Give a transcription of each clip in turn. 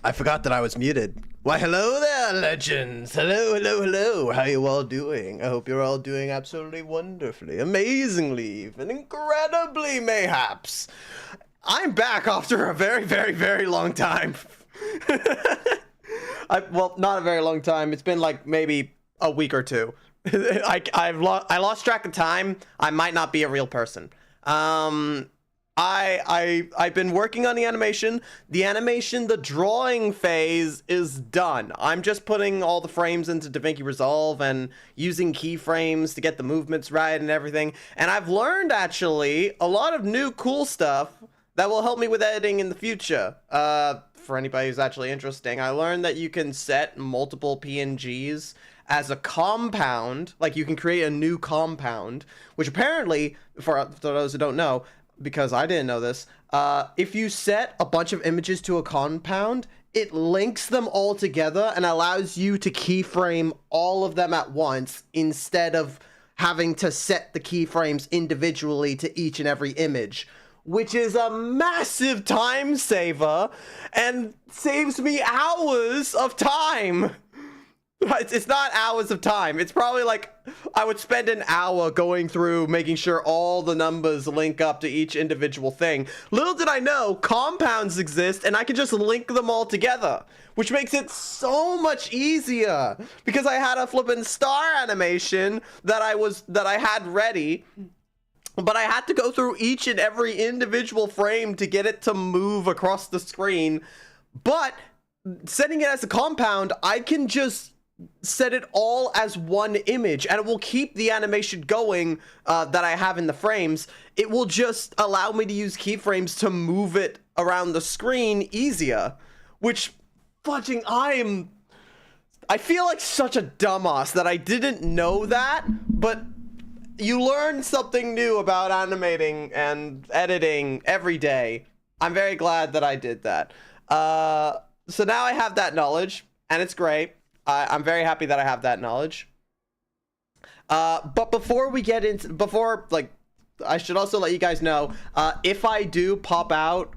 I forgot that I was muted. Why, hello there, legends. Hello, hello, hello. How you all doing? I hope you're all doing absolutely wonderfully, amazingly, even incredibly, mayhaps. I'm back after a very, very, very long time. Well, not a very long time. It's been like maybe a week or two. I lost track of time. I might not be a real person. I've been working on the animation. The drawing phase is done. I'm just putting all the frames into DaVinci Resolve and using keyframes to get the movements right and everything. And I've learned actually a lot of new cool stuff that will help me with editing in the future. For anybody who's actually interesting, I learned that you can set multiple PNGs as a compound. Like you can create a new compound, which apparently, for those who don't know, because I didn't know this, if you set a bunch of images to a compound, it links them all together and allows you to keyframe all of them at once instead of having to set the keyframes individually to each and every image, which is a massive time saver and saves me hours of time. It's not hours of time. It's probably like I would spend an hour going through making sure all the numbers link up to each individual thing. Little did I know compounds exist and I can just link them all together, which makes it so much easier because I had a flippin' star animation that I had ready, but I had to go through each and every individual frame to get it to move across the screen. But setting it as a compound, I can just set it all as one image and it will keep the animation going that I have in the frames. It will just allow me to use keyframes to move it around the screen easier, which fudging I feel like such a dumbass that I didn't know that, but you learn something new about animating and editing every day. I'm very glad that I did that. So now I have that knowledge and it's great. I'm very happy that I have that knowledge. But before we get into, I should also let you guys know, if I do pop out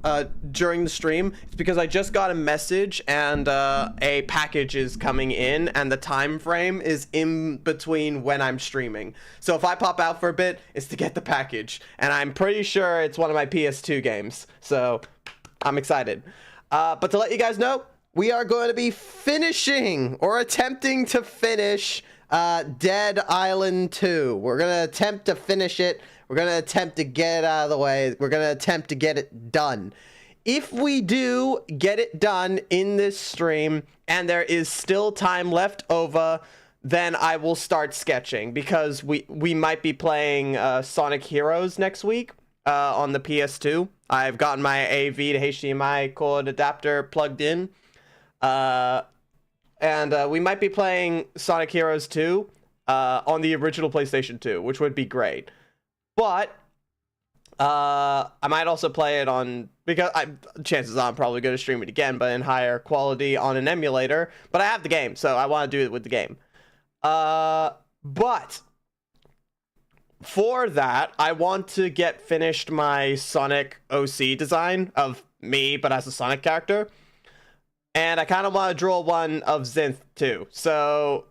during the stream, it's because I just got a message and a package is coming in and the time frame is in between when I'm streaming. So if I pop out for a bit, it's to get the package. And I'm pretty sure it's one of my PS2 games. So I'm excited. But to let you guys know, we are going to be finishing or attempting to finish Dead Island 2. We're going to attempt to finish it. We're going to attempt to get it out of the way. We're going to attempt to get it done. If we do get it done in this stream and there is still time left over, then I will start sketching because we might be playing Sonic Heroes next week on the PS2. I've gotten my AV to HDMI cord adapter plugged in. We might be playing Sonic Heroes 2 on the original PlayStation 2, which would be great. But I might also play it on, because chances are I'm probably going to stream it again, but in higher quality on an emulator. But I have the game, so I want to do it with the game. But for that, I want to get finished my Sonic OC design of me, but as a Sonic character. And I kind of want to draw one of Zinth too. So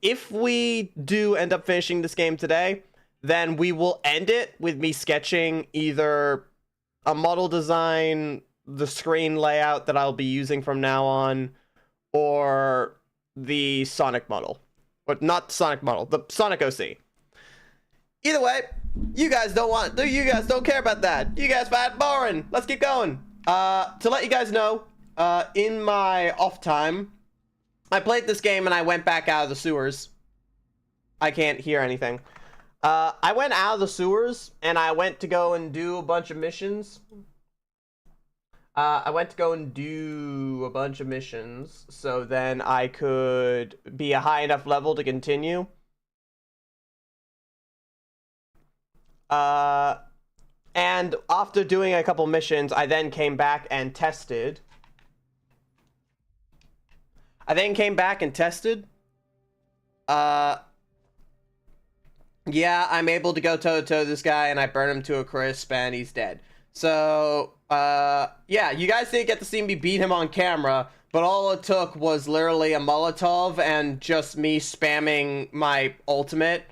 if we do end up finishing this game today, then we will end it with me sketching either a model design, the screen layout that I'll be using from now on, or the Sonic model. But not the Sonic model, the Sonic OC. Either way, you guys don't care about that. You guys find it boring. Let's keep going. To let you guys know, in my off time, I played this game and I went back out of the sewers. I can't hear anything. I went out of the sewers and I went to go and do a bunch of missions. So then I could be a high enough level to continue. And after doing a couple missions, I then came back and tested. Yeah, I'm able to go toe-to-toe this guy, and I burn him to a crisp, and he's dead. So, yeah, you guys didn't get to see me beat him on camera, but all it took was literally a Molotov and just me spamming my ultimate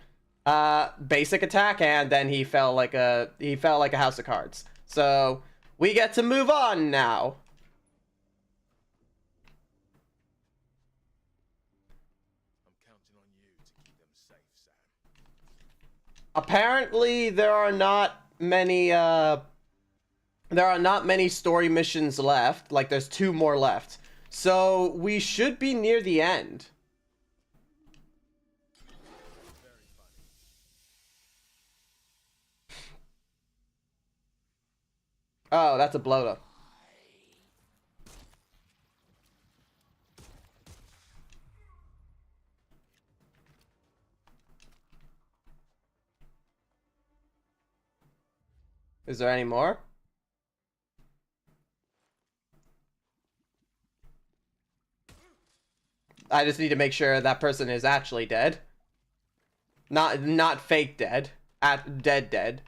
basic attack, and then he fell like a house of cards. So, we get to move on now. I'm counting on you to keep them safe, Sam. Apparently, there are not many story missions left. Like, there's 2 more left. So, we should be near the end. Oh, that's a bloater. Is there any more? I just need to make sure that person is actually dead. Not fake dead. Dead.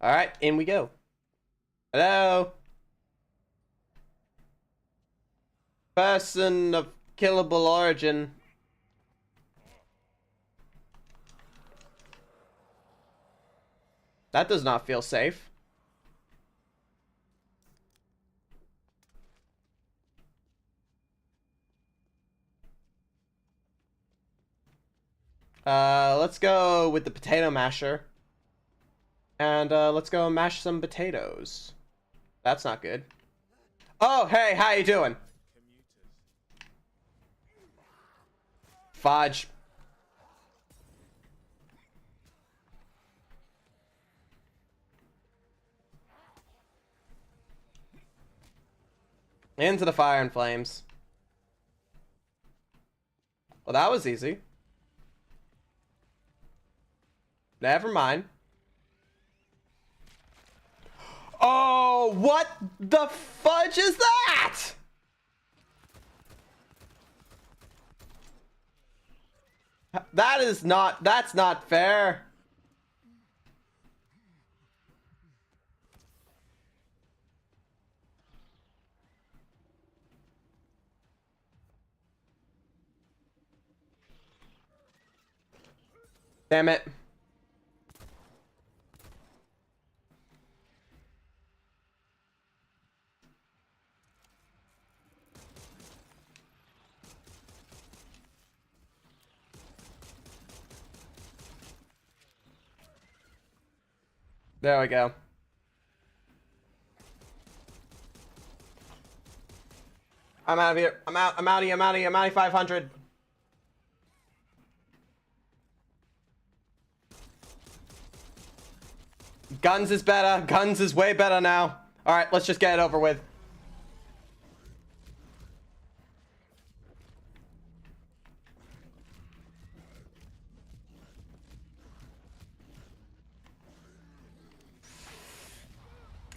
Alright, in we go. Hello? Person of killable origin. That does not feel safe. Let's go with the potato masher. And, let's go mash some potatoes. That's not good. Oh, hey, how you doing? Fudge. Into the fire and flames. Well, that was easy. Never mind. Oh, what the fudge is that? That's not fair. Damn it. There we go. I'm out of here. I'm out of here. I'm out of 500. Guns is better. Guns is way better now. Alright, let's just get it over with.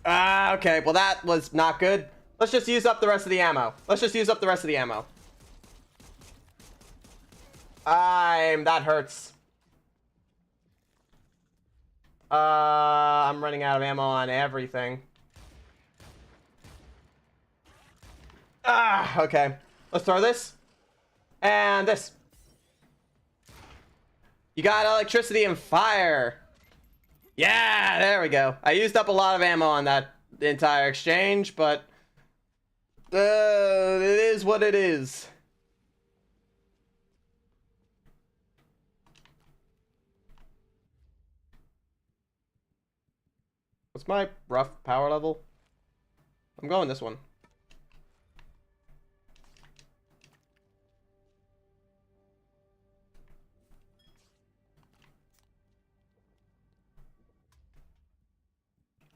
Okay. Well, that was not good. Let's just use up the rest of the ammo. That hurts. I'm running out of ammo on everything. Okay. Let's throw this. And this. You got electricity and fire. Yeah, there we go. I used up a lot of ammo on that entire exchange, but it is what it is. What's my rough power level? I'm going this one.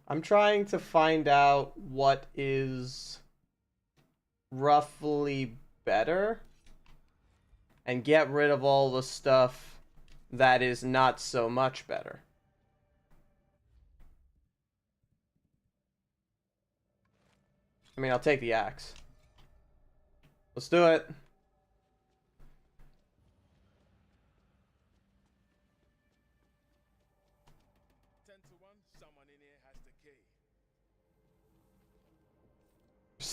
I'm trying to find out what is roughly better and get rid of all the stuff that is not so much better. I mean, I'll take the axe. Let's do it.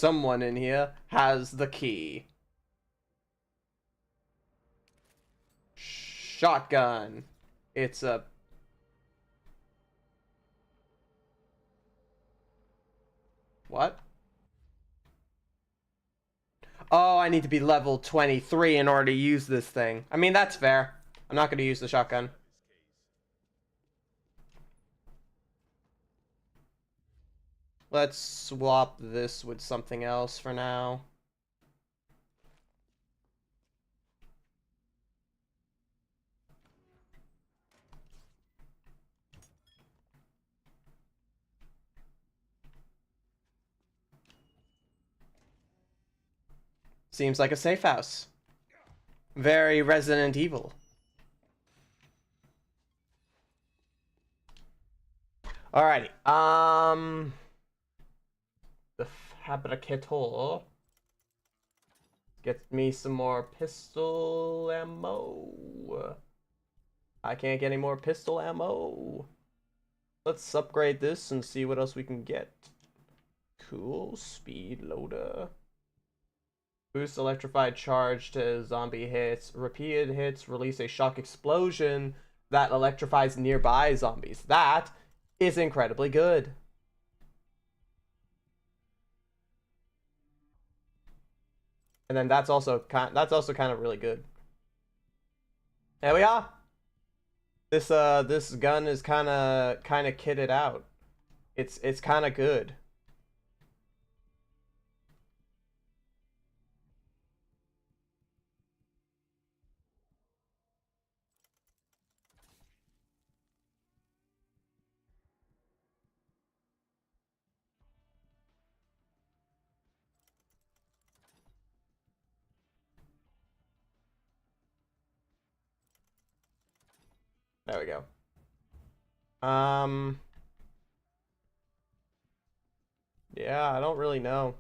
someone in here has the key. Shotgun. It's a... What? Oh, I need to be level 23 in order to use this thing. I mean, that's fair. I'm not going to use the shotgun. Let's swap this with something else for now. Seems like a safe house. Very Resident Evil. Alrighty. The fabricator. Get me some more pistol ammo. I can't get any more pistol ammo. Let's upgrade this and see what else we can get. Cool. Speed loader. Boost electrified charge to zombie hits. Repeated hits release a shock explosion that electrifies nearby zombies. That is incredibly good. And then that's also kind of really good. There we are. This gun is kind of kitted out. It's kind of good. There we go. Yeah, I don't really know.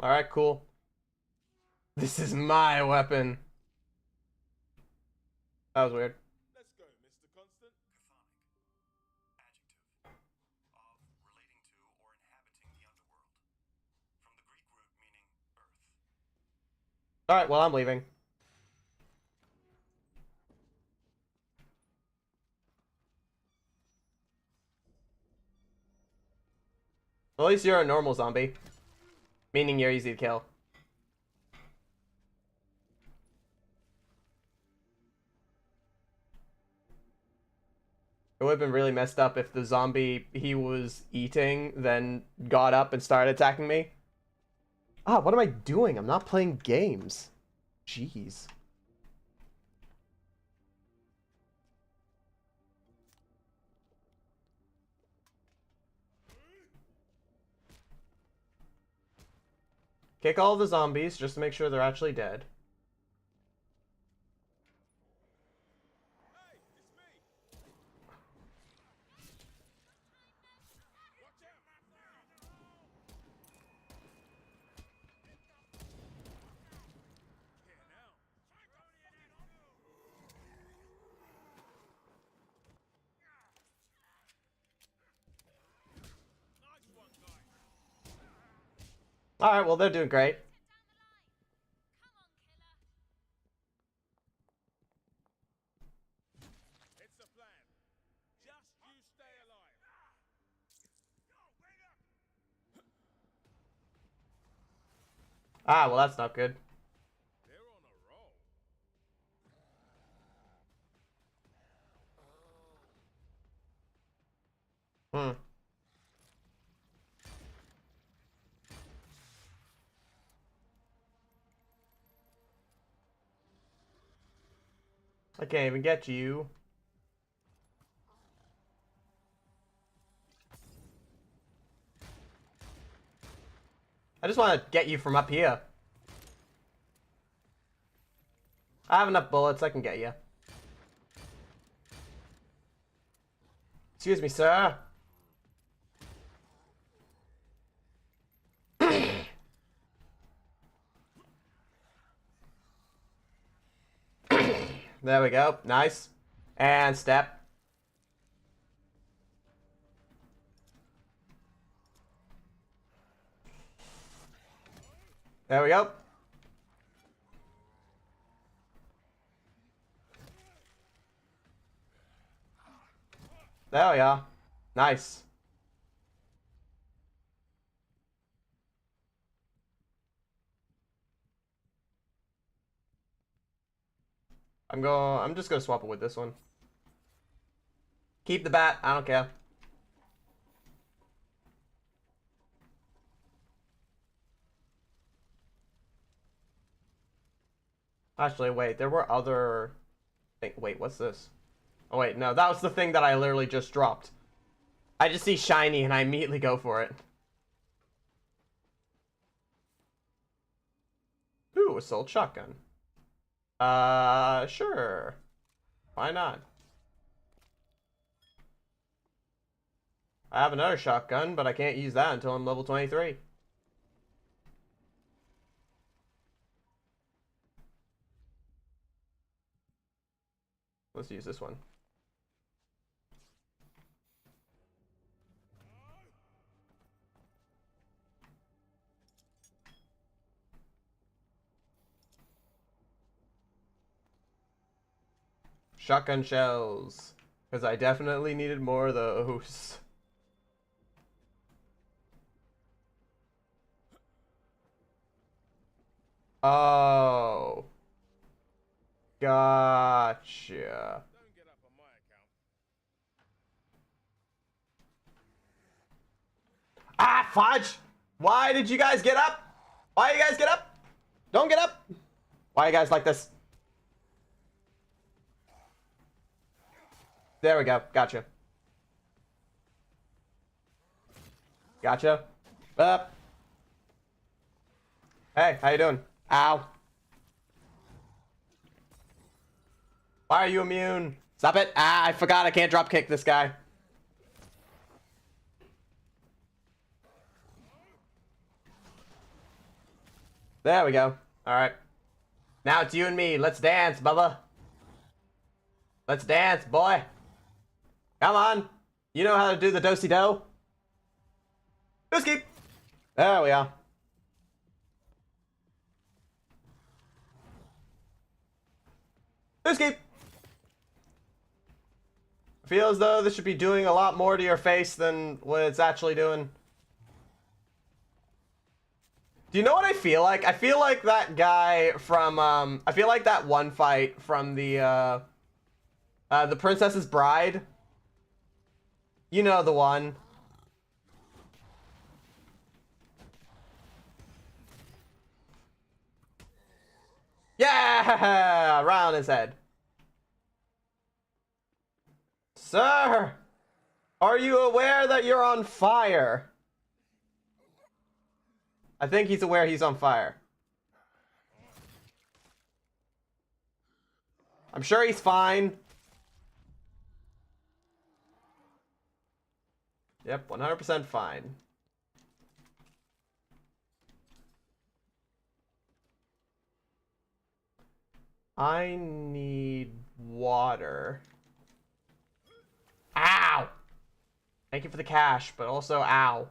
Alright, cool. This is my weapon. That was weird. Let's go, Mr. Constant. Chthonic. Adjective. Of, relating to, or inhabiting the underworld. From the Greek root meaning earth. Alright, well, I'm leaving. At least you're a normal zombie. Meaning you're easy to kill. It would have been really messed up if the zombie he was eating then got up and started attacking me. Ah, what am I doing? I'm not playing games. Jeez. Kick all the zombies just to make sure they're actually dead. Hey, it's me. Watch out, Here now. Nice one, guy. Alright, well, they're doing great. It's the plan. Just you stay alive. Ah, well, that's not good. They're on a roll. Hmm. I can't even get you. I just want to get you from up here. I have enough bullets, I can get you. Excuse me, sir. There we go. Nice. And step. There we go. There we are. Nice. I'm just gonna swap it with this one. Keep the bat, I don't care. Actually, wait, there were other... Wait, what's this? Oh wait, no, that was the thing that I literally just dropped. I just see shiny and I immediately go for it. Ooh, assault shotgun. Sure. Why not? I have another shotgun, but I can't use that until I'm level 23. Let's use this one. Shotgun shells. Because I definitely needed more of those. Oh. Gotcha. Don't get up on my account. Ah, fudge! Why did you guys get up? Why you guys get up? Don't get up! Why are you guys like this? There we go. Gotcha. Gotcha. Up. Hey, how you doing? Ow. Why are you immune? Stop it. Ah, I forgot I can't drop kick this guy. There we go. Alright. Now it's you and me. Let's dance, Bubba. Let's dance, boy. Come on. You know how to do the do-si-do? Do-ski. There we are. Do-ski. I feel as though this should be doing a lot more to your face than what it's actually doing. Do you know what I feel like? I feel like that guy from, I feel like that one fight from the Princess's Bride. You know the one. Yeah! Around his head. Sir! Are you aware that you're on fire? I think he's aware he's on fire. I'm sure he's fine. Yep, 100% fine. I need water. Ow! Thank you for the cash, but also ow.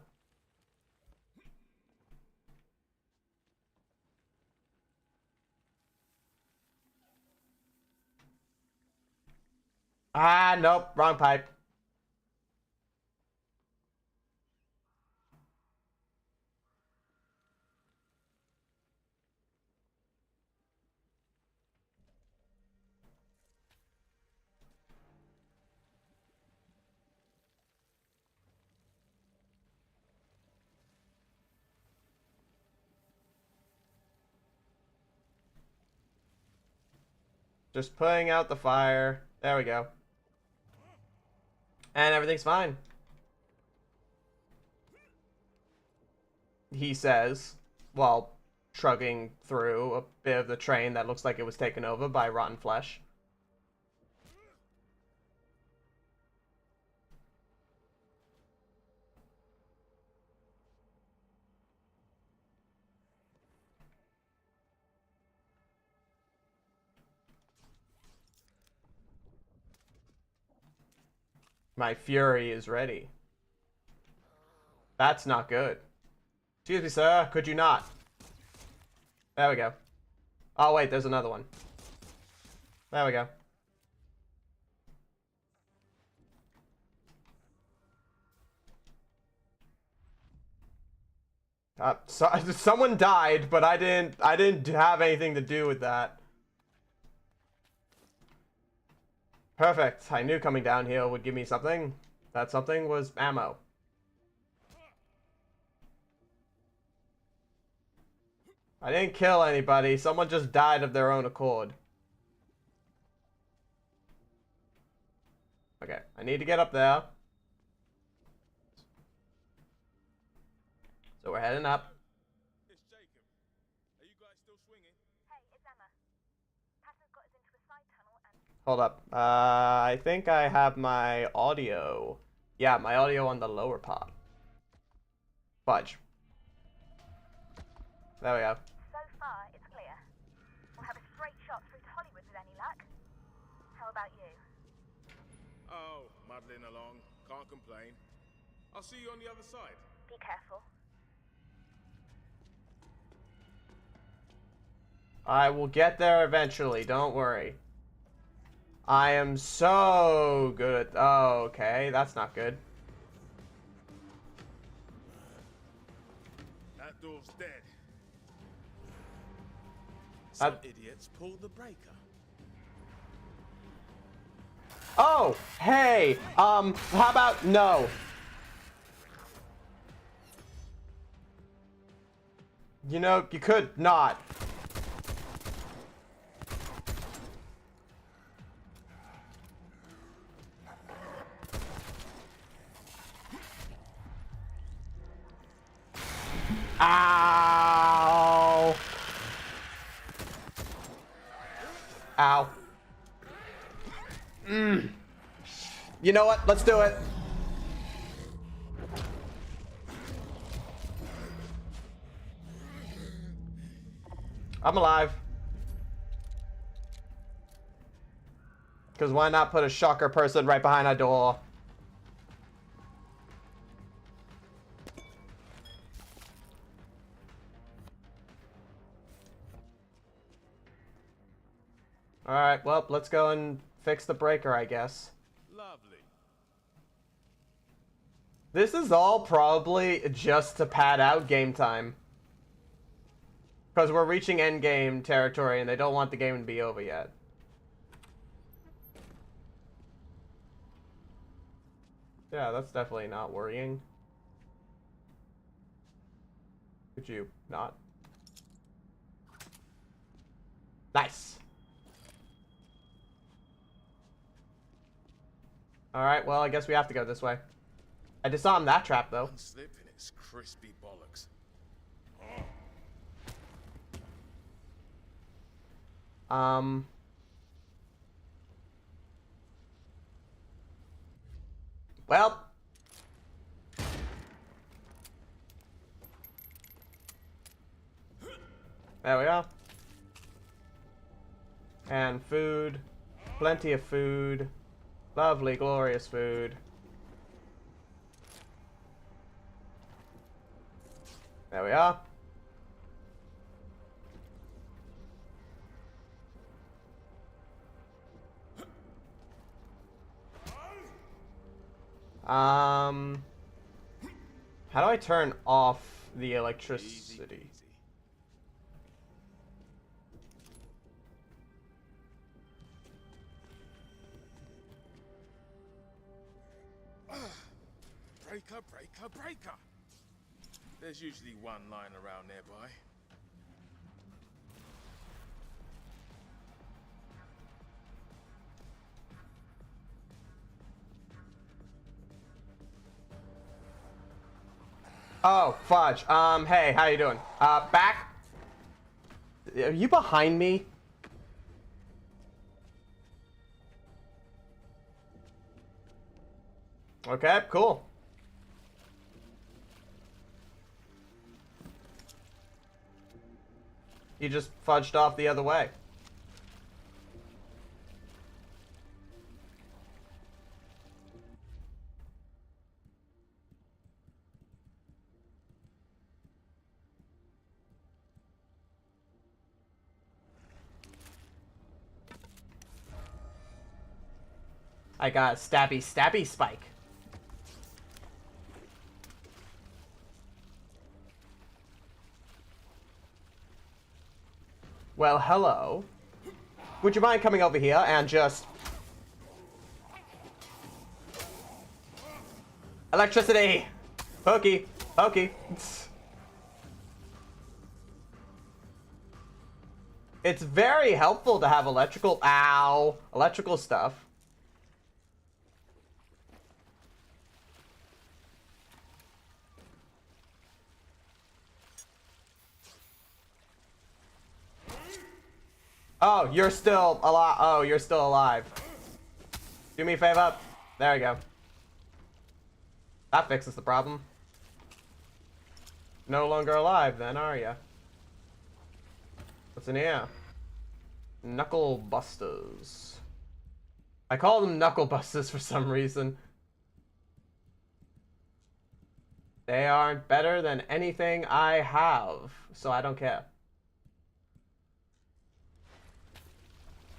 Ah, nope, wrong pipe. Just putting out the fire. There we go. And everything's fine. He says, while shrugging through a bit of the train that looks like it was taken over by rotten flesh. My fury is ready. That's not good. Excuse me, sir. Could you not? There we go. Oh, wait. There's another one. There we go. So, someone died, but I didn't have anything to do with that. Perfect. I knew coming down here would give me something. That something was ammo. I didn't kill anybody. Someone just died of their own accord. Okay, I need to get up there. So we're heading up. It's Jacob. Are you guys still swinging? Hey, it's Emma. Patton's got us into a side tunnel and... Hold up. I think I have my audio. Yeah, my audio on the lower part. Fudge. There we go. So far, it's clear. We'll have a straight shot through to Hollywood with any luck. How about you? Oh, muddling along. Can't complain. I'll see you on the other side. Be careful. I will get there eventually, don't worry. I am so good at... Oh, okay, that's not good. That door's dead. Some idiots pulled the breaker. Oh, hey, how about no? You know, you could not. Ow. Ow. You know what? Let's do it. I'm alive. Because why not put a shocker person right behind a door? Alright, well, let's go and fix the breaker, I guess. Lovely. This is all probably just to pad out game time. Because we're reaching endgame territory and they don't want the game to be over yet. Yeah, that's definitely not worrying. Could you not? Nice. Alright, well, I guess we have to go this way. I disarmed that trap, though. One slip and it's crispy bollocks. Well. There we are. And food. Plenty of food. Lovely, glorious food. There we are. How do I turn off the electricity? Easy. Breaker, breaker, breaker. There's usually one lying around nearby. Oh, fudge. Hey, how you doing? Back? Are you behind me? Okay, cool. You just fudged off the other way. I got stabby spike. Well, hello. Would you mind coming over here and just... Electricity! Pokey! Pokey! It's very helpful to have electrical... Ow! Electrical stuff. Oh, you're still alive. Oh, you're still alive. Do me a favor. There we go. That fixes the problem. No longer alive then, are ya? What's in here? Knuckle busters. I call them knuckle busters for some reason. They aren't better than anything I have, so I don't care.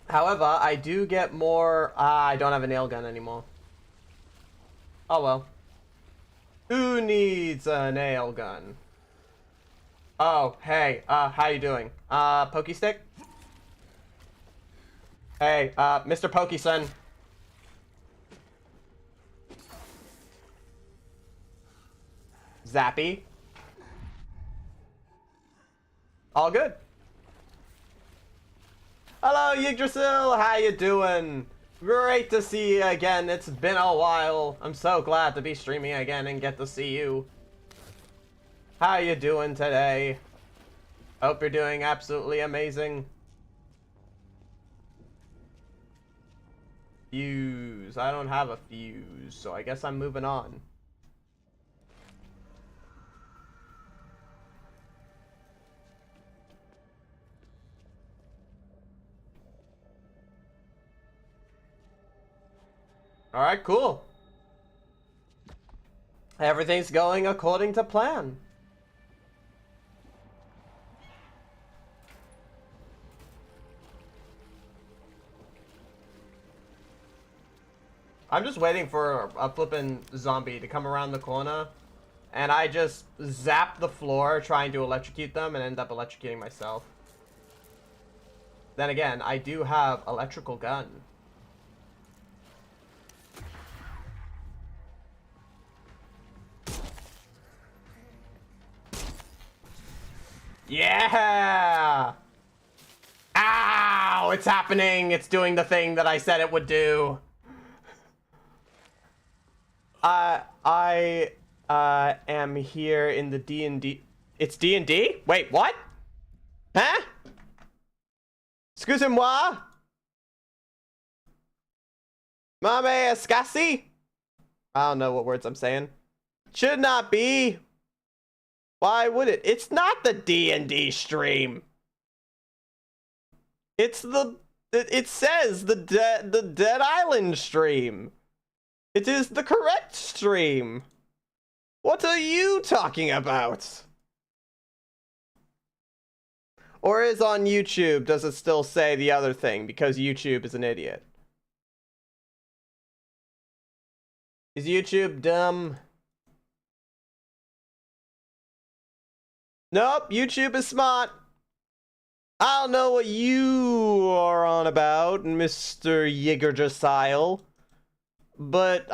However, I do get more... I don't have a nail gun anymore. Oh well. Who needs a nail gun? Oh, hey, how you doing? Pokey stick? Hey, Mr. Pokey-son. Zappy. All good. Hello, Yggdrasil, how you doing? Great to see you again. It's been a while. I'm so glad to be streaming again and get to see you. How you doing today? Hope you're doing absolutely amazing. Fuse. I don't have a fuse, so I guess I'm moving on. Alright, cool. Everything's going according to plan. I'm just waiting for a flippin' zombie to come around the corner, and I just zap the floor trying to electrocute them and end up electrocuting myself. Then again, I do have electrical gun. Yeah! Ow! It's happening! It's doing the thing that I said it would do. I am here in the D&D. It's D&D? Wait, what? Huh? Excusez-moi? Mame escassi? I don't know what words I'm saying. Should not be. Why would it? It's not the D&D stream. It's the... It says the Dead Island stream. It is the correct stream. What are you talking about? Or is on YouTube, does it still say the other thing because YouTube is an idiot? Is YouTube dumb? Nope, YouTube is smart. I don't know what you are on about, Mr. Yggdrasil. But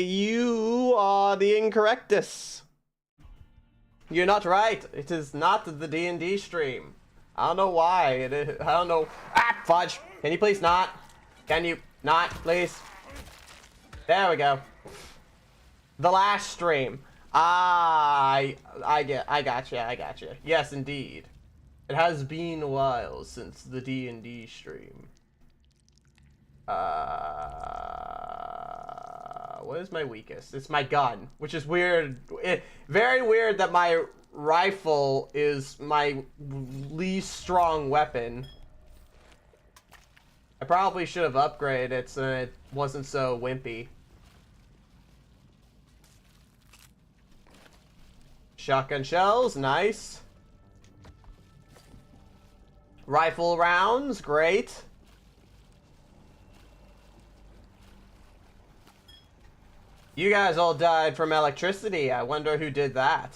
you are the incorrectus. You're not right. It is not the D&D stream. I don't know why. It is, I don't know. Ah, fudge. Can you please not? Can you not, please? There we go. The last stream. I gotcha. Yes, indeed. It has been a while since the D&D stream. What is my weakest? It's my gun, which is weird. Very weird that my rifle is my least strong weapon. I probably should have upgraded it so it wasn't so wimpy. Shotgun shells, nice. Rifle rounds, great. You guys all died from electricity. I wonder who did that.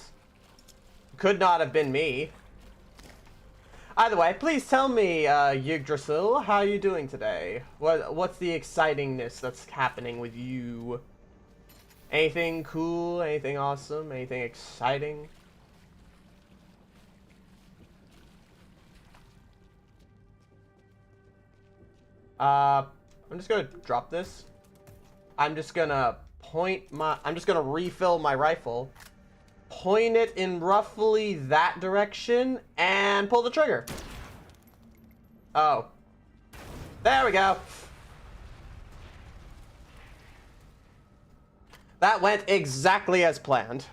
Could not have been me. Either way, please tell me, Yggdrasil, how are you doing today? What's the excitingness that's happening with you? Anything cool? Anything awesome? Anything exciting? I'm just gonna drop this. I'm just gonna refill my rifle, point it in roughly that direction, and pull the trigger. Oh. There we go. That went exactly as planned.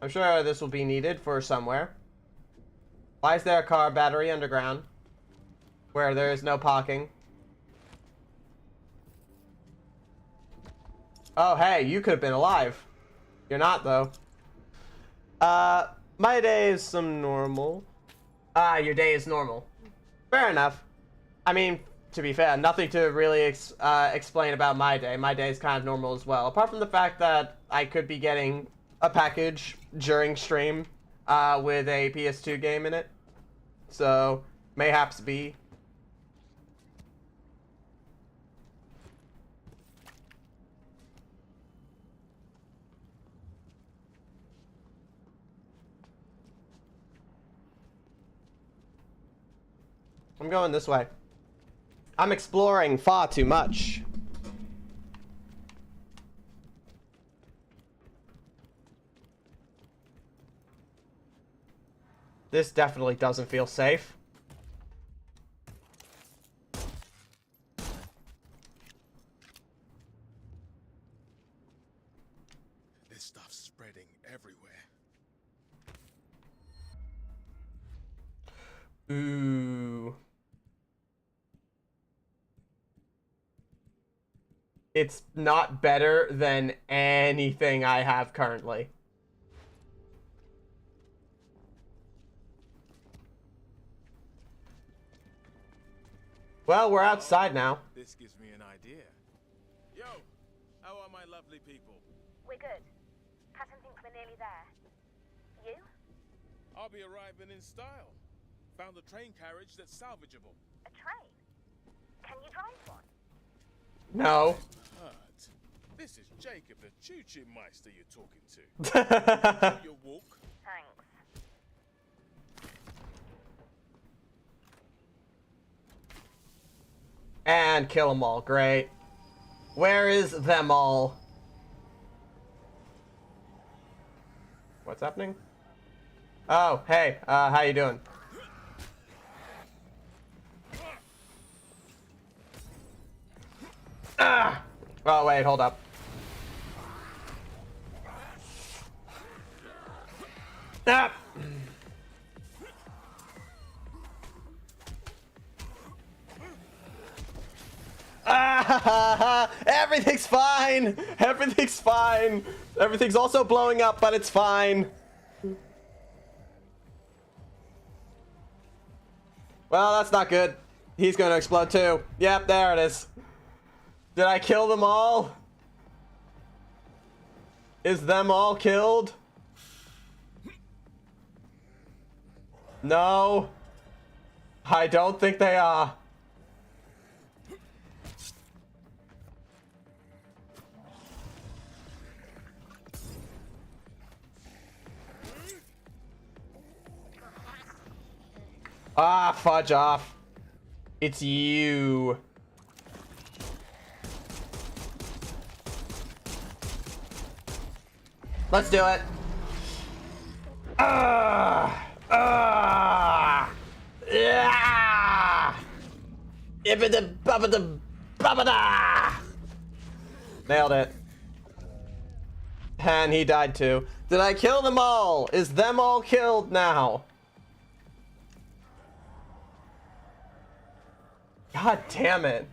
I'm sure this will be needed for somewhere. Why is there a car battery underground where there is no parking? Oh, hey, you could have been alive. You're not, though. My day is some normal. Your day is normal. Fair enough. I mean, to be fair, nothing to really explain about my day. My day is kind of normal as well. Apart from the fact that I could be getting a package during stream with a PS2 game in it. So, mayhaps be. I'm going this way. I'm exploring far too much. This definitely doesn't feel safe. This stuff's spreading everywhere. Ooh. It's not better than anything I have currently. Well, we're outside now. This gives me an idea. Yo, how are my lovely people? We're good. Patton thinks we're nearly there. You? I'll be arriving in style. Found a train carriage that's salvageable. A train? Can you drive one? No. Heard. This is Jacob the Choo-Choo Meister you're talking to. Your walk. Thanks. And kill them all. Great. Where is them all? What's happening? Oh, hey. How you doing? Ah! Oh, wait. Hold up. Ah! Ah, everything's fine. Everything's fine. Everything's also blowing up, but it's fine. Well, that's not good. He's going to explode too. Yep, there it is. Did I kill them all? Is them all killed? No. I don't think they are. Ah, fudge off. It's you. Let's do it. Yeah. Nailed it. And he died too. Did I kill them all? Is them all killed now? God damn it.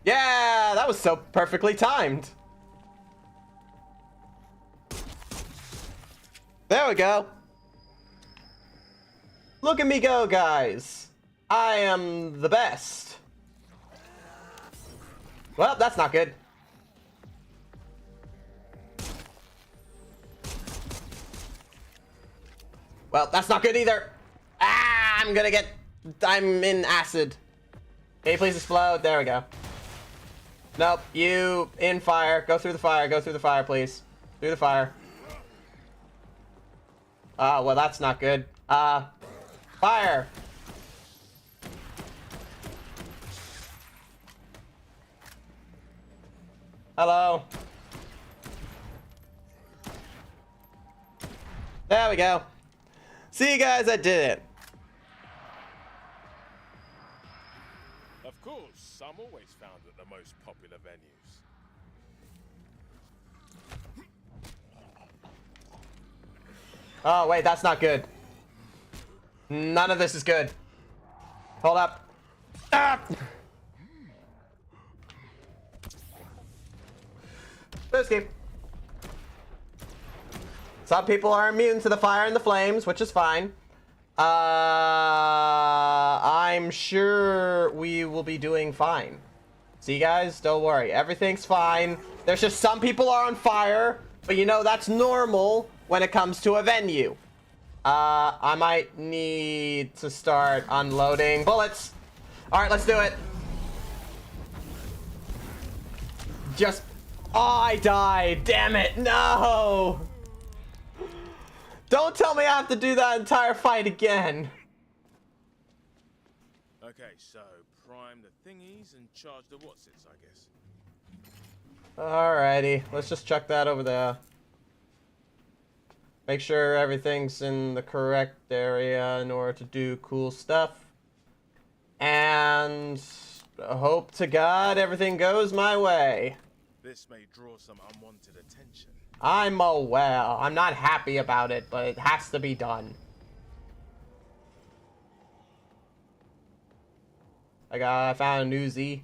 Yeah, that was so perfectly timed. There we go. Look at me go, guys. I am the best. Well, that's not good. Well, that's not good either. Ah, I'm in acid. Can you please explode? There we go. Nope, you in fire. Go through the fire. Go through the fire, please. Through the fire. Well, that's not good. Fire. Hello. There we go. See you guys, I did it. Of course, I'm always found at the most popular venues. Oh, wait, that's not good. None of this is good. Hold up. Ah! Escape. Some people are immune to the fire and the flames, which is fine. I'm sure we will be doing fine. See, guys, don't worry. Everything's fine. There's just some people are on fire, but you know, that's normal when it comes to a venue. I might need to start unloading bullets. All right, let's do it. Just... Oh, I died. Damn it. No. Don't tell me I have to do that entire fight again. Okay, so prime the thingies and charge the whatsits, I guess. Alrighty, let's just chuck that over there. Make sure everything's in the correct area in order to do cool stuff. And hope to God everything goes my way. This may draw some unwanted attention. I'm aware. I'm not happy about it, but it has to be done. I found a new Z.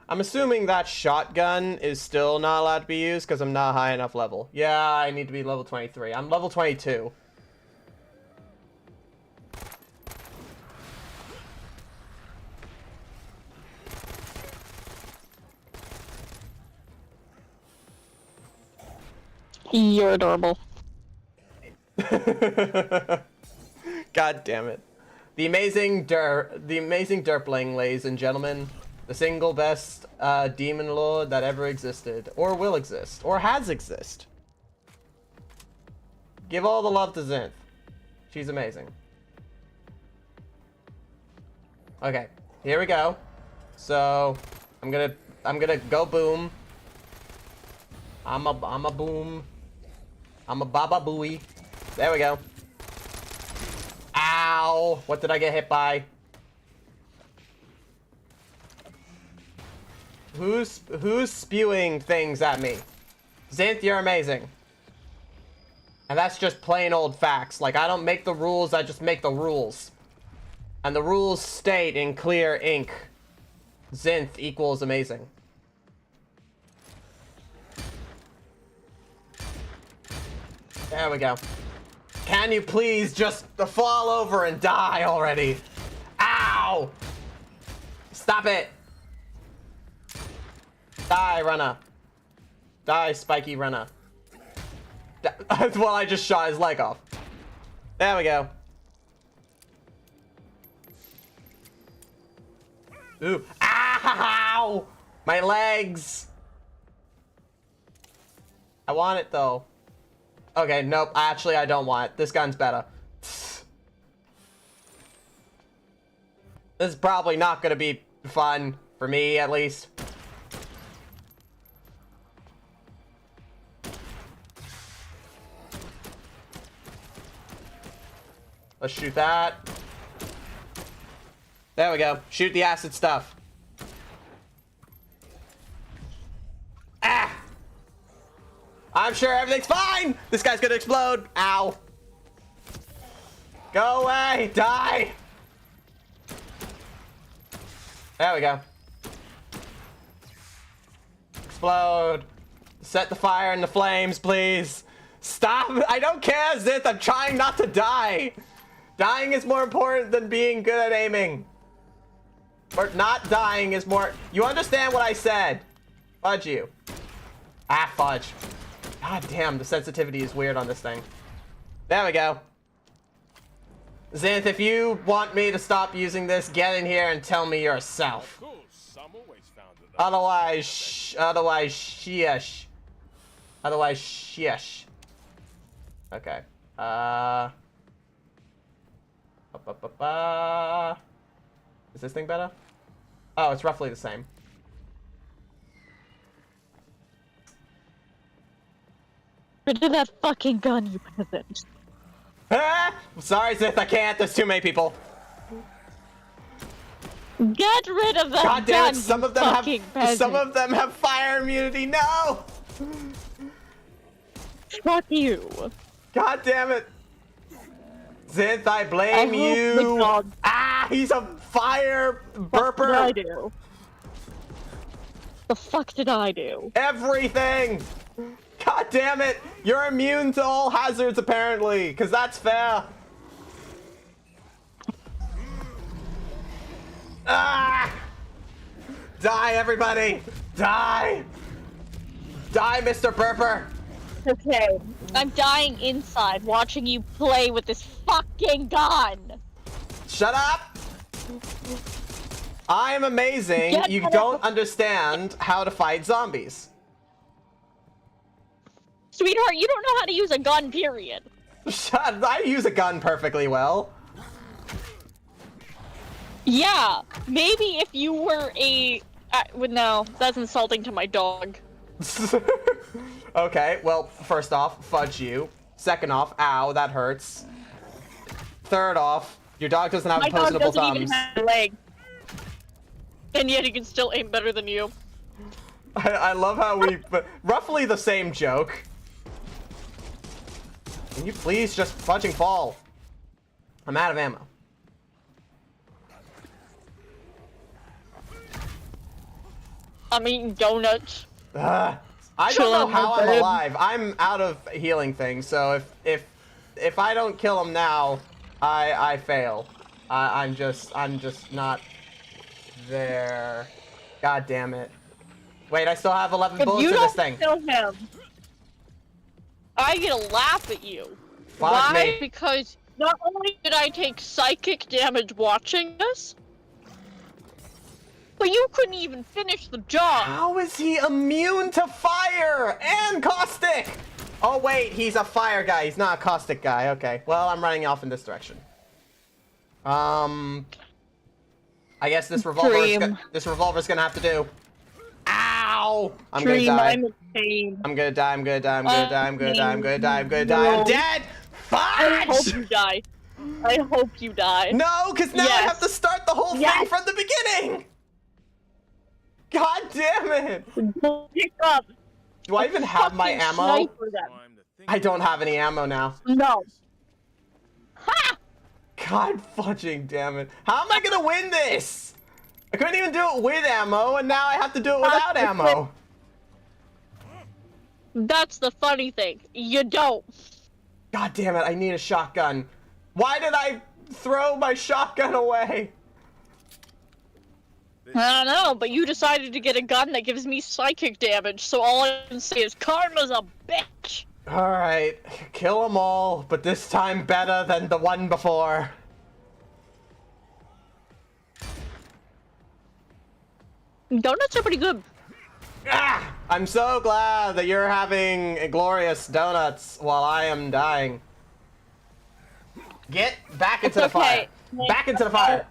I'm assuming that shotgun is still not allowed to be used because I'm not high enough level. Yeah, I need to be level 23. I'm level 22. You're adorable. God damn it. The amazing Derpling, ladies and gentlemen. The single best demon lord that ever existed. Or will exist. Or has exist. Give all the love to Zinth. She's amazing. Okay, here we go. So, I'm gonna go boom. I'm a boom. I'm a baba booey. There we go. Ow! What did I get hit by? Who's spewing things at me? Zinth, you're amazing. And that's just plain old facts. Like, I don't make the rules, I just make the rules. And the rules state in clear ink. Zinth equals amazing. There we go. Can you please just fall over and die already? Ow! Stop it! Die, runner. Die, spiky runner. Well, I just shot his leg off. There we go. Ooh. Ow! My legs! I want it, though. Okay, nope. Actually, I don't want it. This gun's better. This is probably not gonna be fun. For me, at least. Let's shoot that. There we go. Shoot the acid stuff. Ah! I'm sure everything's fine! This guy's gonna explode. Ow. Go away! Die! There we go. Explode. Set the fire in the flames, please. Stop! I don't care, Zith! I'm trying not to die! Dying is more important than being good at aiming. Or not dying is more... You understand what I said? Fudge you. Ah, fudge. God damn, the sensitivity is weird on this thing. There we go. Xanth, if you want me to stop using this, get in here and tell me yourself. Of course, some always found it. Otherwise, sheesh. Otherwise, sheesh. Okay. Is this thing better? Oh, it's roughly the same. Rid of that fucking gun, you peasant. Ah! Sorry, Zith, I can't. There's too many people. Get rid of that God damn gun, it! Some you of them fucking have. peasant. Some of them have fire immunity. No! Fuck you. God damn it! Zith, I I blame hope you. the dog- Ah! He's a fire What did I burper. do? The fuck did I do? Everything. God damn it! You're immune to all hazards apparently, because that's fair. Ah! Die, everybody! Die! Die, Mr. Burper! Okay, I'm dying inside watching you play with this fucking gun. Shut up! I'm amazing. Get You out. don't understand how to fight zombies. Sweetheart, you don't know how to use a gun, period. Shut. I use a gun perfectly well. Yeah, maybe if you were a... no, that's insulting to my dog. Okay, well, first off, fudge you. Second off, ow, that hurts. Third off, your dog doesn't have My dog opposable doesn't thumbs. even have a leg. And yet he can still aim better than you. I love how we... roughly the same joke. Can you please just fudging fall? I'm out of ammo. I'm eating donuts. I don't Chill know in how my I'm bed. alive. I'm out of healing things, so if I don't kill him now, I fail. I'm just not there. God damn it. Wait, I still have 11 If bullets you in this don't thing. kill him, I get a laugh at you. Fuck Why? me. Because not only did I take psychic damage watching this, but you couldn't even finish the job. How is he immune to fire and caustic? Oh wait, he's a fire guy. He's not a caustic guy. Okay. Well, I'm running off in this direction. I guess this revolver's gonna have to do. Ow! I'm Dream, gonna die. I'm in pain. I'm gonna die. I'm gonna die. I'm gonna die. I'm gonna die. I'm gonna die. I'm gonna die. I'm No. dead. I hope Fudge! you die. I hope you die. No, because now I Yes. have to start the whole thing Yes. from the beginning. God damn it! Pick up. Do I even have my Fucking ammo? sniper then. Time to think I don't have any ammo now. No. Ha! God fudging damn it. How am I gonna win this? I couldn't even do it with ammo, and now I have to do it without ammo. That's the funny thing. You don't. God damn it, I need a shotgun. Why did I throw my shotgun away? I don't know, but you decided to get a gun that gives me psychic damage, so all I can say is karma's a bitch. Alright, kill them all, but this time better than the one before. Donuts are pretty good. Ah! I'm so glad that you're having glorious donuts while I am dying. Get back into the It's fire. okay. Back into the fire.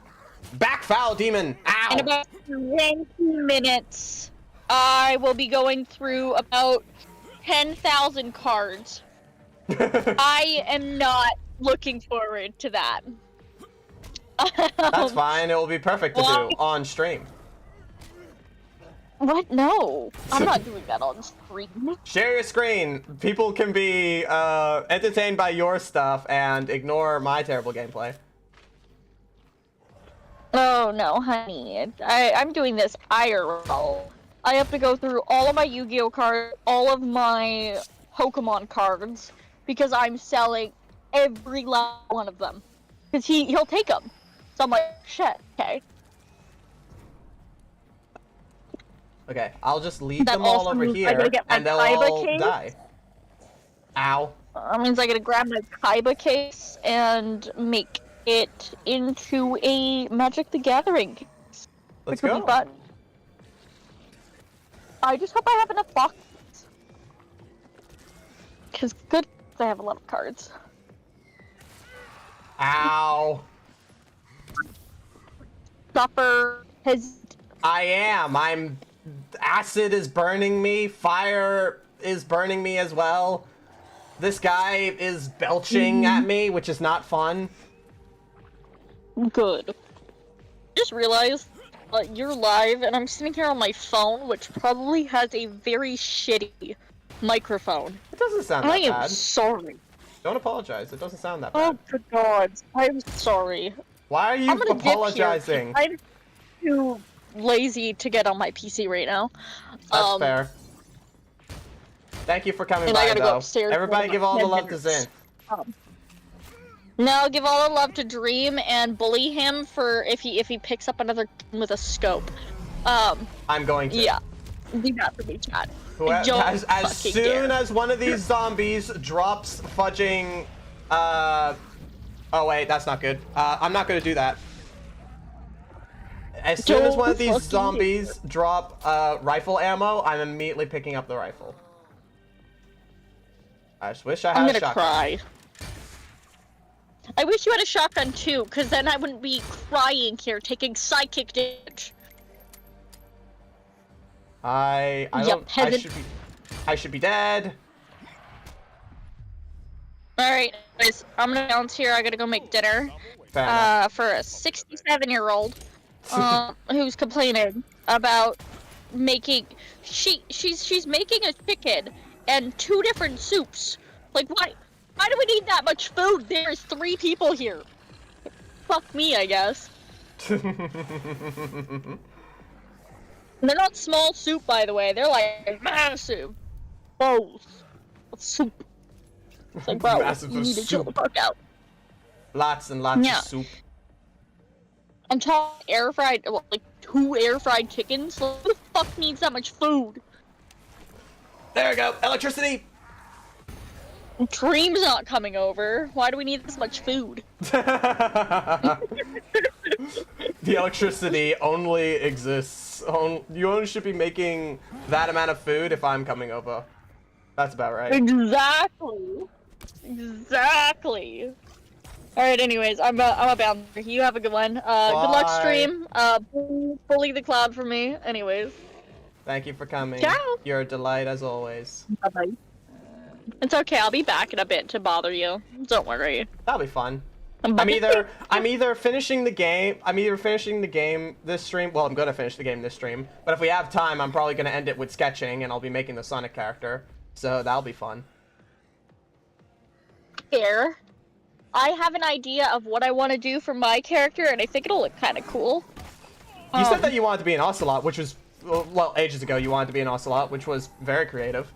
Back, foul demon. Ow! In about 20 minutes, I will be going through about 10,000 cards. I am not looking forward to that. That's fine. It will be perfect to do on stream. What? No. I'm not doing that on stream. Share your screen. People can be entertained by your stuff and ignore my terrible gameplay. Oh no, honey. I'm doing this IRL. I have to go through all of my Yu-Gi-Oh cards, all of my Pokemon cards because I'm selling every last one of them. Because he'll take them. So I'm like, shit, okay. Okay, I'll just leave That them all also over means I here, gotta get my and they'll Kaiba all case. die. Ow. That means I gotta grab my Kaiba case and make it into a Magic the Gathering case. Let's Which would go. be fun. I just hope I have enough boxes. Because good, I have a lot of cards. Ow. Suffer has. I am. Acid is burning me. Fire is burning me as well. This guy is belching at me, which is not fun. Good. Just realized you're live, and I'm sitting here on my phone, which probably has a very shitty microphone. It doesn't sound I that am bad. sorry. Don't apologize. It doesn't sound that Oh, bad. good God. I'm sorry. Why are you I'm gonna dip here. apologizing? I'm too lazy to get on my PC right now. That's fair. Thank you for coming and I by, gotta go though. upstairs Everybody for give all the 10 love to minutes. Zinth. Now give all the love to Dream and bully him for if he picks up another with a scope. I'm going to. Yeah. Do that for me, chat. Whoever, Don't as fucking soon dare. as one of these zombies drops fudging, oh wait, that's not good. I'm not gonna do that. As soon as one of Don't these fucking zombies drop rifle ammo, I'm immediately picking up the rifle. I just wish I had I'm a gonna shotgun. cry. I wish you had a shotgun too, because then I wouldn't be crying here taking psychic damage. I You don't. peasant. I should be dead. Alright, guys, I'm gonna bounce here. I gotta go make dinner. Fair enough. For a 67-year-old who's complaining about making she's making a chicken and 2 different soups. Like why do we need that much food? There's 3 people here. Fuck me, I guess. And they're not small soup, by the way. They're like massive bowls of soup. It's like, bro, Massive you need to chill the soup. fuck out. Lots and lots Yeah. of soup. I'm talking air fried, well, like 2 air fried chickens. Like, who the fuck needs that much food? There we go. Electricity. Dream's not coming over. Why do we need this much food? The electricity only exists. You only should be making that amount of food if I'm coming over. That's about right. Exactly. Exactly. All right. Anyways, I'm a bouncer. You have a good one. Good luck, Bye. stream. Bully the cloud for me. Anyways. Thank you for coming. Ciao. You're a delight as always. Bye-bye. It's okay. I'll be back in a bit to bother you. Don't worry. That'll be fun. I'm I'm either finishing the game. I'm either finishing the game this stream. Well, I'm gonna finish the game this stream. But if we have time, I'm probably gonna end it with sketching, and I'll be making the Sonic character. So that'll be fun. Here, I have an idea of what I want to do for my character, and I think it'll look kind of cool. You said that you wanted to be an Ocelot, which was well, ages ago. You wanted to be an Ocelot, which was very creative.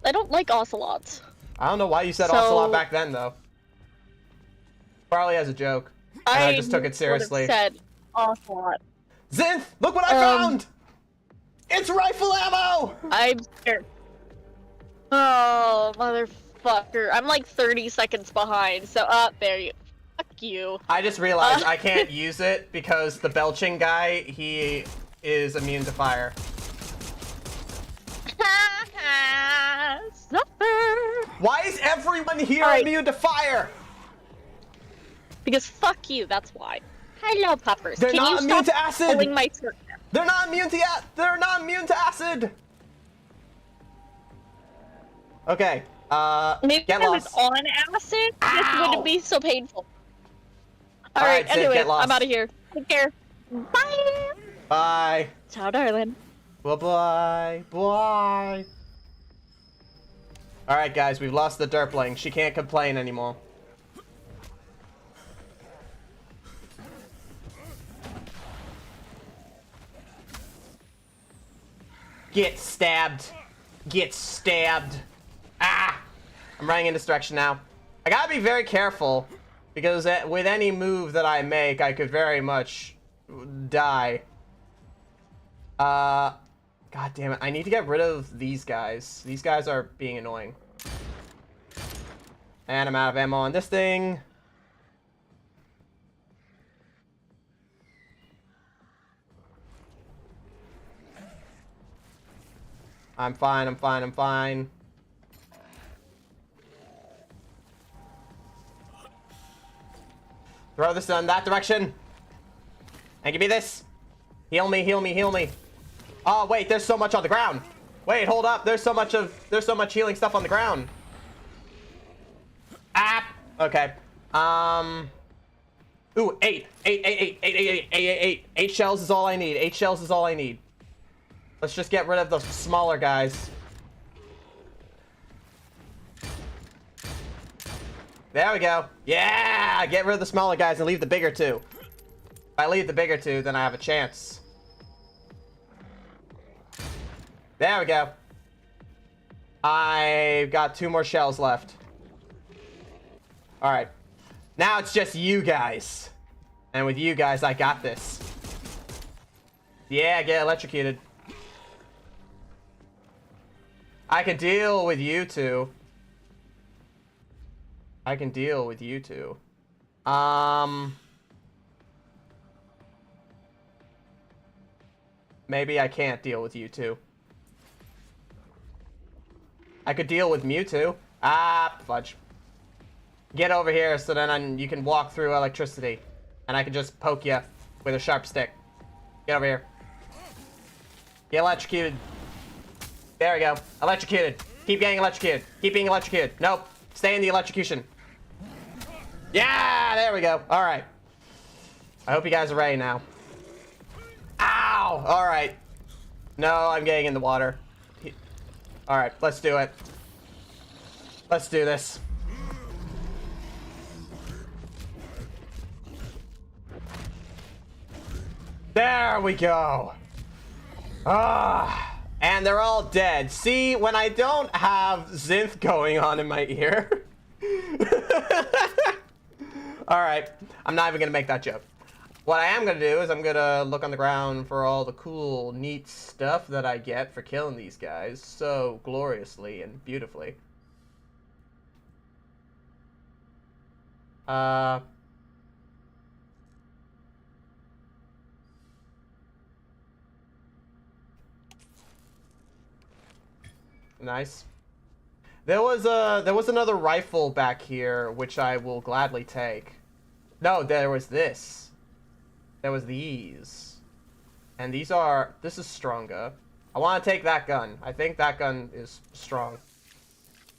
I don't like ocelots. I don't know why you said So- Ocelot back then, though. Probably as a joke. And I just took it would've seriously. said ocelot. Zinth, look what I found! It's rifle ammo! I'm scared. Oh, motherfucker. I'm like 30 seconds behind, so there you. Fuck you. I just realized I can't use it because the belching guy, he is immune to fire. Suffer. Why is everyone here Alright. immune to fire? Because fuck you, that's why. Hello, puppers. They're Can not you immune stop to acid! pulling my shirt down? They're not immune to acid! Okay, Maybe get if I was lost. on acid, this Ow! wouldn't be so painful. Alright, Alright, Sid, anyway, get lost. I'm out of here. Take care. Bye! Bye. Ciao, darling. Bye-bye. Bye. Alright, guys, we've lost the Derpling. She can't complain anymore. Get stabbed. Get stabbed. Ah! I'm running in this direction now. I gotta be very careful, because with any move that I make, I could very much die. God damn it. I need to get rid of these guys. These guys are being annoying. And I'm out of ammo on this thing. I'm fine, I'm fine, I'm fine. Throw this in that direction. And give me this. Heal me, heal me, heal me. Oh, wait, there's so much on the ground. Wait, hold up. There's so much healing stuff on the ground. Ah! Okay. Ooh, 8 shells is all I need. 8 shells is all I need. Let's just get rid of the smaller guys. There we go. Yeah! Get rid of the smaller guys and leave the bigger two. If I leave the bigger two, then I have a chance. There we go. I've got 2 more shells left. Alright. Now it's just you guys. And with you guys, I got this. Yeah, get electrocuted. I can deal with you two. I can deal with you two. Maybe I can't deal with you two. I could deal with Mewtwo. Ah, fudge. Get over here so then you can walk through electricity. And I can just poke you with a sharp stick. Get over here. Get electrocuted. There we go. Electrocuted. Keep getting electrocuted. Keep being electrocuted. Nope. Stay in the electrocution. Yeah, there we go. All right. I hope you guys are ready now. Ow! All right. No, I'm getting in the water. All right, let's do it. Let's do this. There we go. Ah, and they're all dead. See, when I don't have Zinth going on in my ear. All right, I'm not even gonna make that joke. What I am gonna do is I'm gonna look on the ground for all the cool, neat stuff that I get for killing these guys so gloriously and beautifully. Nice. There was another rifle back here which I will gladly take. No, there was this. There was these. And these are... This is stronger. I want to take that gun. I think that gun is strong.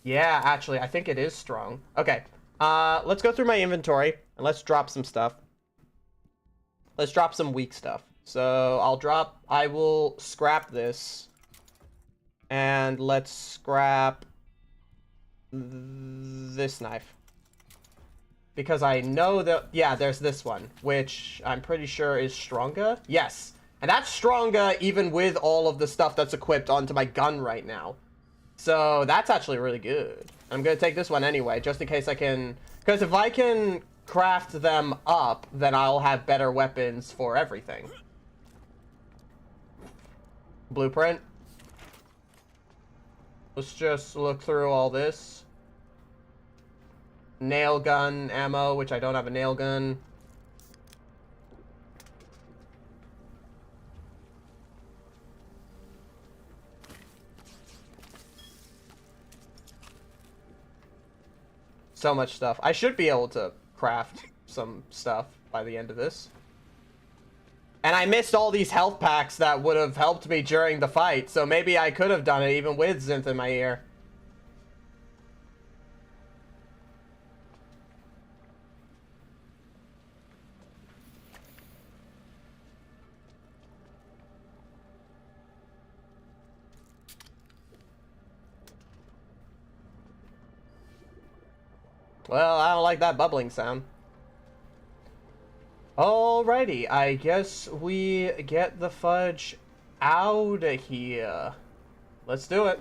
Yeah, actually, I think it is strong. Okay. Let's go through my inventory and let's drop some stuff. Let's drop some weak stuff. So, I will scrap this. And let's scrap this knife. Because I know that, yeah, there's this one, which I'm pretty sure is stronger. Yes, and that's stronger even with all of the stuff that's equipped onto my gun right now. So that's actually really good. I'm gonna take this one anyway, just in case I can, because if I can craft them up, then I'll have better weapons for everything. Blueprint. Let's just look through all this. Nail gun ammo, which I don't have a nail gun. So much stuff. I should be able to craft some stuff by the end of this. And I missed all these health packs that would have helped me during the fight, so maybe I could have done it even with Zinth in my ear. Well, I don't like that bubbling sound. Alrighty, I guess we get the fudge out of here. Let's do it.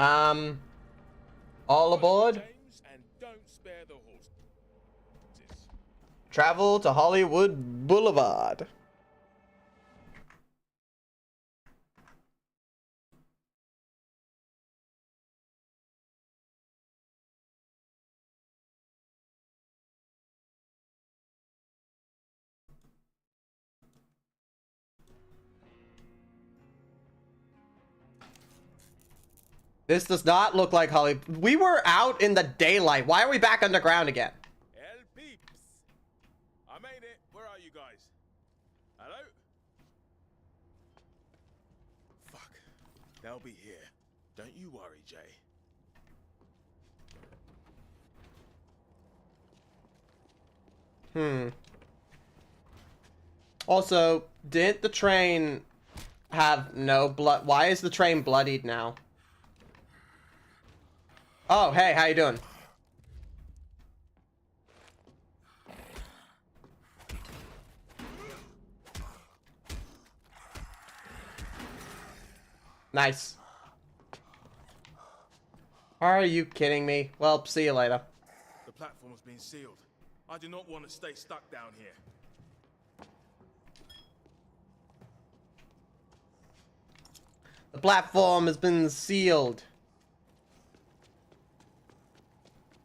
All aboard. James, and don't spare the horses. Travel to Hollywood Boulevard. This does not look like Hollywood. We were out in the daylight. Why are we back underground again? El Peeps. I made it. Where are you guys? Hello? Fuck. They'll be here. Don't you worry, Jay. Also, didn't the train have no blood? Why is the train bloodied now? Oh, hey, how you doing? Nice. Are you kidding me? Well, see you later. The platform's been sealed. I do not want to stay stuck down here. The platform has been sealed.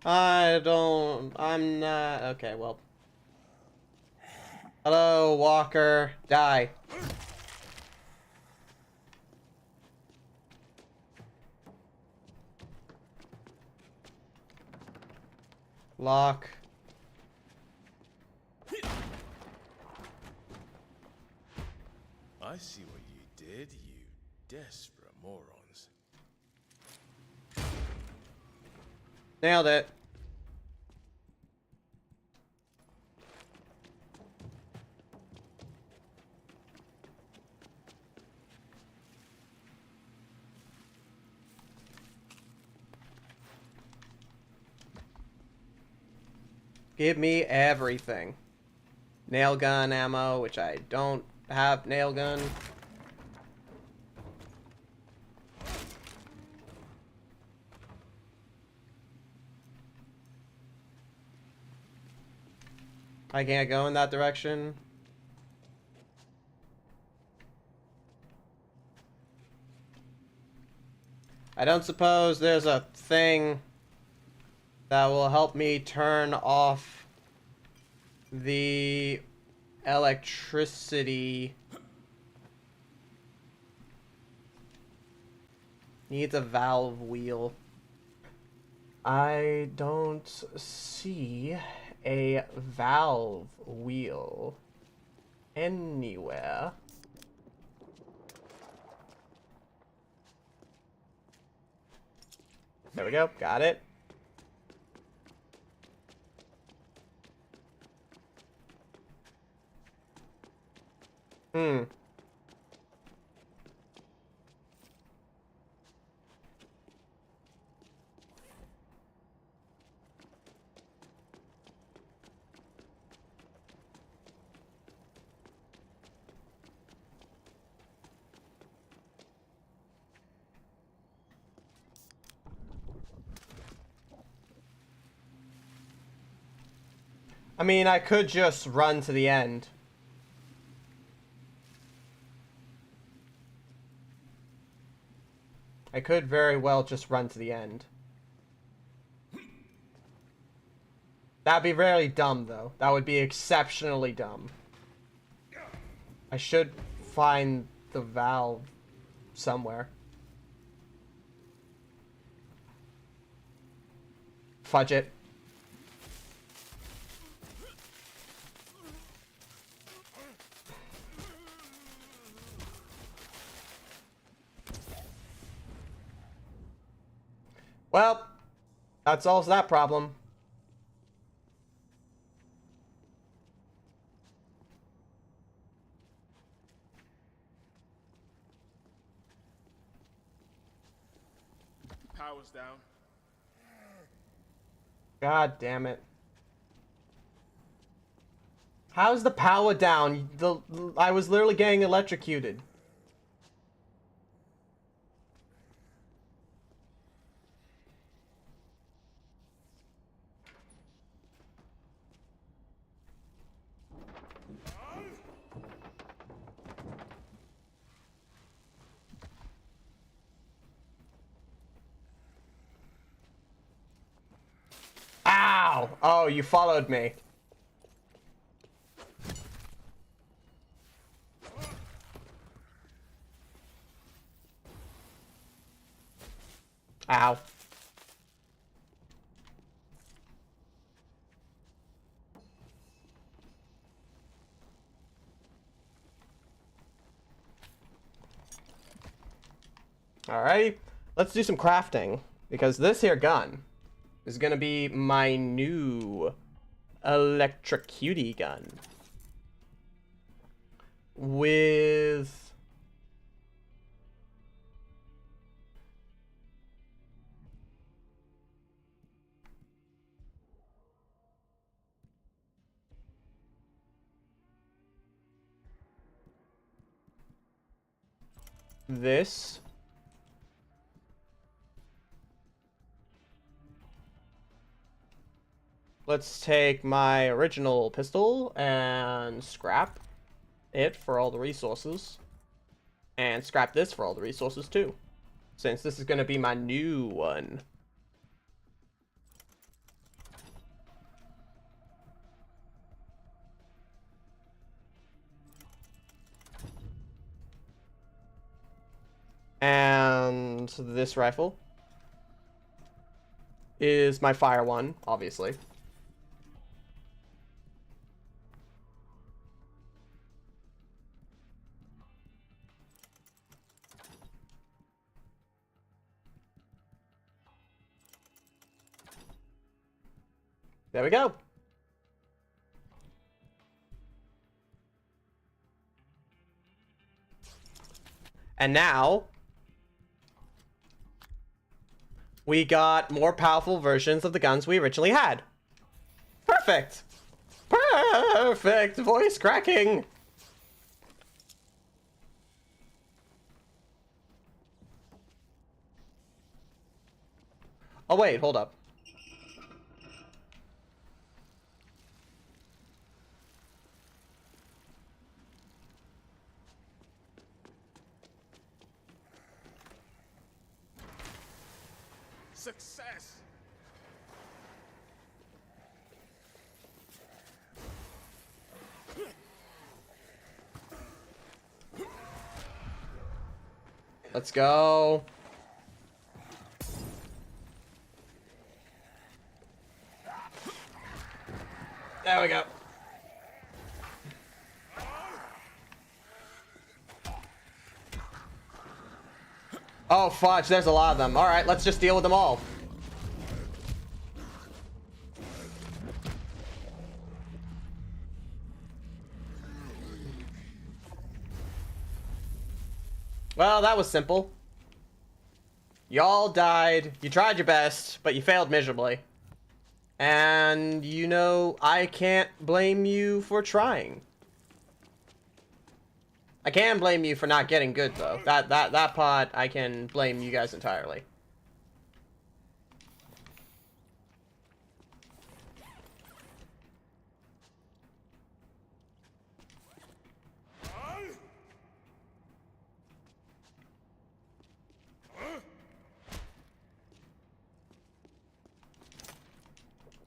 I'm not, okay, well. Hello, Walker, die. Lock. I see what you did, you desperate morons. Nailed it. Give me everything. Nail gun ammo, which I don't have nail gun. I can't go in that direction. I don't suppose there's a thing that will help me turn off the electricity. Needs a valve wheel. I don't see a valve wheel anywhere. There we go, got it. I mean, I could just run to the end. I could very well just run to the end. That'd be very dumb, though. That would be exceptionally dumb. I should find the valve somewhere. Fudge it. Well, that solves that problem. Power's down. God damn it. How's the power down? I was literally getting electrocuted. Ow! Oh, you followed me. Ow. Alrighty, let's do some crafting, because this here gun is gonna be my new electrocutie gun. With... this. Let's take my original pistol and scrap it for all the resources. And scrap this for all the resources too. Since this is going to be my new one. And this rifle is my fire one, obviously. There we go. And now we got more powerful versions of the guns we originally had. Perfect. Perfect voice cracking. Oh wait, hold up. Success! Let's go. There we go. Oh, fudge, there's a lot of them. Alright, let's just deal with them all. Well, that was simple. Y'all died. You tried your best, but you failed miserably. And, you know, I can't blame you for trying. I can blame you for not getting good, though. That part, I can blame you guys entirely.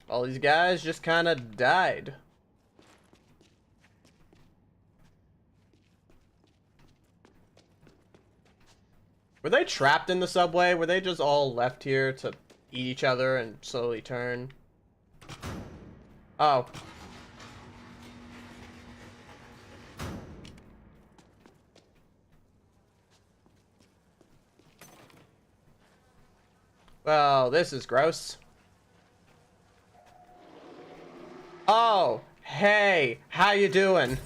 All these guys just kind of died. Were they trapped in the subway? Were they just all left here to eat each other and slowly turn? Oh. Well, this is gross. Oh, hey, how you doing?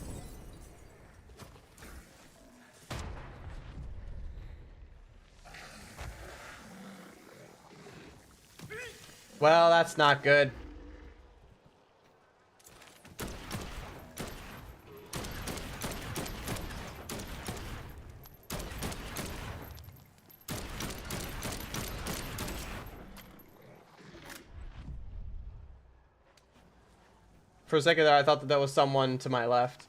Well, that's not good. For a second there, I thought that there was someone to my left.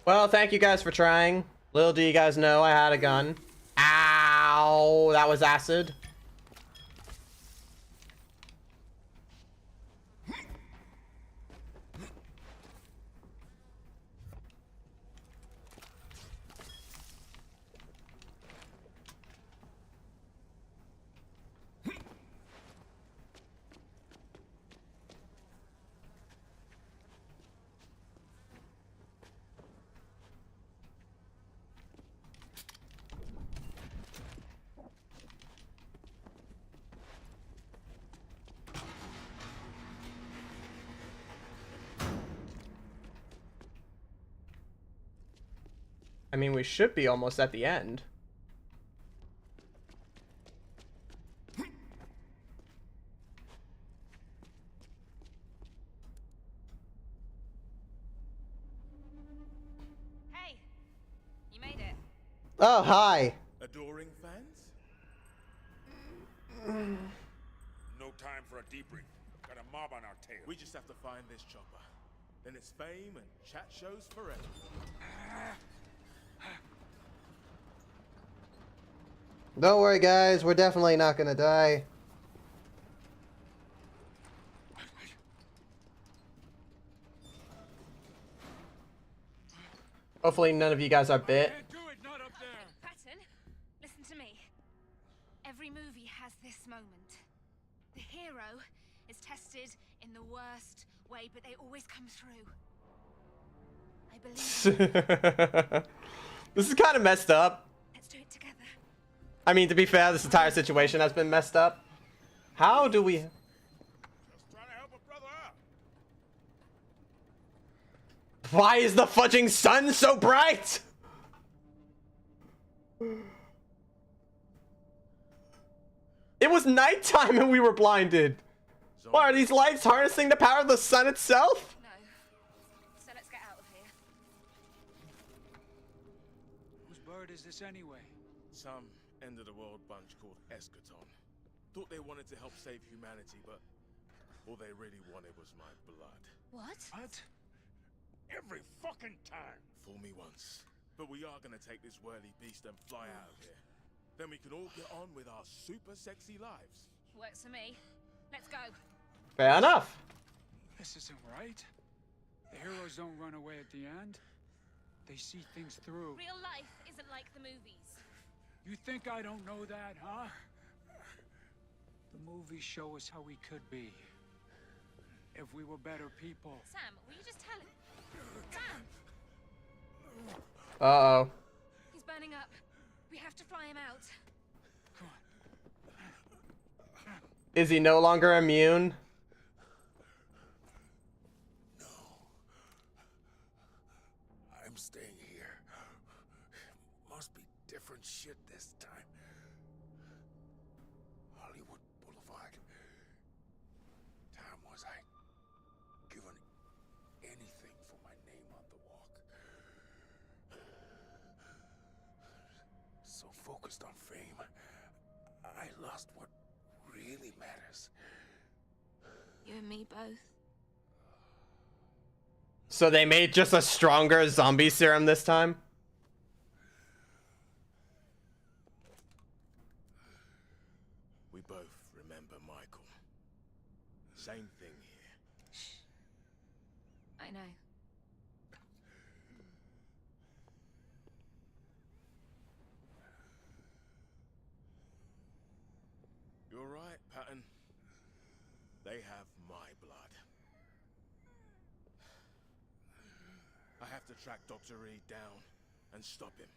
Well, thank you guys for trying. Little do you guys know I had a gun. Ow, that was acid. I mean, we should be almost at the end. Hey, you made it. Oh, hi. Adoring fans? No time for a debrief. Got a mob on our tail. We just have to find this chopper. Then it's fame and chat shows forever. Don't worry, guys. We're definitely not gonna die. Hopefully none of you guys are bit. Can't do it, not up there. Patton, listen to me. Every movie has this moment. The hero is tested in the worst way, but they always come through. I believe. This is kind of messed up. Let's do it together. I mean, to be fair, this entire situation has been messed up. How do we... Just trying to help a brother out. Why is the fudging sun so bright? It was nighttime and we were blinded. Why are these lights harnessing the power of the sun itself? No. So let's get out of here. Whose bird is this anyway? Some end-of-the-world bunch called Eschaton. Thought they wanted to help save humanity, but all they really wanted was my blood. What? What? Every fucking time. Fool me once. But we are gonna take this whirly beast and fly out of here. Then we can all get on with our super sexy lives. Works for me. Let's go. Fair enough. This isn't right. The heroes don't run away at the end. They see things through. Real life isn't like the movies. You think I don't know that, huh? The movies show us how we could be. If we were better people. Sam, will you just tell him? Sam! Uh-oh. He's burning up. We have to fly him out. Come on. Is he no longer immune? I'm staying here. Must be different shit this time. Hollywood Boulevard. Time was I given anything for my name on the walk. So focused on fame, I lost what really matters. You and me both. So they made just a stronger zombie serum this time? We both remember Michael. Same thing here. I know. You're right, Patton. They have my blood. I have to track Dr. Reed down and stop him.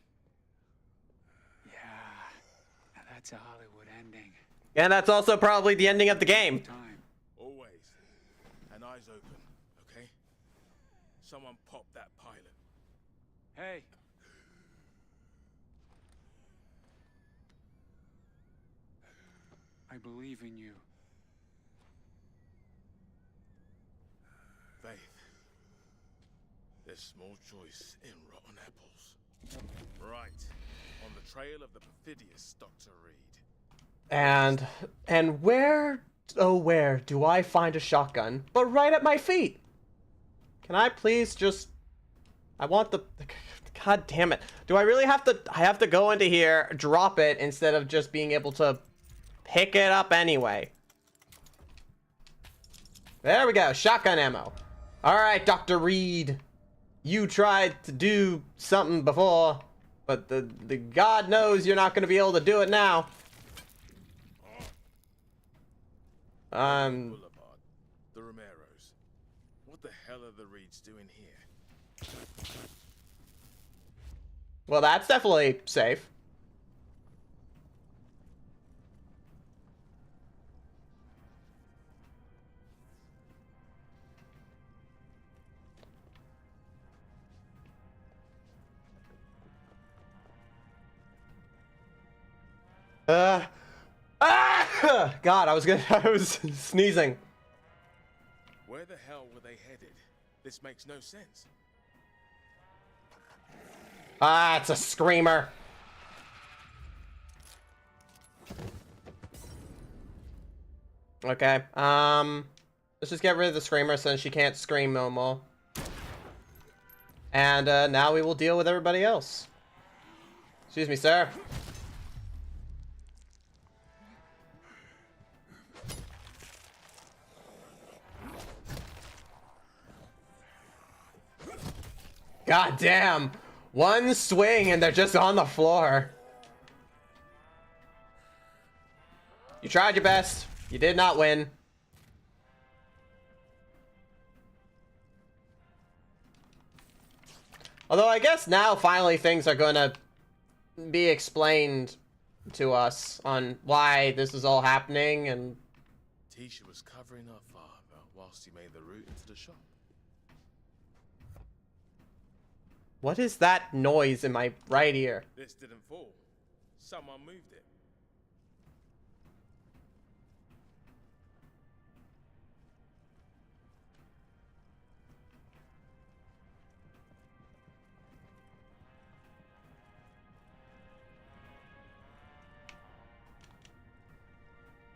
Yeah. Now that's a Hollywood ending. And that's also probably the ending of the game. Time. Always. And eyes open, okay? Someone pop that pilot. Hey. I believe in you. Faith. There's small choice in rotten apples. Right. On the trail of the perfidious Dr. Reed. And where, oh where do I find a shotgun? But right at my feet. Can I please just, I want the, god damn it. Do I really have to, I have to go into here, drop it, instead of just being able to pick it up anyway. There we go, shotgun ammo. Alright, Dr. Reed. You tried to do something before, but the God knows you're not going to be able to do it now. Boulevard. The Romeros. What the hell are the Reeds doing here? Well, that's definitely safe. God, I was sneezing. Where the hell were they headed? This makes no sense. Ah, it's a screamer. Okay, let's just get rid of the screamer since she can't scream no more. And, now we will deal with everybody else. Excuse me, sir. God damn! One swing and they're just on the floor. You tried your best. You did not win. Although I guess now finally things are gonna be explained to us on why this is all happening, and Tisha was covering her father whilst he made the route into the shop. what is that noise in my right ear? This didn't fall. Someone moved it.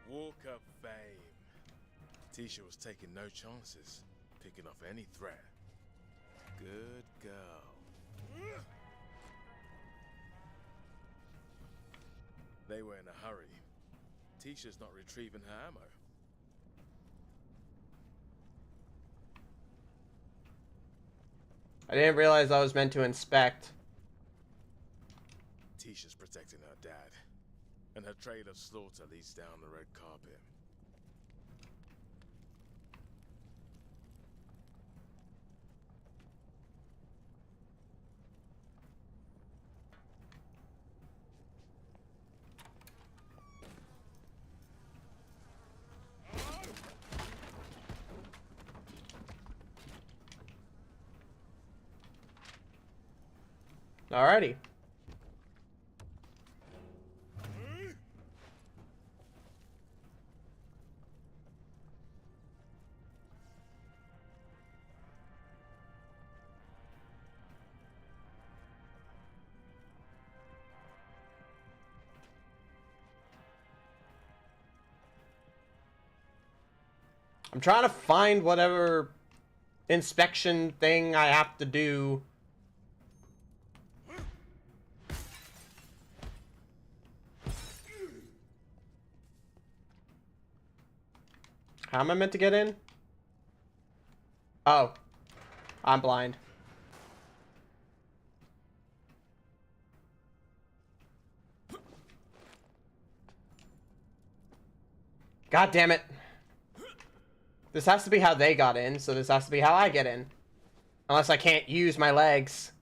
Walk of Fame. Tisha was taking no chances, picking off any threat. Good girl. They were in a hurry. Tisha's not retrieving her ammo. I didn't realize I was meant to inspect. Tisha's protecting her dad, and her trail of slaughter leads down the red carpet. Alrighty. I'm trying to find whatever inspection thing I have to do. How am I meant to get in? Oh. I'm blind. God damn it. This has to be how they got in, so this has to be how I get in. Unless I can't use my legs.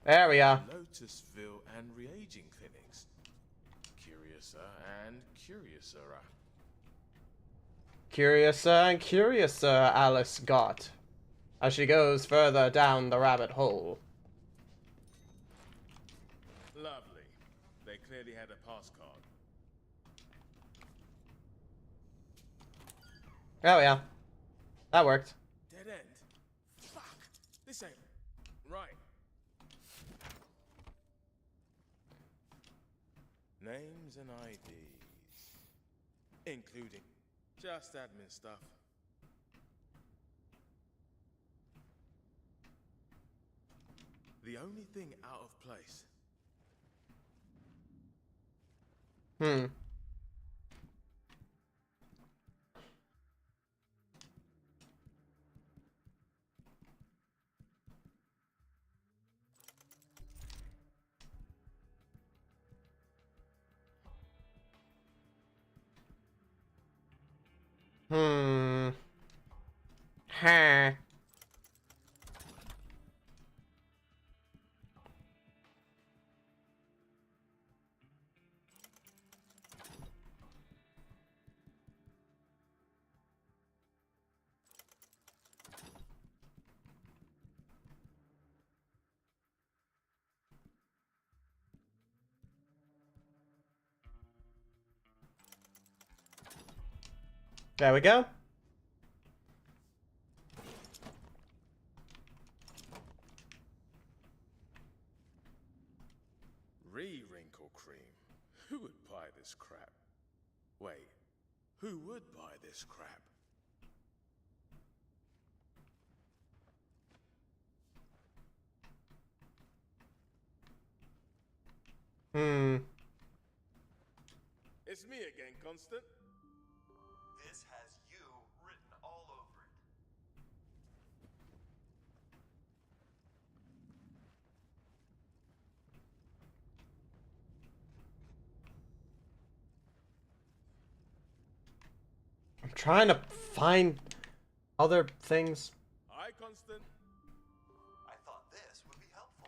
There we are. Lotusville and reaging clinics. Curiouser and curiouser. Curiouser and curiouser Alice got, as she goes further down the rabbit hole. Lovely. They clearly had a pass card. Oh yeah. That worked. Dead end. Fuck. This ain't right. Names and IDs. Including just admin stuff. The only thing out of place. Huh. There we go. Re-wrinkle cream. Who would buy this crap? Wait, who would buy this crap? It's me again, Constant. This has you written all over it. I'm trying to find other things. Hi, Constant. I thought this would be helpful.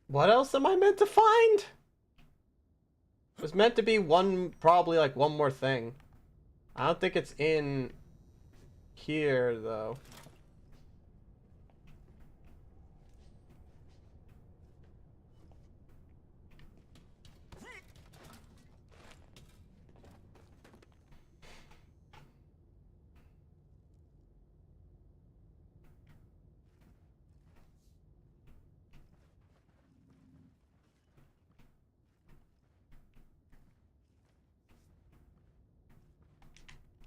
What else am I meant to find? It was meant to be probably like one more thing. I don't think it's in here though.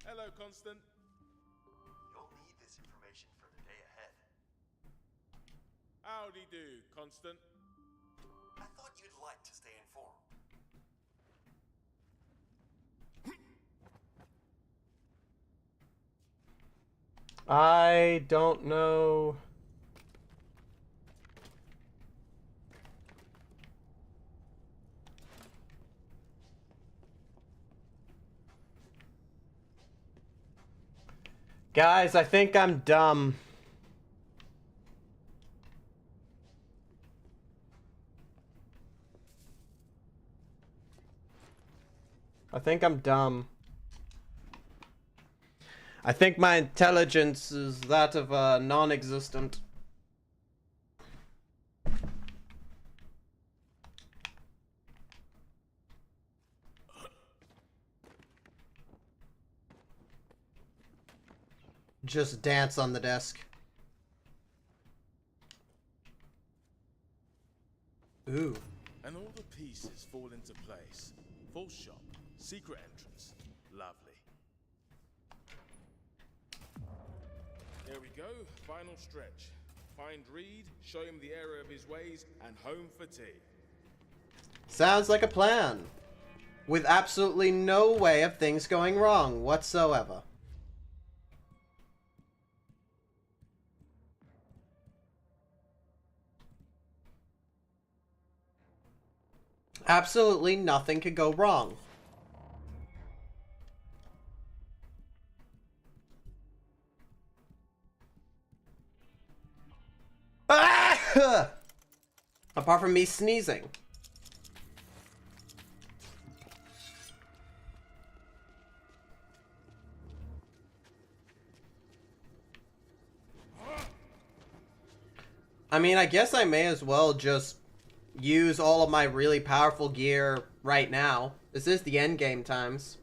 Hello, Constant. You'll need this information for the day ahead. Howdy do, Constant. I thought you'd like to stay informed. I don't know. Guys, I think I'm dumb. I think I'm dumb. I think my intelligence is that of a non-existent. Just dance on the desk. Ooh. And all the pieces fall into place. Full shop, secret entrance. Lovely. There we go, final stretch. Find Reed, show him the error of his ways, and home for tea. Sounds like a plan. With absolutely no way of things going wrong whatsoever. Absolutely nothing could go wrong. Ah! Apart from me sneezing. I mean, I guess I may as well just use all of my really powerful gear right now. This is the end game times.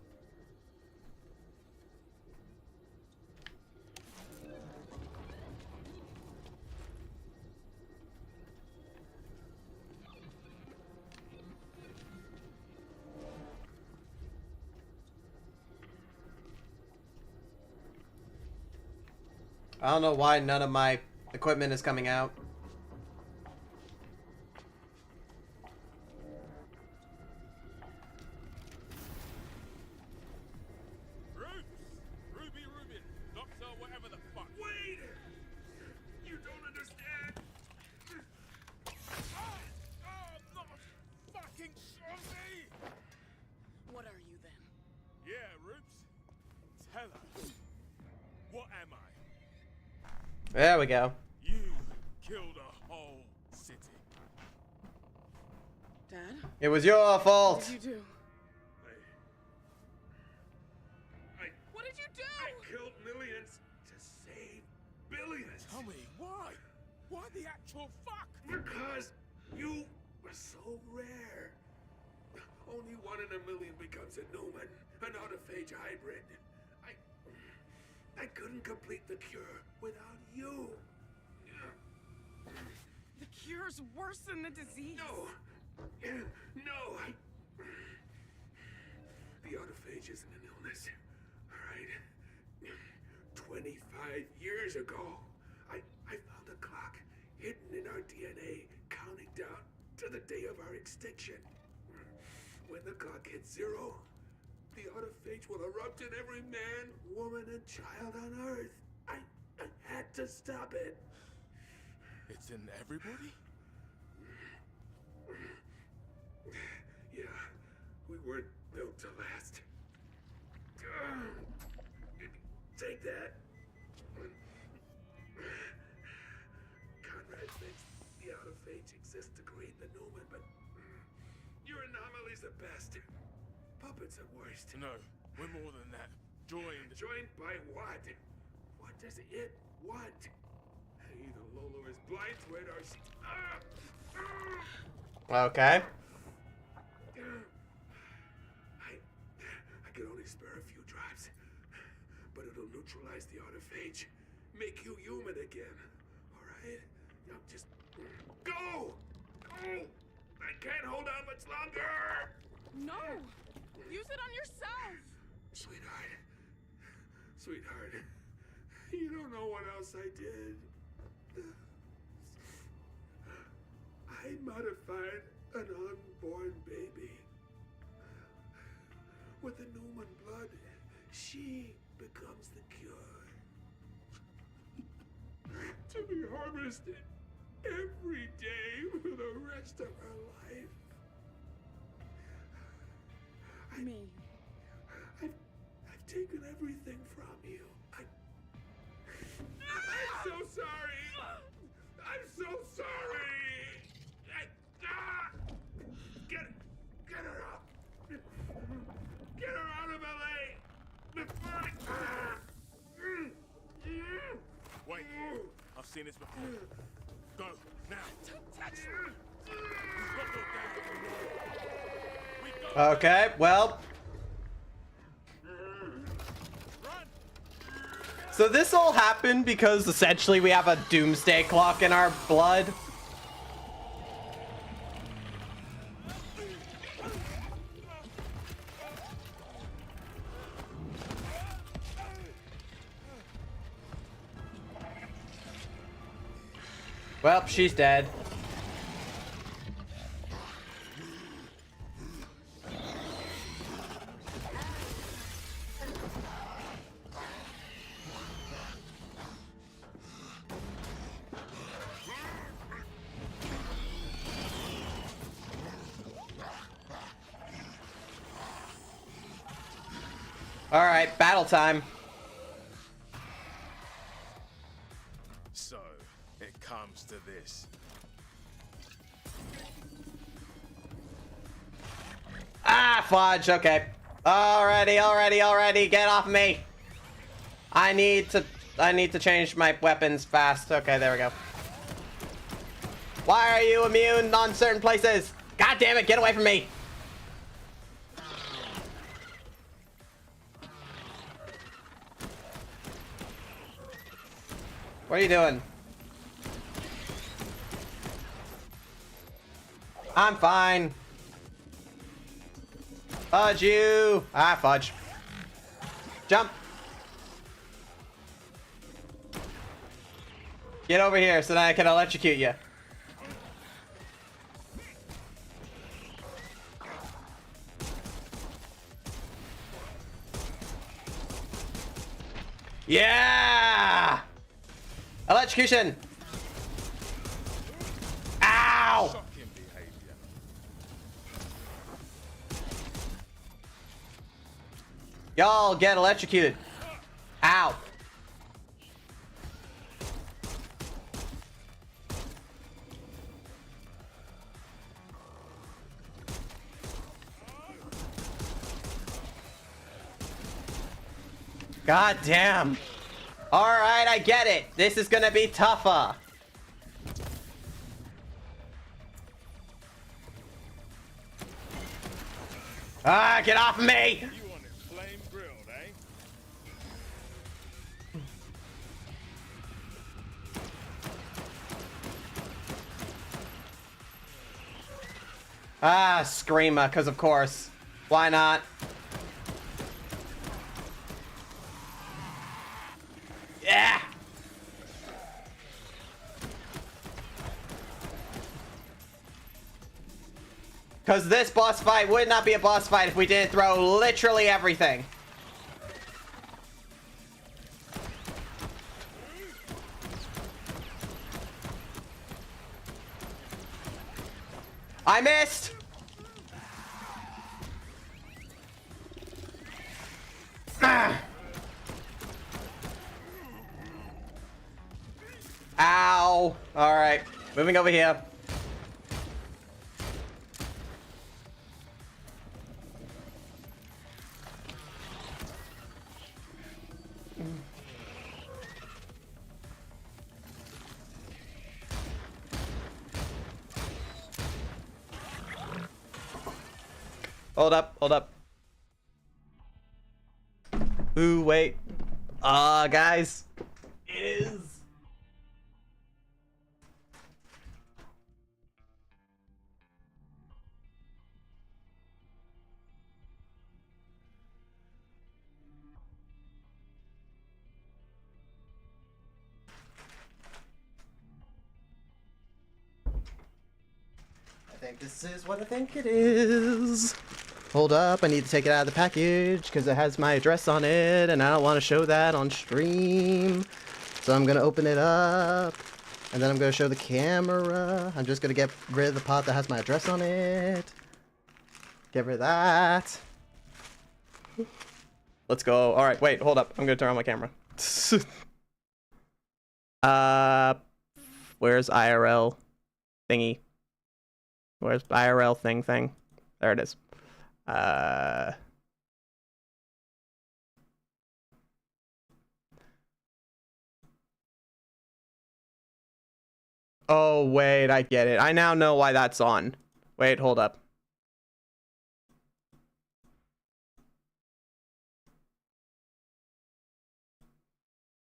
I don't know why none of my equipment is coming out. Ruby Rubin, Doctor whatever the fuck. Wait! You don't understand. Oh, not fucking zombie! What are you then? Yeah, Rubes. Tell her. What am I? There we go. You killed a whole city. Dad? It was your What fault. did you do? The Tell me, why? Why the actual fuck? Because you were so rare. Only 1 in a million becomes a Newman, an autophage hybrid. I couldn't complete the cure without you. The cure's worse than the disease. No. No, the autophagy isn't an illness, all right? 25 years ago, I found a clock hidden in our DNA, counting down to the day of our extinction. When the clock hits 0, the autophage will erupt in every man, woman, and child on Earth. I had to stop it. It's in everybody? Yeah, we weren't built to last. Take that. Conrad thinks the autophage exists to create the Newman, but your anomaly's the best. Puppets at worst. No, we're more than that. Joined. Joined by what? What does it want? Either Lolo is blind to it or she... Okay. I can only spare a few drops, but it'll neutralize the autophage, make you human again. All right? Now just go! Go! I can't hold on much longer! No! Use it on yourself! Sweetheart, you don't know what else I did. I modified an unborn baby. With the Newman blood, she becomes the cure. To be harvested every day for the rest of her life. Me. I've taken everything from you. I'm so sorry. I'm so sorry. Get her out. Get her out of LA before Wait, I've seen this before. Go, now. Don't touch me! We've got your dad. We go. Okay, well. So this all happened because essentially we have a doomsday clock in our blood. Well, she's dead. All right, battle time. So, it comes to this. Ah, fudge. Okay. Alrighty. Get off me. I need to change my weapons fast. Okay, there we go. Why are you immune on certain places? God damn it, get away from me. What are you doing? I'm fine. Fudge you. Ah, fudge. Jump. Get over here so that I can electrocute you. Yeah! Electrocution! Ow! Shocking behavior. Y'all get electrocuted. Ow. God damn. Alright, I get it. This is gonna be tougher. Ah, get off of me! You want it flame grilled, eh? Ah, Screamer, because of course. Why not? Yeah! Because this boss fight would not be a boss fight if we didn't throw literally everything. I missed! Ah. Ow! Alright, moving over here. Hold up, hold up. Ooh, wait. Guys. It is. I think this is what I think it is. Hold up, I need to take it out of the package because it has my address on it and I don't want to show that on stream. So I'm going to open it up and then I'm going to show the camera. I'm just going to get rid of the pot that has my address on it. Get rid of that. Let's go. All right, wait, hold up. I'm going to turn on my camera. Where's IRL thingy? Where's IRL thing? There it is. Oh, wait, I get it. I now know why that's on. Wait, hold up.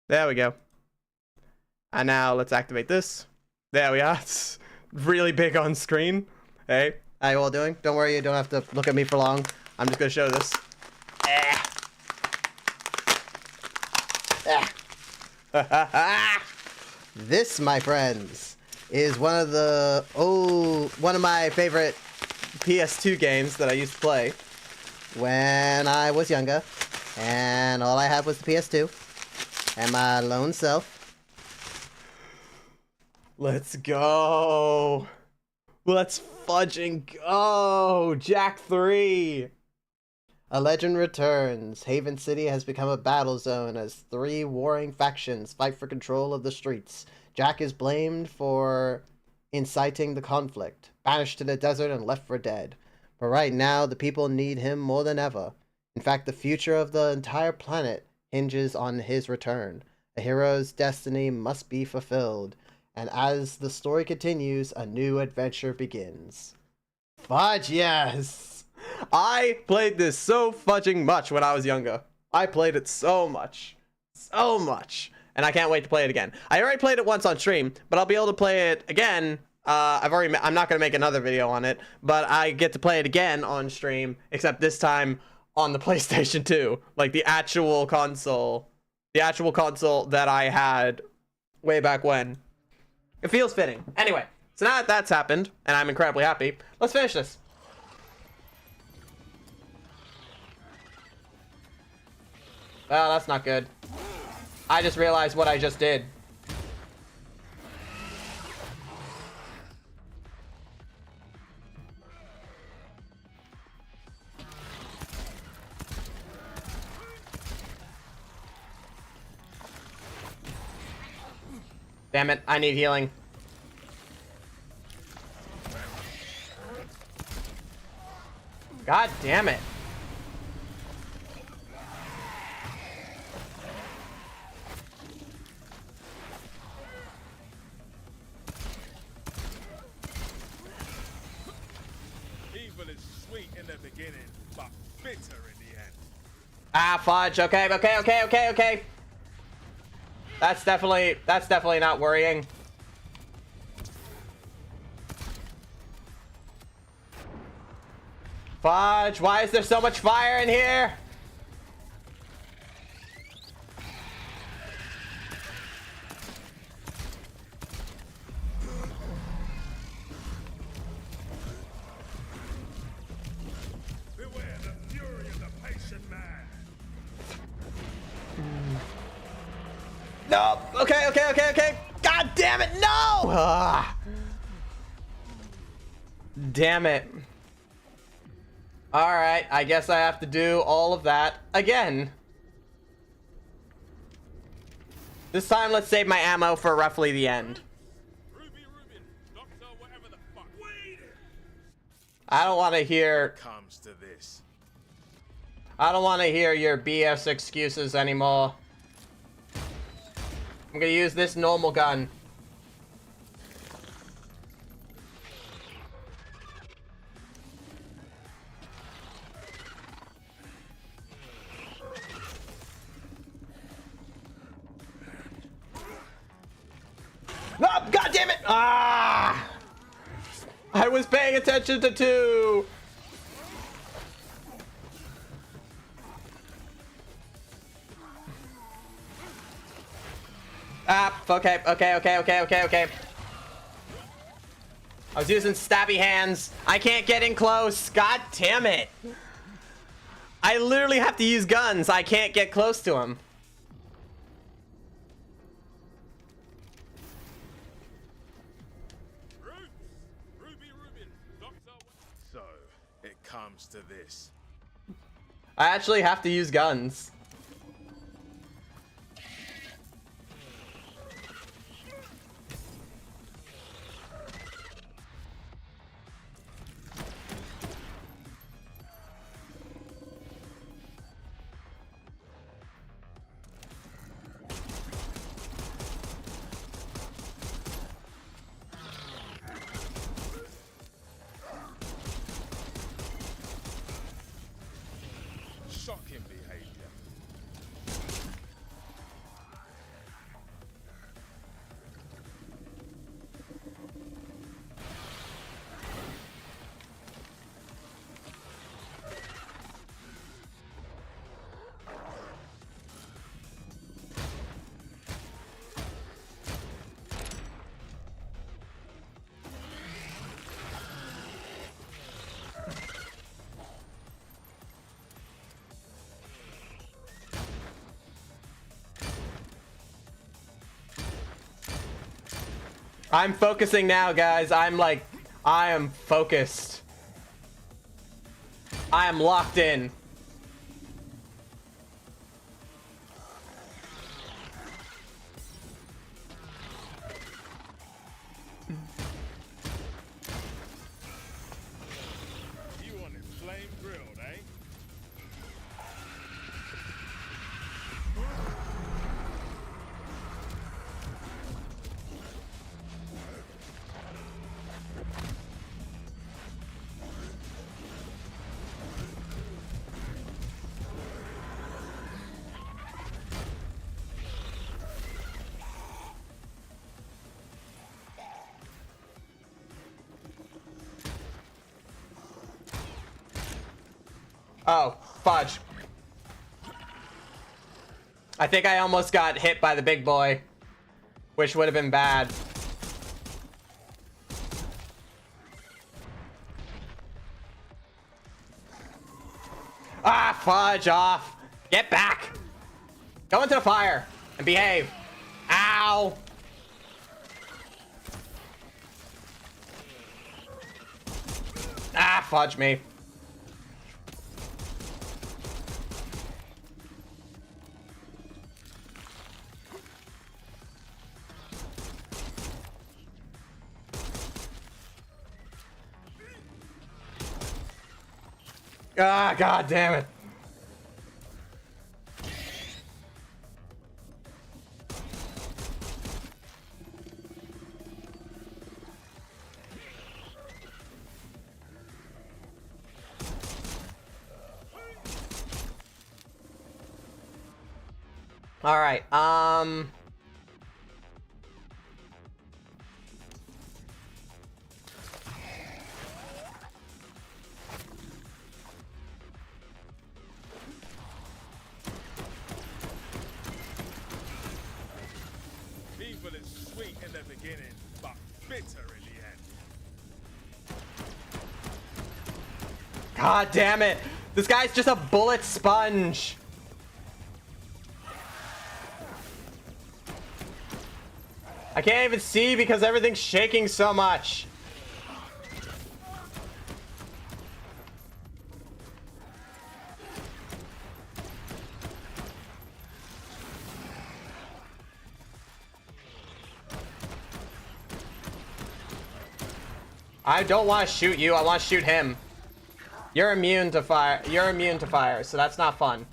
There we go. And now let's activate this. There we are. It's really big on screen. Hey, how you all doing? Don't worry, you don't have to look at me for long. I'm just gonna show this. This, my friends, is one of my favorite PS2 games that I used to play when I was younger, and all I had was the PS2 and my lone self. Let's go. Let's fudging go! Jak 3! A legend returns. Haven City has become a battle zone as 3 warring factions fight for control of the streets. Jak is blamed for inciting the conflict, banished to the desert and left for dead. But right now, the people need him more than ever. In fact, the future of the entire planet hinges on his return. A hero's destiny must be fulfilled. And as the story continues, a new adventure begins. Fudge, yes! I played this so fudging much when I was younger. I played it so much. So much. And I can't wait to play it again. I already played it once on stream, but I'll be able to play it again. I'm not going to make another video on it, but I get to play it again on stream, except this time on the PlayStation 2. Like the actual console. The actual console that I had way back when. It feels fitting. Anyway, so now that that's happened, and I'm incredibly happy, let's finish this. Well, that's not good. I just realized what I just did. Damn it, I need healing. God damn it. beginning, but bitter in the end. Ah, fudge. Okay. That's definitely not worrying. Fudge, why is there so much fire in here? Beware the fury of the patient man. No. Okay. God damn it, no! Ah. Damn it. Alright, I guess I have to do all of that again. This time, let's save my ammo for roughly the end. Ruby Rubin, Doctor, whatever the fuck. Wait! I don't want to hear... Comes to this. I don't want to hear your BS excuses anymore. I'm gonna use this normal gun. No, God damn it! Ah! I was paying attention to 2. Ah, okay. I was using stabby hands. I can't get in close. God damn it. I literally have to use guns. I can't get close to him. Ruby Rubin, Doctor. So, it comes to this. I actually have to use guns. Shocking behavior. I'm focusing now, guys. I am focused. I am locked in. You want it flame grilled, eh? Oh, fudge. I think I almost got hit by the big boy, which would have been bad. Ah, fudge off. Get back. Go into the fire and behave. Ow. Ah, fudge me. Ah, God damn it. All right. Evil is sweet in the beginning, but bitter in the end. God damn it. This guy's just a bullet sponge. I can't even see because everything's shaking so much. I don't want to shoot you. I want to shoot him. You're immune to fire. You're immune to fire, so that's not fun.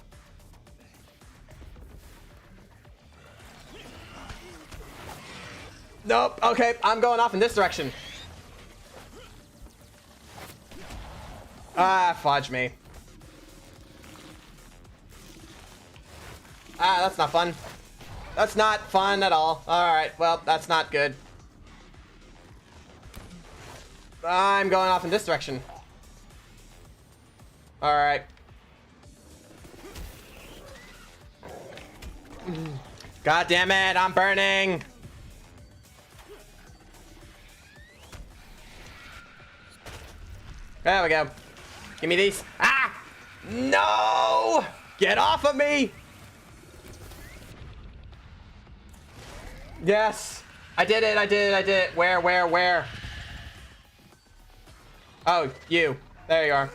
Nope. Okay, I'm going off in this direction. Ah, fudge me. Ah, that's not fun. That's not fun at all. Alright, well, that's not good. I'm going off in this direction. Alright. God damn it, I'm burning! There we go. Give me these. Ah! No! Get off of me! Yes! I did it, I did it, I did it. Where? Oh, you. There you are.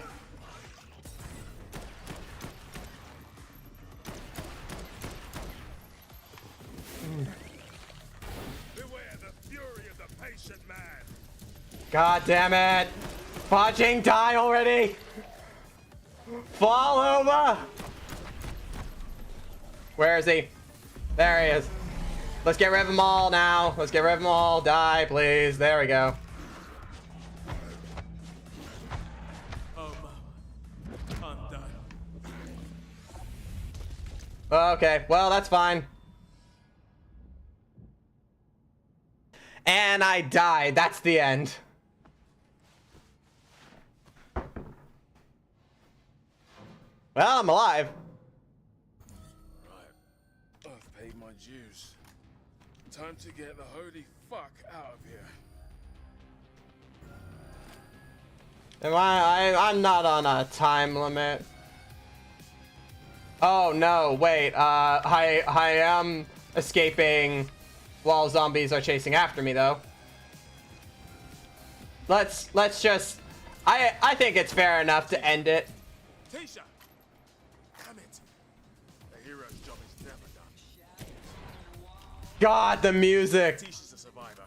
Beware the fury of the patient man. God damn it! Fudging, die already! Fall over! Where is he? There he is. Let's get rid of them all now. Let's get rid of them all. Die, please. There we go. I'm done. Okay, well, that's fine. And I died. That's the end. Well, I'm alive. Right. I've paid my dues. Time to get the holy fuck out of here. I'm not on a time limit. Oh no, wait, I am escaping while zombies are chasing after me though. Let's just, I think it's fair enough to end it. Tisha! Damn it! The hero's job is never done. God, the music. Tisha's a survivor.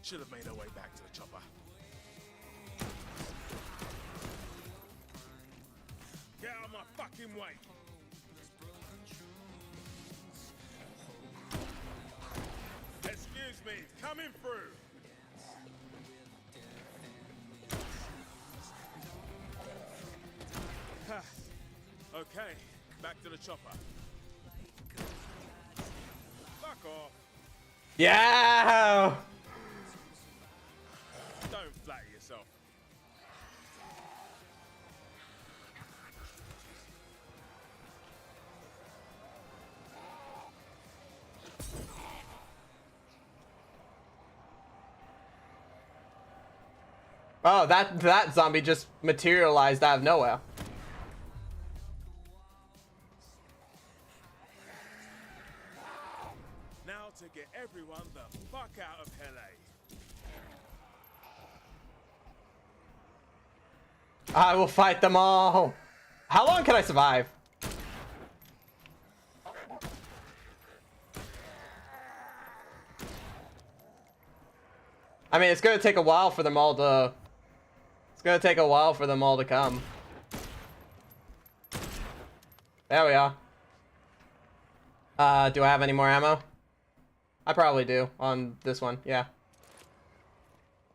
Should have made her way back to the chopper. Get out of my fucking way! Excuse me, coming through! Okay, back to the chopper. Fuck off. Yeah. Don't flatter yourself. Oh, that zombie just materialized out of nowhere. Now to get everyone the fuck out of LA. I will fight them all. How long can I survive? I mean, it's gonna take a while for them all to... It's gonna take a while for them all to come. There we are. Do I have any more ammo? I probably do on this one, yeah.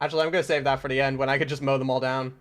Actually, I'm gonna save that for the end when I could just mow them all down.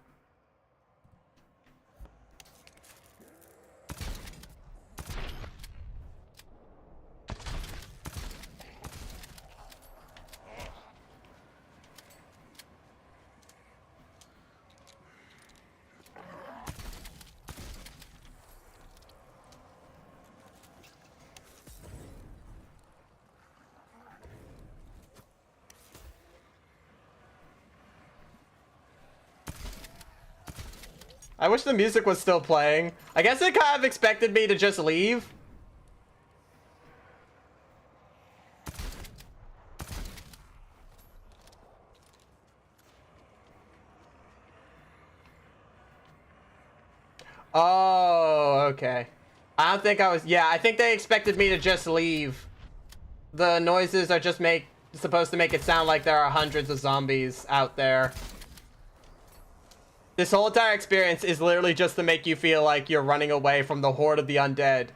I wish the music was still playing. I guess it kind of expected me to just leave. Oh, okay. I don't think I was... Yeah, I think they expected me to just leave. The noises are just supposed to make it sound like there are hundreds of zombies out there. This whole entire experience is literally just to make you feel like you're running away from the horde of the undead.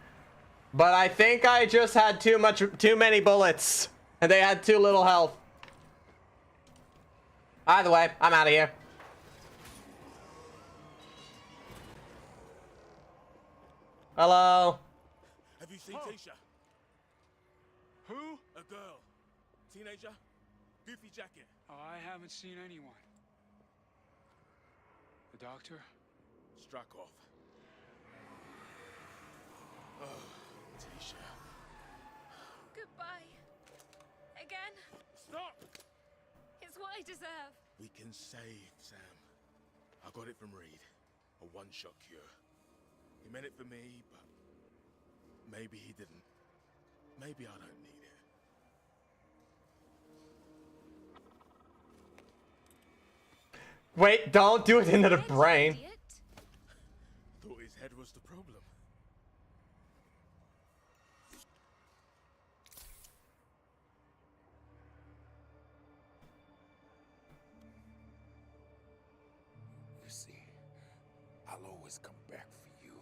But I think I just had too many bullets. And they had too little health. Either way, I'm out of here. Hello? Have you seen Tisha? Who? A girl. Teenager? Goofy jacket. Oh, I haven't seen anyone. The doctor? Struck off. Oh, Tisha. Goodbye. Again? Stop! It's what I deserve. We can save Sam. I got it from Reed. A one-shot cure. He meant it for me, but maybe he didn't. Maybe I don't need it. Wait, don't do it into the brain. Idiot. Thought his head was the problem. You see, I'll always come back for you.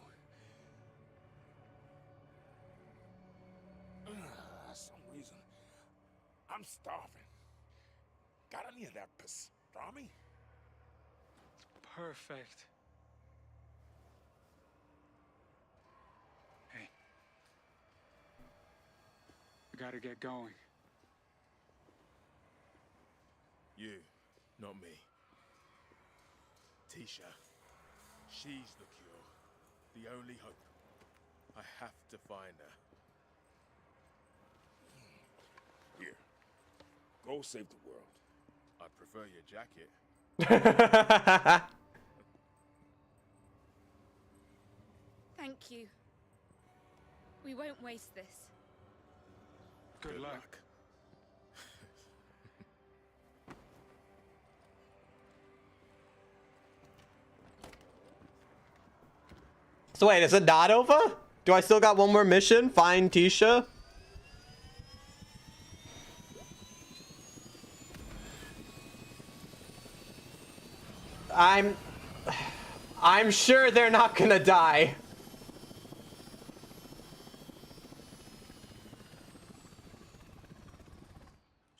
Some reason, I'm starving. Got any of that pastrami? Perfect. Hey. We gotta get going. You, not me. Tisha. She's the cure. The only hope. I have to find her. Here, go save the world. I'd prefer your jacket. Thank you. We won't waste this. Good luck. So wait, is it not over? Do I still got one more mission? Find Tisha? I'm sure they're not gonna die.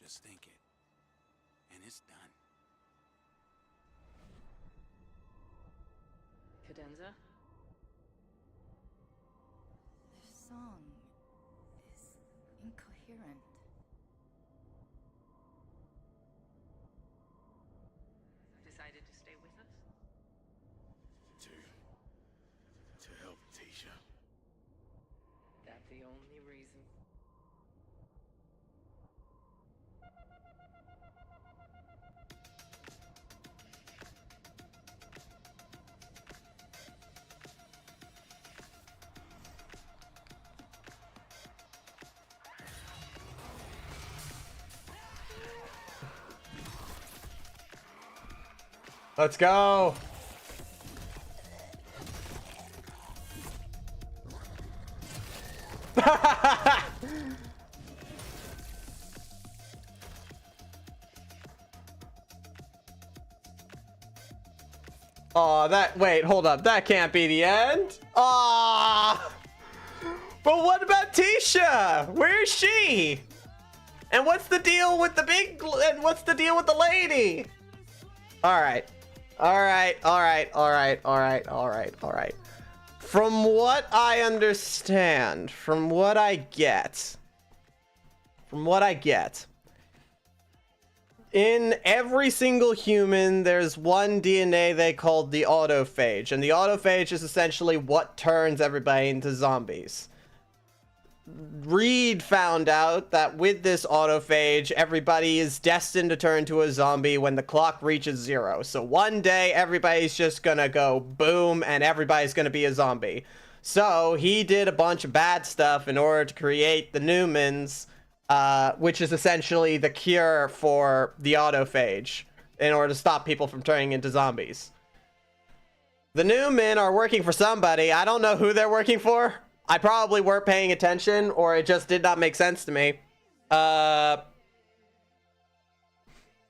Just think it. And it's done. Cadenza? The song is incoherent. Decided to stay with us? To help Tisha. That the only reason? Let's go. Oh, wait, hold up. That can't be the end. Ah! But what about Tisha? Where is she? And what's the deal with the and what's the deal with the lady? All right. From what I understand, from what I get, in every single human, there's one DNA they call the autophage, and the autophage is essentially what turns everybody into zombies. Reed found out that with this autophage, everybody is destined to turn to a zombie when the clock reaches 0. So one day, everybody's just gonna go boom, and everybody's gonna be a zombie. So he did a bunch of bad stuff in order to create the Newmans, which is essentially the cure for the autophage, in order to stop people from turning into zombies. The Newmen are working for somebody. I don't know who they're working for. I probably weren't paying attention, or it just did not make sense to me.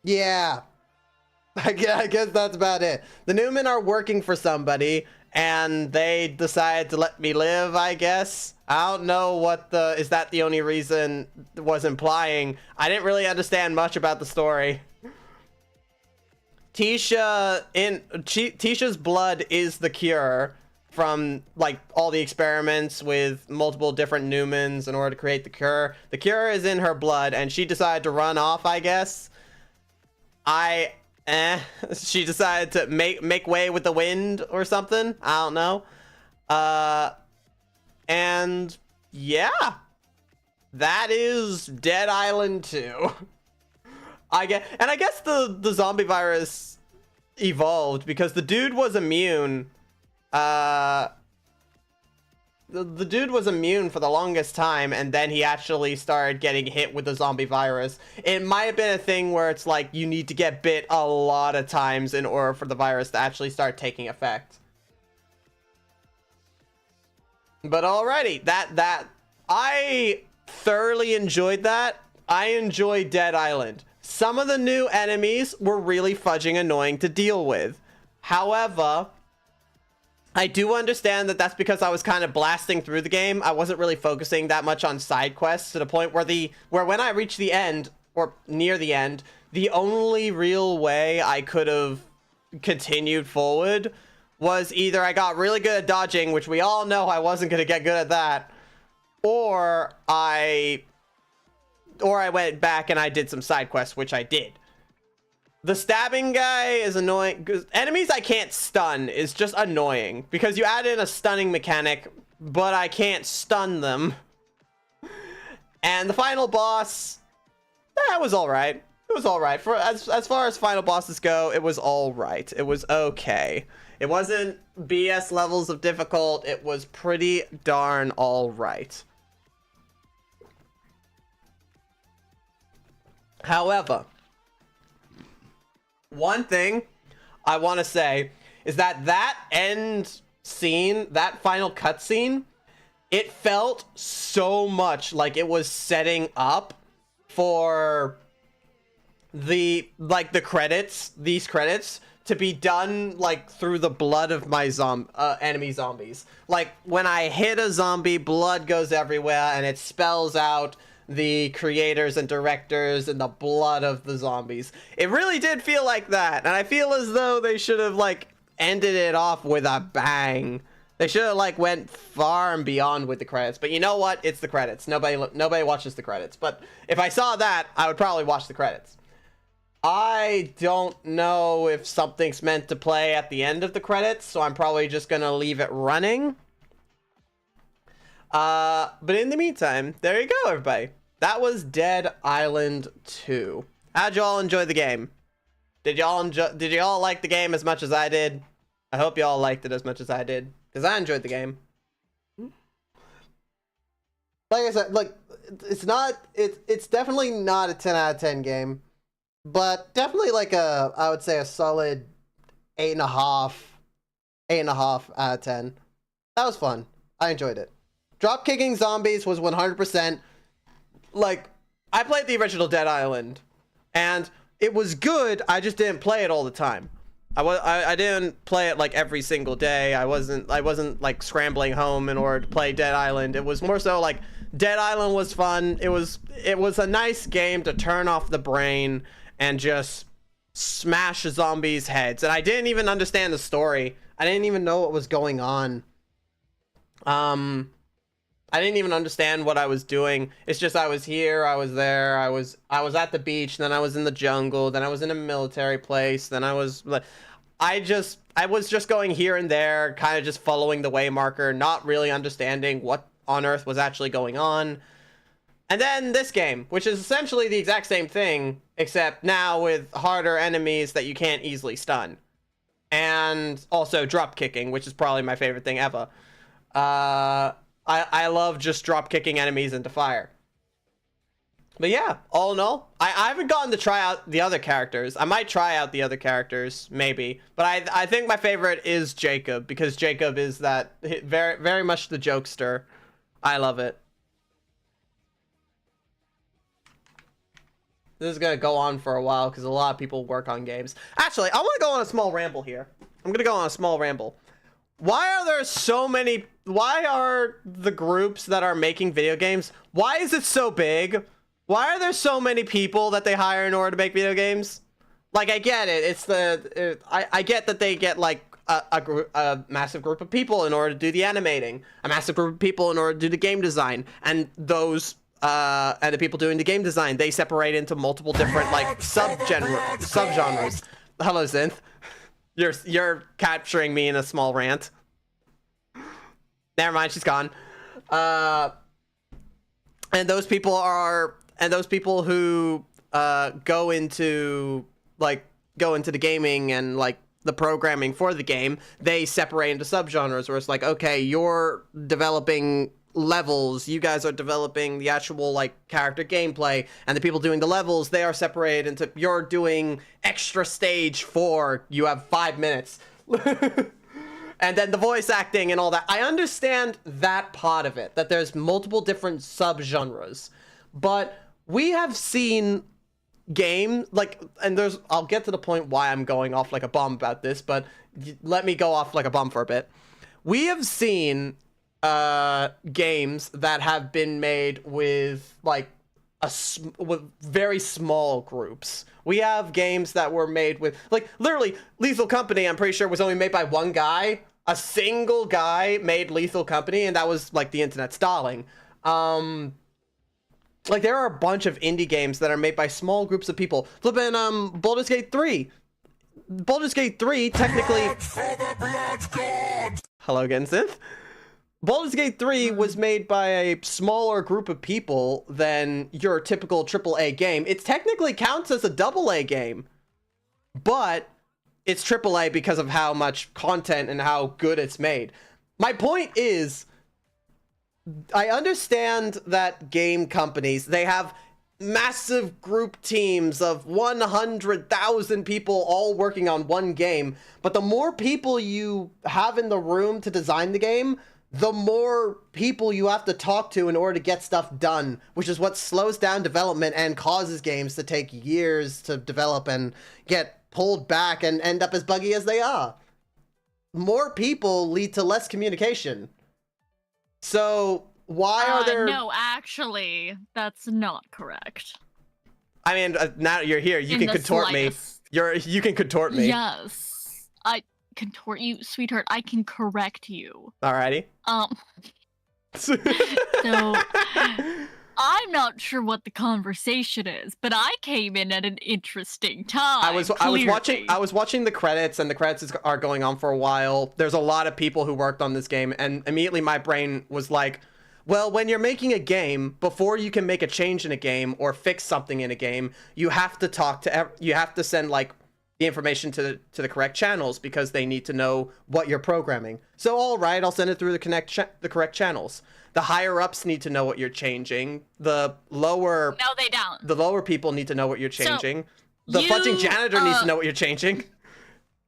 Yeah. I guess that's about it. The Newmen are working for somebody, and they decided to let me live, I guess. I don't know what is that the only reason it was implying. I didn't really understand much about the story. Tisha's blood is the cure from, like, all the experiments with multiple different Newmans in order to create the cure. The cure is in her blood, and she decided to run off, I guess. She decided to make way with the wind or something. I don't know. And yeah, that is Dead Island 2. I guess the zombie virus evolved because the dude was immune. The dude was immune for the longest time, and then he actually started getting hit with the zombie virus. It might have been a thing where it's like you need to get bit a lot of times in order for the virus to actually start taking effect. But alrighty, that I thoroughly enjoyed that. I enjoyed Dead Island. Some of the new enemies were really fudging annoying to deal with. However, I do understand that that's because I was kind of blasting through the game. I wasn't really focusing that much on side quests to the point where when I reached the end, or near the end, the only real way I could have continued forward was either I got really good at dodging, which we all know I wasn't going to get good at that, or I went back and I did some side quests, which I did. The stabbing guy is annoying. Enemies I can't stun is just annoying because you add in a stunning mechanic, but I can't stun them. And the final boss, that was all right. It was all right. For as far as final bosses go, it was all right. It was okay. It wasn't BS levels of difficult. It was pretty darn all right. However, one thing I want to say is that end scene, that final cutscene, it felt so much like it was setting up for these credits to be done like through the blood of my enemy zombies. Like when I hit a zombie, blood goes everywhere and it spells out the creators and directors and the blood of the zombies. It really did feel like that, and I feel as though they should have like ended it off with a bang. They should have like went far and beyond with the credits. But you know what? It's the credits. Nobody watches the credits. But if I saw that, I would probably watch the credits. I don't know if something's meant to play at the end of the credits, so I'm probably just gonna leave it running. But in the meantime, there you go, everybody. That was Dead Island 2. How'd y'all enjoy the game? Did y'all like the game as much as I did? I hope y'all liked it as much as I did, because I enjoyed the game. Like I said, like it's definitely not a 10 out of 10 game, but definitely like I would say a solid 8.5 out of 10. That was fun. I enjoyed it. Drop kicking zombies was 100%. Like, I played the original Dead Island, and it was good. I just didn't play it all the time. I didn't play it like every single day. I wasn't like scrambling home in order to play Dead Island. It was more so like Dead Island was fun. It was a nice game to turn off the brain and just smash zombies' heads. And I didn't even understand the story. I didn't even know what was going on. I didn't even understand what I was doing. It's just I was here, I was there, I was at the beach, then I was in the jungle, then I was in a military place, then I was just going here and there, kind of just following the way marker, not really understanding what on Earth was actually going on. And then this game, which is essentially the exact same thing, except now with harder enemies that you can't easily stun. And also drop kicking, which is probably my favorite thing ever. I love just drop kicking enemies into fire. But yeah, all in all, I haven't gotten to try out the other characters. I might try out the other characters, maybe. But I think my favorite is Jacob, because Jacob is that very, very much the jokester. I love it. This is going to go on for a while, because a lot of people work on games. Actually, I want to go on a small ramble here. I'm going to go on a small ramble. Why are there so many... Why are the groups that are making video games... Why is it so big? Why are there so many people that they hire in order to make video games? Like, I get it. It's the... I get that they get, like, a massive group of people in order to do the animating. A massive group of people in order to do the game design. And those... and the people doing the game design, they separate into multiple different, like, subgenres. Hello, Zinth. You're capturing me in a small rant. Never mind, she's gone. And those people who go into the gaming and like the programming for the game, they separate into subgenres where it's like, okay, you're developing levels, you guys are developing the actual like character gameplay, and the people doing the levels, they are separated into, you're doing extra stage 4, you have 5 minutes. And then the voice acting and all that. I understand that part of it, that there's multiple different subgenres, but we have seen game like, and there's, I'll get to the point why I'm going off like a bomb about this, but let me go off like a bomb for a bit. We have seen games that have been made with like with very small groups. We have games that were made with like literally Lethal Company. I'm pretty sure was only made by one guy. A single guy made Lethal Company, and that was like the internet stalling. Like there are a bunch of indie games that are made by small groups of people. Flipping Baldur's Gate 3. Baldur's Gate 3 technically. Hello again, Synth. Baldur's Gate 3 was made by a smaller group of people than your typical AAA game. It technically counts as a AA game, but it's AAA because of how much content and how good it's made. My point is, I understand that game companies, they have massive group teams of 100,000 people all working on one game, but the more people you have in the room to design the game, the more people you have to talk to in order to get stuff done, which is what slows down development and causes games to take years to develop and get pulled back and end up as buggy as they are. More people lead to less communication. So why are there... No, actually, that's not correct. I mean, now you're here. You can contort me. You can contort me. Yes. I contort you, sweetheart. I can correct you. Alrighty. So I'm not sure what the conversation is, but I came in at an interesting time. I was watching the credits, and the credits are going on for a while. There's a lot of people who worked on this game, and immediately my brain was like, well, when you're making a game, before you can make a change in a game or fix something in a game, you have to send like the information to the correct channels, because they need to know what you're programming. So all right, I'll send it through the correct channels. The higher ups need to know what you're changing. The lower they don't. The lower people need to know what you're changing. So the fudging janitor needs to know what you're changing.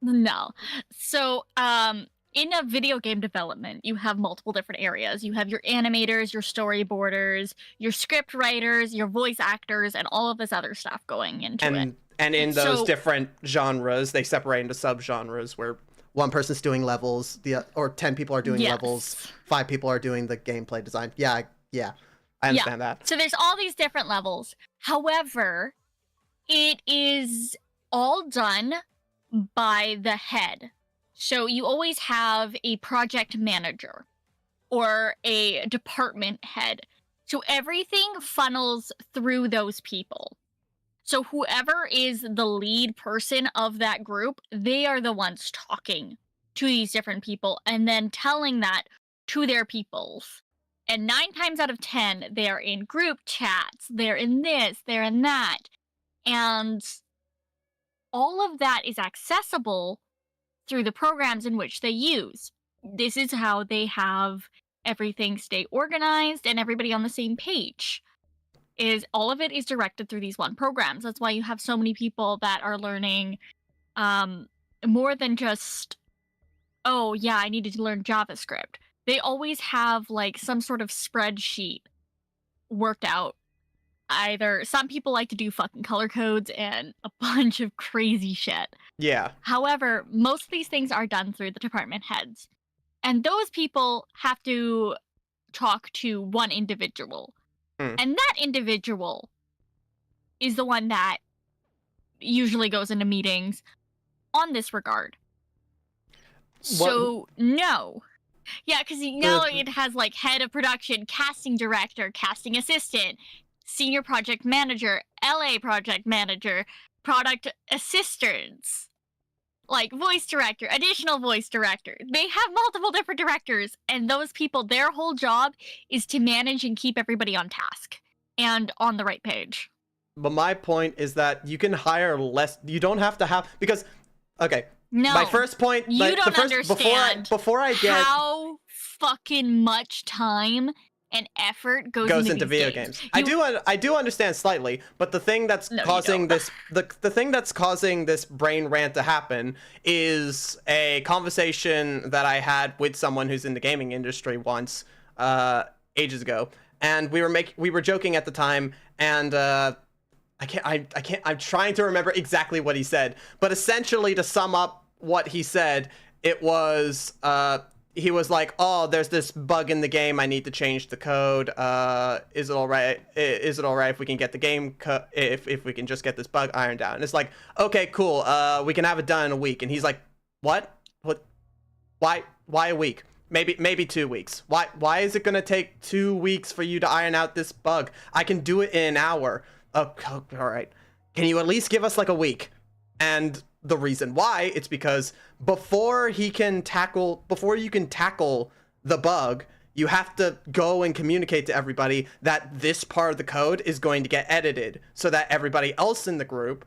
No. So in a video game development, you have multiple different areas. You have your animators, your storyboarders, your script writers, your voice actors, and all of this other stuff going into it. And in those different genres, they separate into subgenres where one person's doing levels, or 10 people are doing levels, 5 people are doing the gameplay design. Yeah, I understand that. So there's all these different levels. However, it is all done by the head. So you always have a project manager or a department head. So everything funnels through those people. So whoever is the lead person of that group, they are the ones talking to these different people and then telling that to their peoples. And 9 times out of 10, they're in group chats, they're in this, they're in that. And all of that is accessible through the programs in which they use. This is how they have everything stay organized and everybody on the same page. Is all of it is directed through these one programs. That's why you have so many people that are learning more than just, oh yeah, I needed to learn JavaScript. They always have like some sort of spreadsheet worked out. Either some people like to do fucking color codes and a bunch of crazy shit. Yeah. However, most of these things are done through the department heads. And those people have to talk to one individual. And that individual is the one that usually goes into meetings on this regard. So, no. Yeah, because it has like head of production, casting director, casting assistant, senior project manager, LA project manager, product assistants, like voice director, additional voice director. They have multiple different directors, and those people, their whole job is to manage and keep everybody on task and on the right page. But my point is that you can hire less. You don't have to have, because, okay. No. My first point. You don't understand before I get how fucking much time and effort goes into video games. I do understand slightly, but the thing that's causing this the thing that's causing this brain rant to happen is a conversation that I had with someone who's in the gaming industry once, ages ago, and we were joking at the time, and I'm trying to remember exactly what he said, but essentially, to sum up what he said, it was he was like, "Oh, there's this bug in the game. I need to change the code. Is it all right? Is it all right if we can get the game if we can just get this bug ironed out?" And it's like, "Okay, cool. We can have it done in a week." And he's like, "What? What? Why a week? Maybe 2 weeks. Why is it gonna take 2 weeks for you to iron out this bug? I can do it in an hour." Oh, all right. Can you at least give us like a week? And the reason why, it's because before you can tackle the bug, you have to go and communicate to everybody that this part of the code is going to get edited, so that everybody else in the group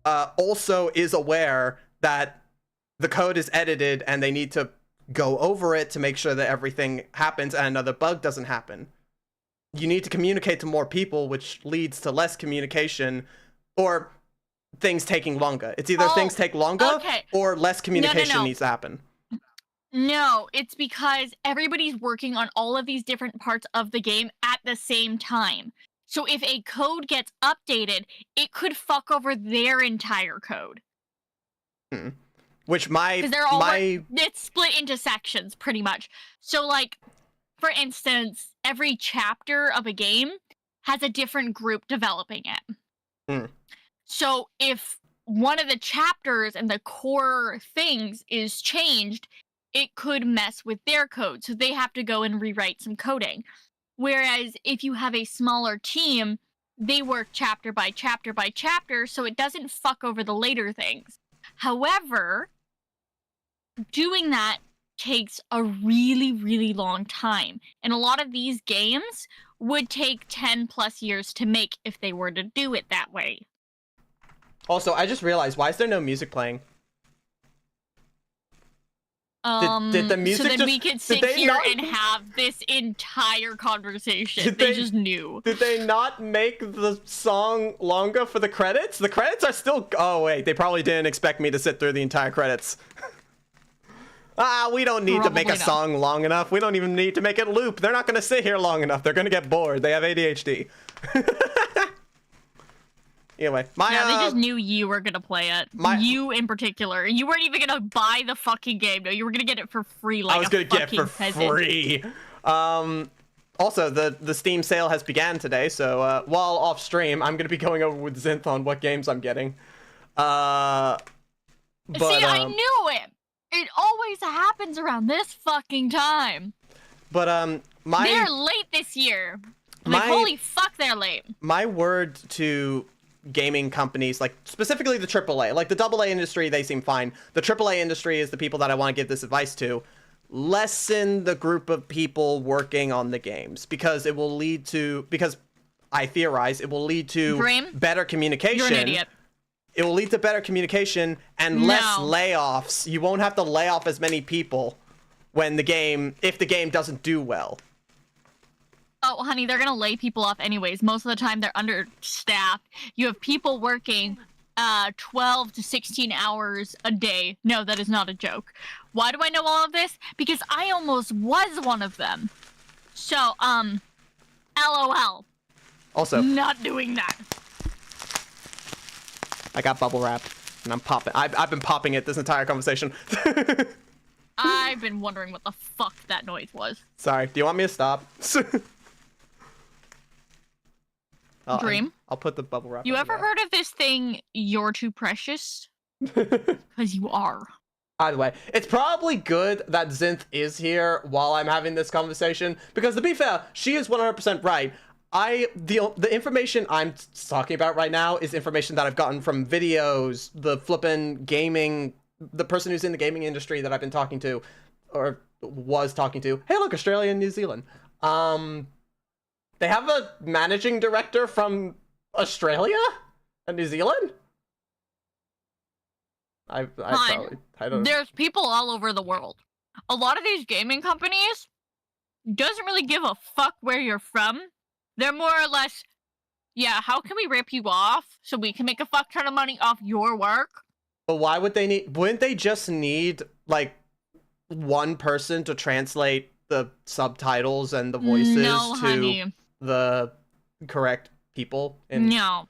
also is aware that the code is edited and they need to go over it to make sure that everything happens and another bug doesn't happen. You need to communicate to more people, which leads to less communication or things taking longer. It's either things take longer or less communication needs to happen. No, it's because everybody's working on all of these different parts of the game at the same time. So if a code gets updated, it could fuck over their entire code. Which it's split into sections pretty much. So like, for instance, every chapter of a game has a different group developing it. So if one of the chapters and the core things is changed, it could mess with their code. So they have to go and rewrite some coding. Whereas if you have a smaller team, they work chapter by chapter by chapter, so it doesn't fuck over the later things. However, doing that takes a really, really long time. And a lot of these games would take 10 plus years to make if they were to do it that way. Also, I just realized, why is there no music playing? Did the music so that we could sit here and have this entire conversation. They just knew. Did they not make the song longer for the credits? The credits are still... Oh, wait. They probably didn't expect me to sit through the entire credits. We don't need to make a song long enough. We don't even need to make it loop. They're not going to sit here long enough. They're going to get bored. They have ADHD. Anyway, they just knew you were gonna play it. You in particular. You weren't even gonna buy the fucking game. No, you were gonna get it for free. Like I was gonna get it for free. Also, the Steam sale has began today, so while off stream, I'm gonna be going over with Zinth on what games I'm getting. See, I knew it. It always happens around this fucking time. But they're late this year. Like holy fuck, they're late. My word to gaming companies, like specifically the AAA, like the AA industry, they seem fine. The AAA industry is the people that I want to give this advice to. lessen the group of people working on the games, because it will lead to, because I theorize it will lead to Dream? better communication. You're an idiot. It will lead to better communication and less layoffs. You won't have to lay off as many people when if the game doesn't do well. Oh, honey, they're gonna lay people off anyways. Most of the time, they're understaffed. You have people working 12 to 16 hours a day. No, that is not a joke. Why do I know all of this? Because I almost was one of them. So, LOL. Also, not doing that. I got bubble wrap, and I'm popping. I've been popping it this entire conversation. I've been wondering what the fuck that noise was. Sorry. Do you want me to stop? Dream? I'll put the bubble wrap. You ever heard of this thing, You're Too Precious? Because you are. Either way, it's probably good that Zinth is here while I'm having this conversation, because to be fair, she is 100% right. The information I'm talking about right now is information that I've gotten from videos, the flippin' gaming, the person who's in the gaming industry that I've been talking to, or was talking to. Hey, look, Australia and New Zealand. They have a managing director from Australia and New Zealand? I don't know. There's people all over the world. A lot of these gaming companies doesn't really give a fuck where you're from. They're more or less, yeah, how can we rip you off so we can make a fuck ton of money off your work? But why would they need, wouldn't they just need, like, one person to translate the subtitles and the voices to the correct people? No.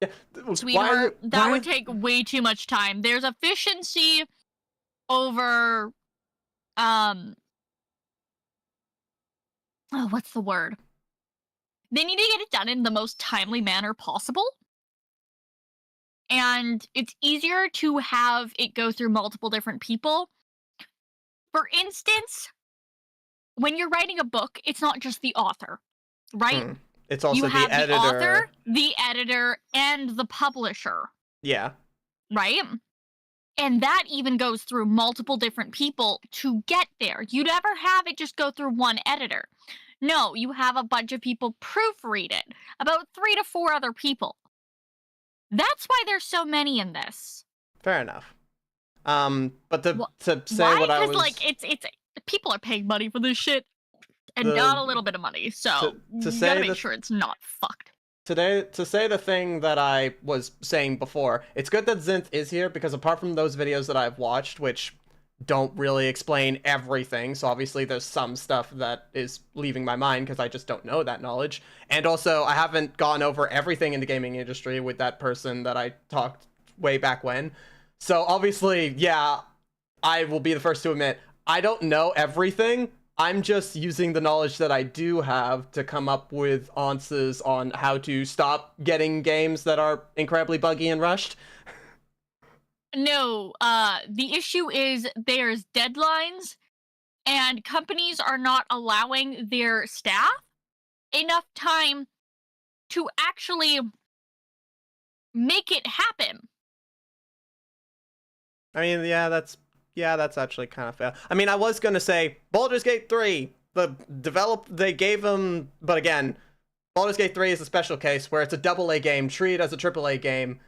Yeah, Sweetheart, that would take way too much time. There's efficiency over, what's the word? They need to get it done in the most timely manner possible. And it's easier to have it go through multiple different people. For instance, when you're writing a book, it's not just the author, right? It's also you have the editor. The author, the editor, and the publisher. Yeah. Right? And that even goes through multiple different people to get there. You never have it just go through one editor. No, you have a bunch of people proofread it. About 3 to 4 other people. That's why there's so many in this. Fair enough. But to say why? what I was... Because, like, it's people are paying money for this shit. And not a little bit of money. So, you gotta make sure it's not fucked. To say the thing that I was saying before, it's good that Zinth is here, because apart from those videos that I've watched, which don't really explain everything, so obviously there's some stuff that is leaving my mind because I just don't know that knowledge. And also, I haven't gone over everything in the gaming industry with that person that I talked way back when. So obviously, yeah, I will be the first to admit, I don't know everything. I'm just using the knowledge that I do have to come up with answers on how to stop getting games that are incredibly buggy and rushed. No, the issue is there's deadlines, and companies are not allowing their staff enough time to actually make it happen. I mean, yeah, that's actually kind of fair. I mean, I was gonna say Baldur's Gate 3, they gave them, but again, Baldur's Gate 3 is a special case where it's a AA game, treated as a AAA game,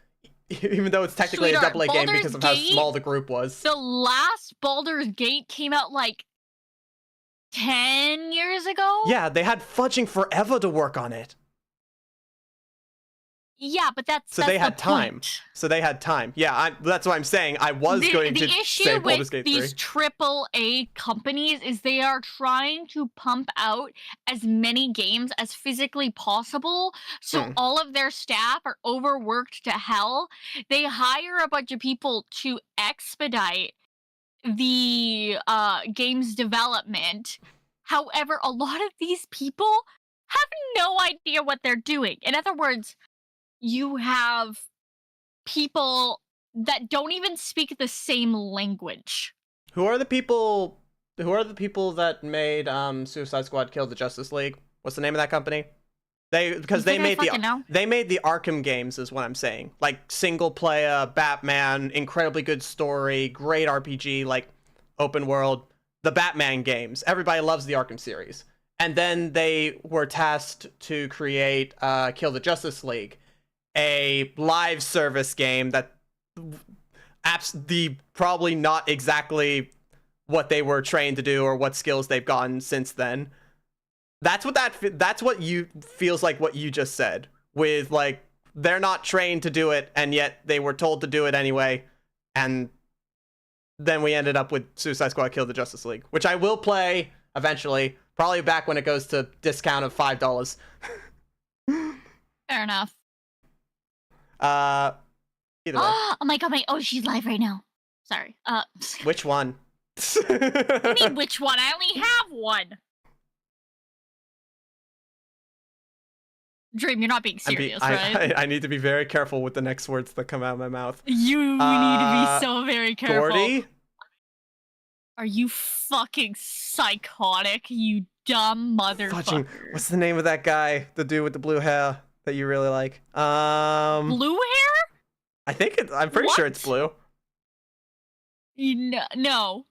even though it's technically a AA game because of how small the group was. The last Baldur's Gate came out like 10 years ago? Yeah, they had fudging forever to work on it. Yeah, but that's they had the time. point. So they had time. Yeah, that's what I'm saying. I was going to say Baldur's Gate 3. The issue with these AAA companies is they are trying to pump out as many games as physically possible, so all of their staff are overworked to hell. They hire a bunch of people to expedite the game's development. However, a lot of these people have no idea what they're doing. In other words, you have people that don't even speak the same language. Who are the people that made Suicide Squad Kill the Justice League? What's the name of that company? They made the Arkham games, is what I'm saying. Like single player, Batman, incredibly good story, great RPG, like open world. the Batman games. Everybody loves the Arkham series. And then they were tasked to create Kill the Justice League, a live service game that probably not exactly what they were trained to do or what skills they've gotten since then. That's what you feels like what you just said, with like they're not trained to do it and yet they were told to do it anyway, and then we ended up with Suicide Squad Kill the Justice League, which I will play eventually, probably back when it goes to discount of $5. Fair enough. Either way. Oh my god, she's live right now. Sorry. Which one? I mean, which one? I only have one. Dream, you're not being serious, right? I need to be very careful with the next words that come out of my mouth. You need to be so very careful. Gordy? Are you fucking psychotic, you dumb motherfucker? What's the name of that guy? The dude with the blue hair that you really like? Blue hair? I'm pretty sure it's blue. No.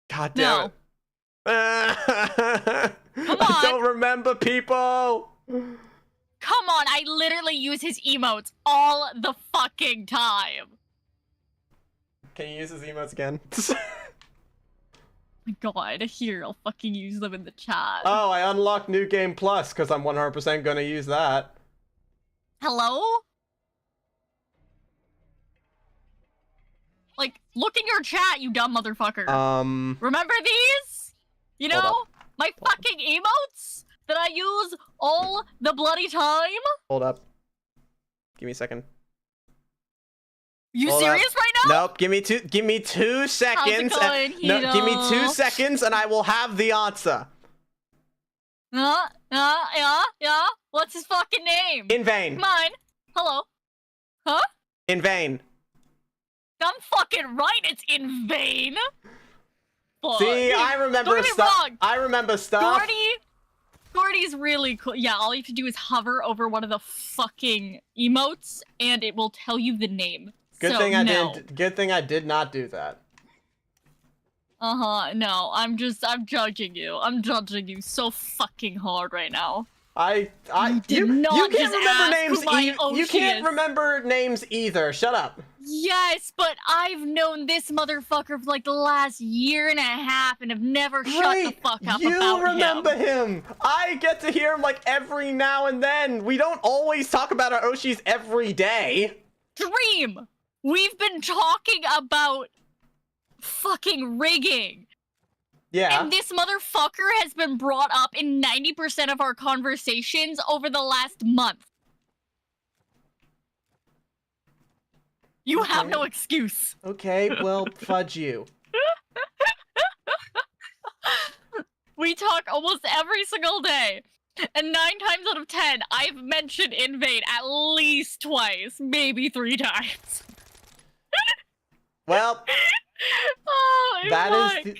God damn it. Come on. I don't remember, people. Come on, I literally use his emotes all the fucking time. Can you use his emotes again? My god, here, I'll fucking use them in the chat. Oh, I unlocked New Game Plus because I'm 100% gonna use that. Hello? Like, look in your chat, you dumb motherfucker. Remember these? You know, my fucking emotes that I use all the bloody time? Hold up. Give me a second. You serious right now? Nope. Give me 2 seconds. How's it going, No, give me 2 seconds and I will have the answer. Yeah. What's his fucking name? In vain. Come on. Hello. Huh? In vain. I'm fucking right, it's in vain. Fuck. See, I remember stuff. I remember stuff. Gordy's really cool. Yeah, all you have to do is hover over one of the fucking emotes, and it will tell you the name. Good thing I did not do that. No, I'm judging you. I'm judging you so fucking hard right now. You can't remember names. You can't remember names either. Shut up. Yes, but I've known this motherfucker for like the last year and a half and have never shut the fuck up about him. You remember him. I get to hear him like every now and then. We don't always talk about our Oshis every day. Dream! We've been talking about fucking rigging. Yeah. And this motherfucker has been brought up in 90% of our conversations over the last month. You have no excuse. Okay, well, fudge you. We talk almost every single day. And 9 times out of 10, I've mentioned Invade at least twice, maybe 3 times. Well, oh,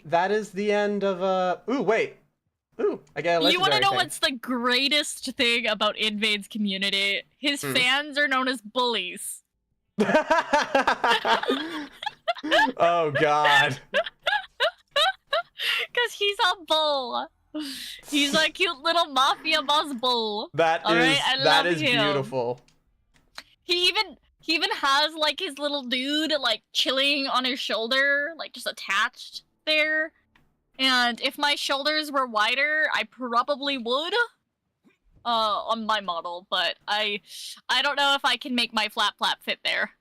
that is the end of Ooh, wait. Ooh, I got a legendary You want to know thing. what's the greatest thing about Invade's community? His fans are known as bullies. Oh god. Because he's a bull. He's a cute little mafia boss bull. That is him. beautiful. He even has like his little dude like chilling on his shoulder, like just attached there. And if my shoulders were wider, I probably would. On my model, but I don't know if I can make my flap fit there.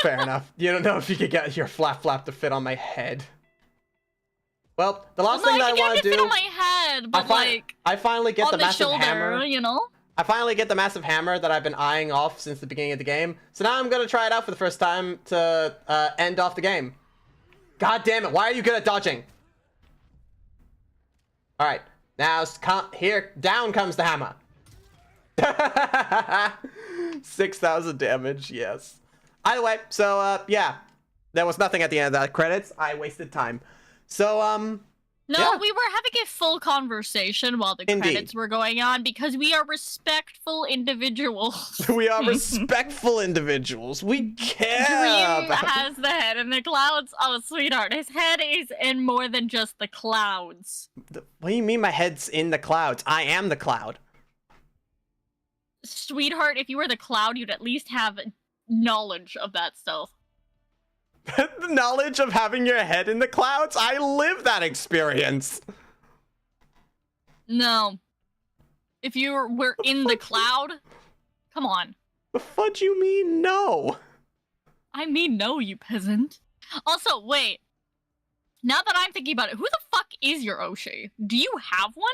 Fair enough. You don't know if you could get your flap to fit on my head. Well, the last thing that I want to do. Fit on my head, but I finally get on the massive shoulder, hammer. you know. I finally get the massive hammer that I've been eyeing off since the beginning of the game. So now I'm gonna try it out for the first time to end off the game. God damn it! Why are you good at dodging? All right, now here down comes the hammer. 6,000 damage, yes. Either way, so yeah, there was nothing at the end of that credits. I wasted time. So No, Yeah. we were having a full conversation while the Indeed. credits were going on because we are respectful individuals. We are respectful individuals. We care Dream about has the head in the clouds. Oh, sweetheart, his head is in more than just the clouds. What do you mean my head's in the clouds? I am the cloud. Sweetheart, if you were the cloud, you'd at least have knowledge of that stuff. The knowledge of having your head in the clouds? I live that experience. No. If you were in the cloud, come on. The fudge you mean no? I mean no, you peasant. Also, wait. Now that I'm thinking about it, who the fuck is your Oshi? Do you have one?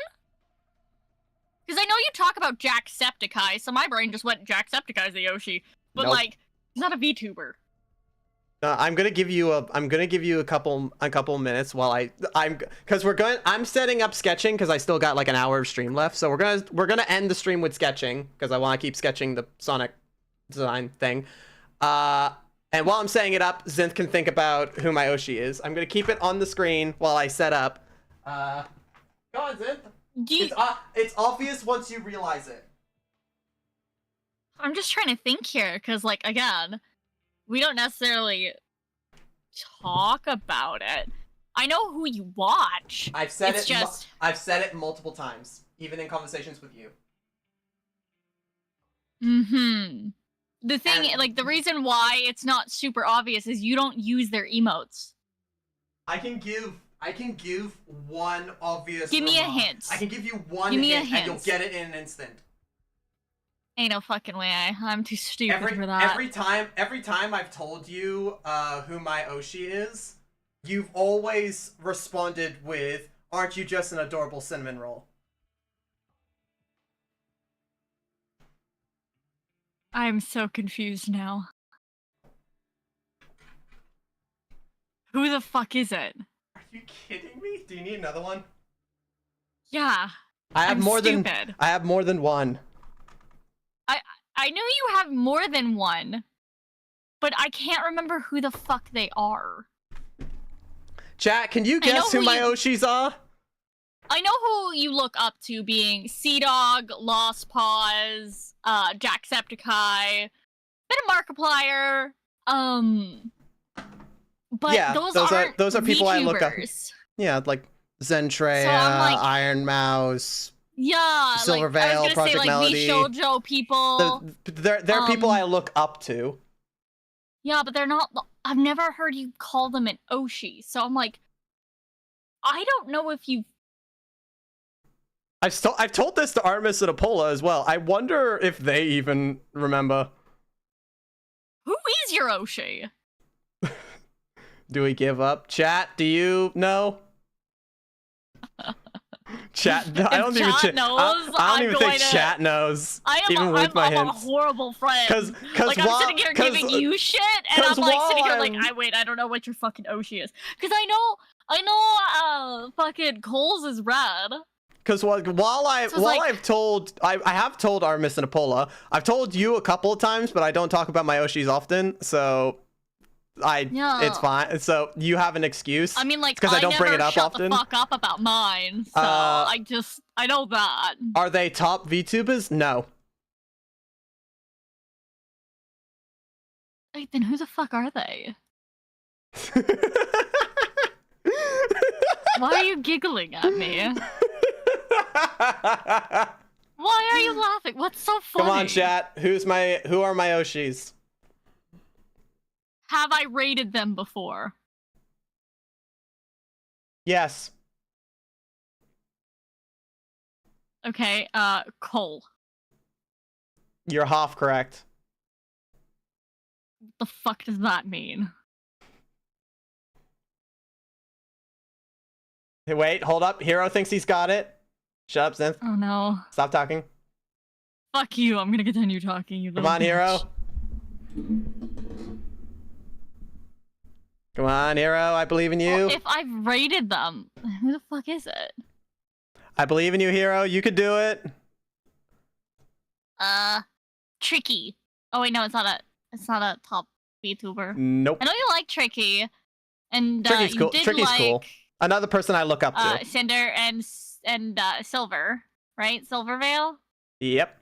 Because I know you talk about Jacksepticeye, so my brain just went Jacksepticeye's the Yoshi. But Nope. like, he's not a VTuber. I'm gonna give you a couple minutes while I'm setting up sketching because I still got like an hour of stream left. So we're gonna end the stream with sketching because I want to keep sketching the Sonic design thing. And while I'm setting it up, Zinth can think about who my Oshi is. I'm gonna keep it on the screen while I set up. Go on, Zinth. It's obvious once you realize it. I'm just trying to think here, because, like, again, we don't necessarily talk about it. I know who you watch. I've said it's it. just I've said it multiple times, even in conversations with you. The thing, like, the reason why it's not super obvious is you don't use their emotes. I can give one obvious. Give me a remark. hint. I can give you one Give me a hint, and you'll hint. get it in an instant. Ain't no fucking way. I'm too stupid for that. Every time I've told you who my Oshi is, you've always responded with, "Aren't you just an adorable cinnamon roll?" I'm so confused now. Who the fuck is it? Are you kidding me? Do you need another one? Yeah. I have I'm more stupid. than I have more than one. I know you have more than one, but I can't remember who the fuck they are. Chat, can you guess who my Oshis are? I know who you look up to being Sea Dog, Lost Paws, Jacksepticeye, bit of Markiplier, but yeah, those are people I look up. VTubers. Yeah, like Zentreya, So I'm like- Iron Mouse. Yeah, Silver like, I Veil, was gonna Project say like Melody. VShojo people. They're people I look up to. Yeah, but they're not. I've never heard you call them an Oshi, so I'm like, I don't know if you. I've told this to Artemis and Apola as well. I wonder if they even remember. Who is your Oshi? Do we give up? Chat, do you know? Chat, I don't even. Chat knows, I don't even think going to- chat knows. I am. even with my I'm a hints. horrible friend. 'Cause like I'm while- sitting here 'cause- giving you shit, and I'm 'cause like while sitting here like, I'm- I don't know what your fucking Oshi is, because I know, fucking Coles is red. Because while I have told Artemis and Apola, I've told you a couple of times, but I don't talk about my Oshis often, so Yeah. it's fine. So you have an excuse. I mean, like, because I don't never bring it up shut often. the fuck up about mine, so I know that. Are they top VTubers? No. Wait, then who the fuck are they? Why are you giggling at me? Why are you laughing? What's so funny? Come on, chat. Who are my Oshis? Have I rated them before? Yes. Okay, Cole. You're half correct. What the fuck does that mean? Hey, wait, hold up. Hero thinks he's got it. Shut up, Zinth. Oh no. Stop talking. Fuck you, I'm gonna continue talking, you Come little on, bitch. Hero. Come on, Hero. I believe in you. Well, if I've rated them, who the fuck is it? I believe in you, Hero. You could do it. Tricky. Oh wait, no, it's not a top VTuber. Nope. I know you like Tricky, and Tricky's you cool. did Tricky's like cool. Another person I look up to. Cinder and Silver, right? Silvervale. Yep.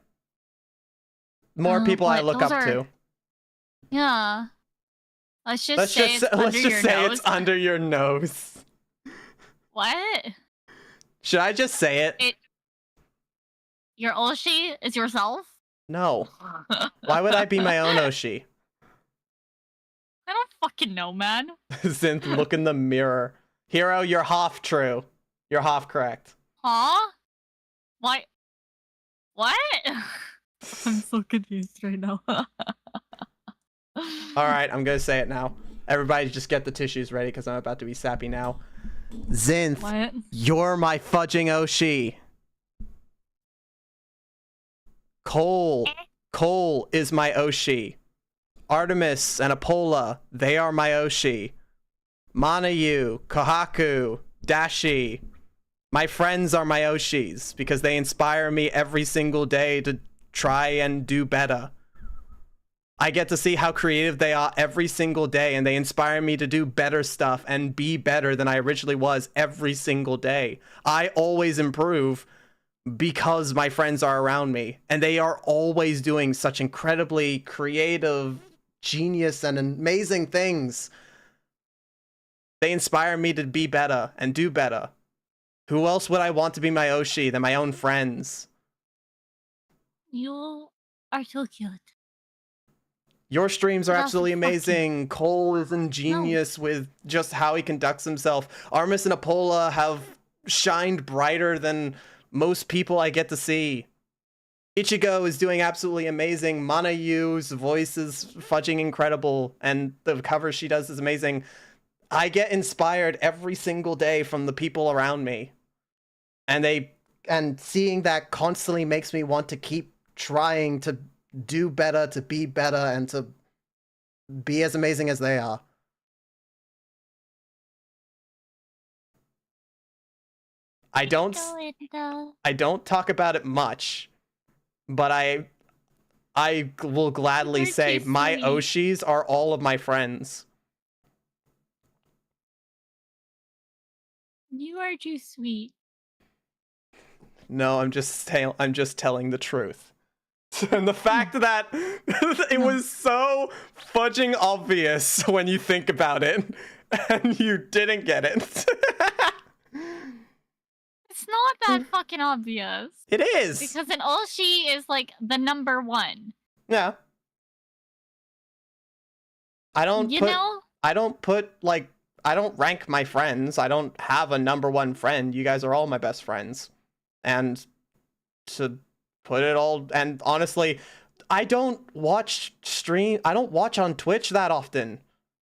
More people I look up to. Yeah. Let's just say it's under your nose. What? Should I just say it? Your Oshi is yourself? No. Why would I be my own Oshi? I don't fucking know, man. Zinth, look in the mirror. Hero, you're half true. You're half correct. Huh? Why? What? I'm so confused right now. Alright, I'm gonna say it now. Everybody just get the tissues ready because I'm about to be sappy now. Zinth, what? You're my fudging Oshi. Cole is my Oshi. Artemis and Apola, they are my Oshi. Manayu, Kohaku, Dashi. My friends are my Oshis because they inspire me every single day to try and do better. I get to see how creative they are every single day, and they inspire me to do better stuff and be better than I originally was every single day. I always improve because my friends are around me, and they are always doing such incredibly creative, genius, and amazing things. They inspire me to be better and do better. Who else would I want to be my Oshi than my own friends? You are so cute. Your streams are absolutely amazing. Cole is ingenious with just how he conducts himself. Artemis and Apola have shined brighter than most people I get to see. Ichigo is doing absolutely amazing. Manayu's voice is fudging incredible, and the cover she does is amazing. I get inspired every single day from the people around me. And seeing that constantly makes me want to keep trying to do better, to be better, and to be as amazing as they are. I don't talk about it much, but I will gladly say my Oshis are all of my friends. You are too sweet. No, I'm just telling the truth. And the fact that it was so fudging obvious when you think about it, and you didn't get it. It's not that fucking obvious. It is. Because an Oshi is like the number one. Yeah. I don't rank my friends. I don't have a number one friend. You guys are all my best friends. And to put it all, and honestly, I don't watch on Twitch that often.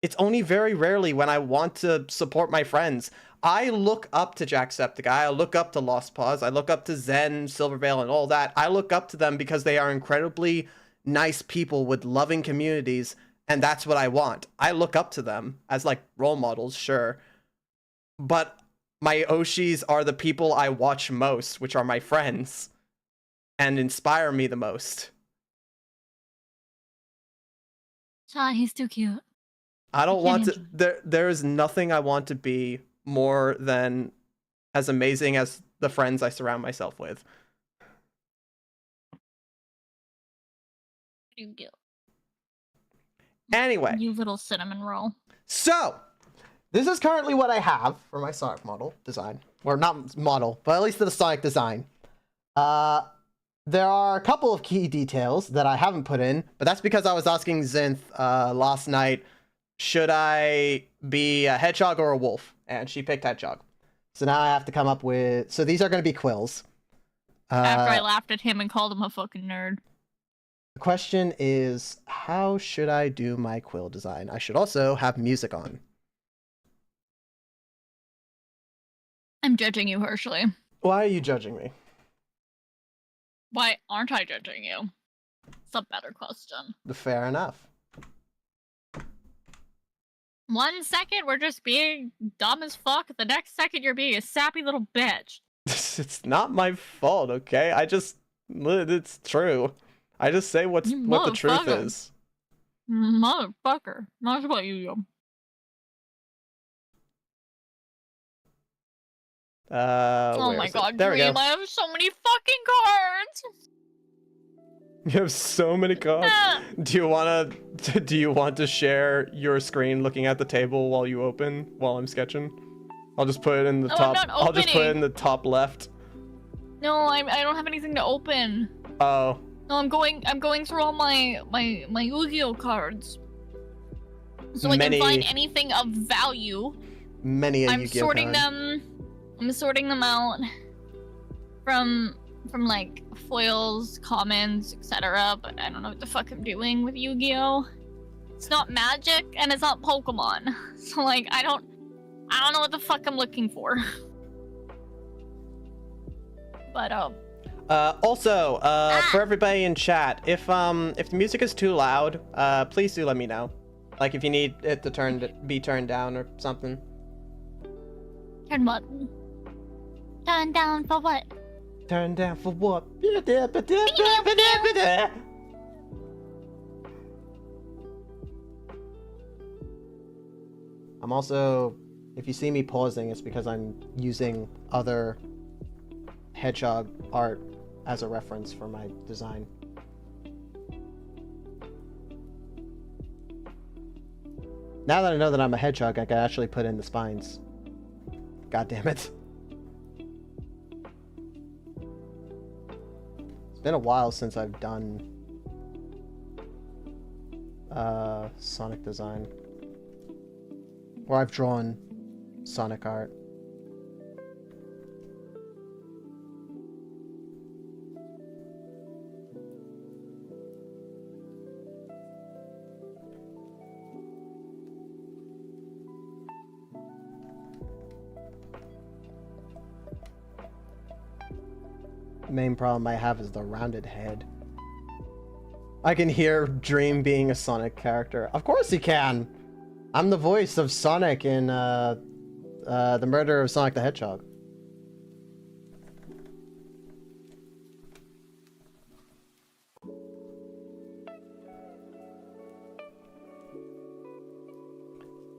It's only very rarely when I want to support my friends. I look up to Jacksepticeye, I look up to Lost Paws, I look up to Zen, Silvervale, and all that. I look up to them because they are incredibly nice people with loving communities, and that's what I want. I look up to them as like role models, sure. But my Oshis are the people I watch most, which are my friends, and inspire me the most. He's too cute. I don't want to, there is nothing I want to be more than as amazing as the friends I surround myself with. Anyway. You little cinnamon roll. So, this is currently what I have for my Sonic model design. Or not model, but at least the Sonic design. There are a couple of key details that I haven't put in, but that's because I was asking Zinth last night, should I be a hedgehog or a wolf? And she picked hedgehog. So now I have to come up with... So these are going to be quills. After I laughed at him and called him a fucking nerd. The question is, how should I do my quill design? I should also have music on. I'm judging you harshly. Why are you judging me? Why aren't I judging you? It's a better question. Fair enough. 1 second, we're just being dumb as fuck. The next second, you're being a sappy little bitch. It's not my fault, okay? It's true. I just say what the truth is. Motherfucker. That's what you do. Oh where my is it? god, There we Dream, go. I have so many fucking cards! You have so many cards. Ah. Do you want to share your screen looking at the table while you open while I'm sketching? I'll just put it in the No, I'm top. not I'll just put it opening. in the top left. No, I don't have anything to open. Oh, No, I'm going through all my Yu-Gi-Oh cards. So I Many- can find anything of value. many a I'm Yu-Gi-Oh sorting card. I'm sorting them out from like foils, commons, etc. But I don't know what the fuck I'm doing with Yu-Gi-Oh. It's not Magic and it's not Pokemon. So like I don't know what the fuck I'm looking for. But Also, for everybody in chat, if the music is too loud, please do let me know. Like if you need it to be turned down or something. turn what? Turn down for what? Turn down for what? I'm also, if you see me pausing, it's because I'm using other hedgehog art as a reference for my design. Now that I know that I'm a hedgehog, I can actually put in the spines. God damn it. It's been a while since I've done Sonic design. Or I've drawn Sonic art. The main problem I have is the rounded head. I can hear Dream being a Sonic character. Of course he can! I'm the voice of Sonic in The Murder of Sonic the Hedgehog.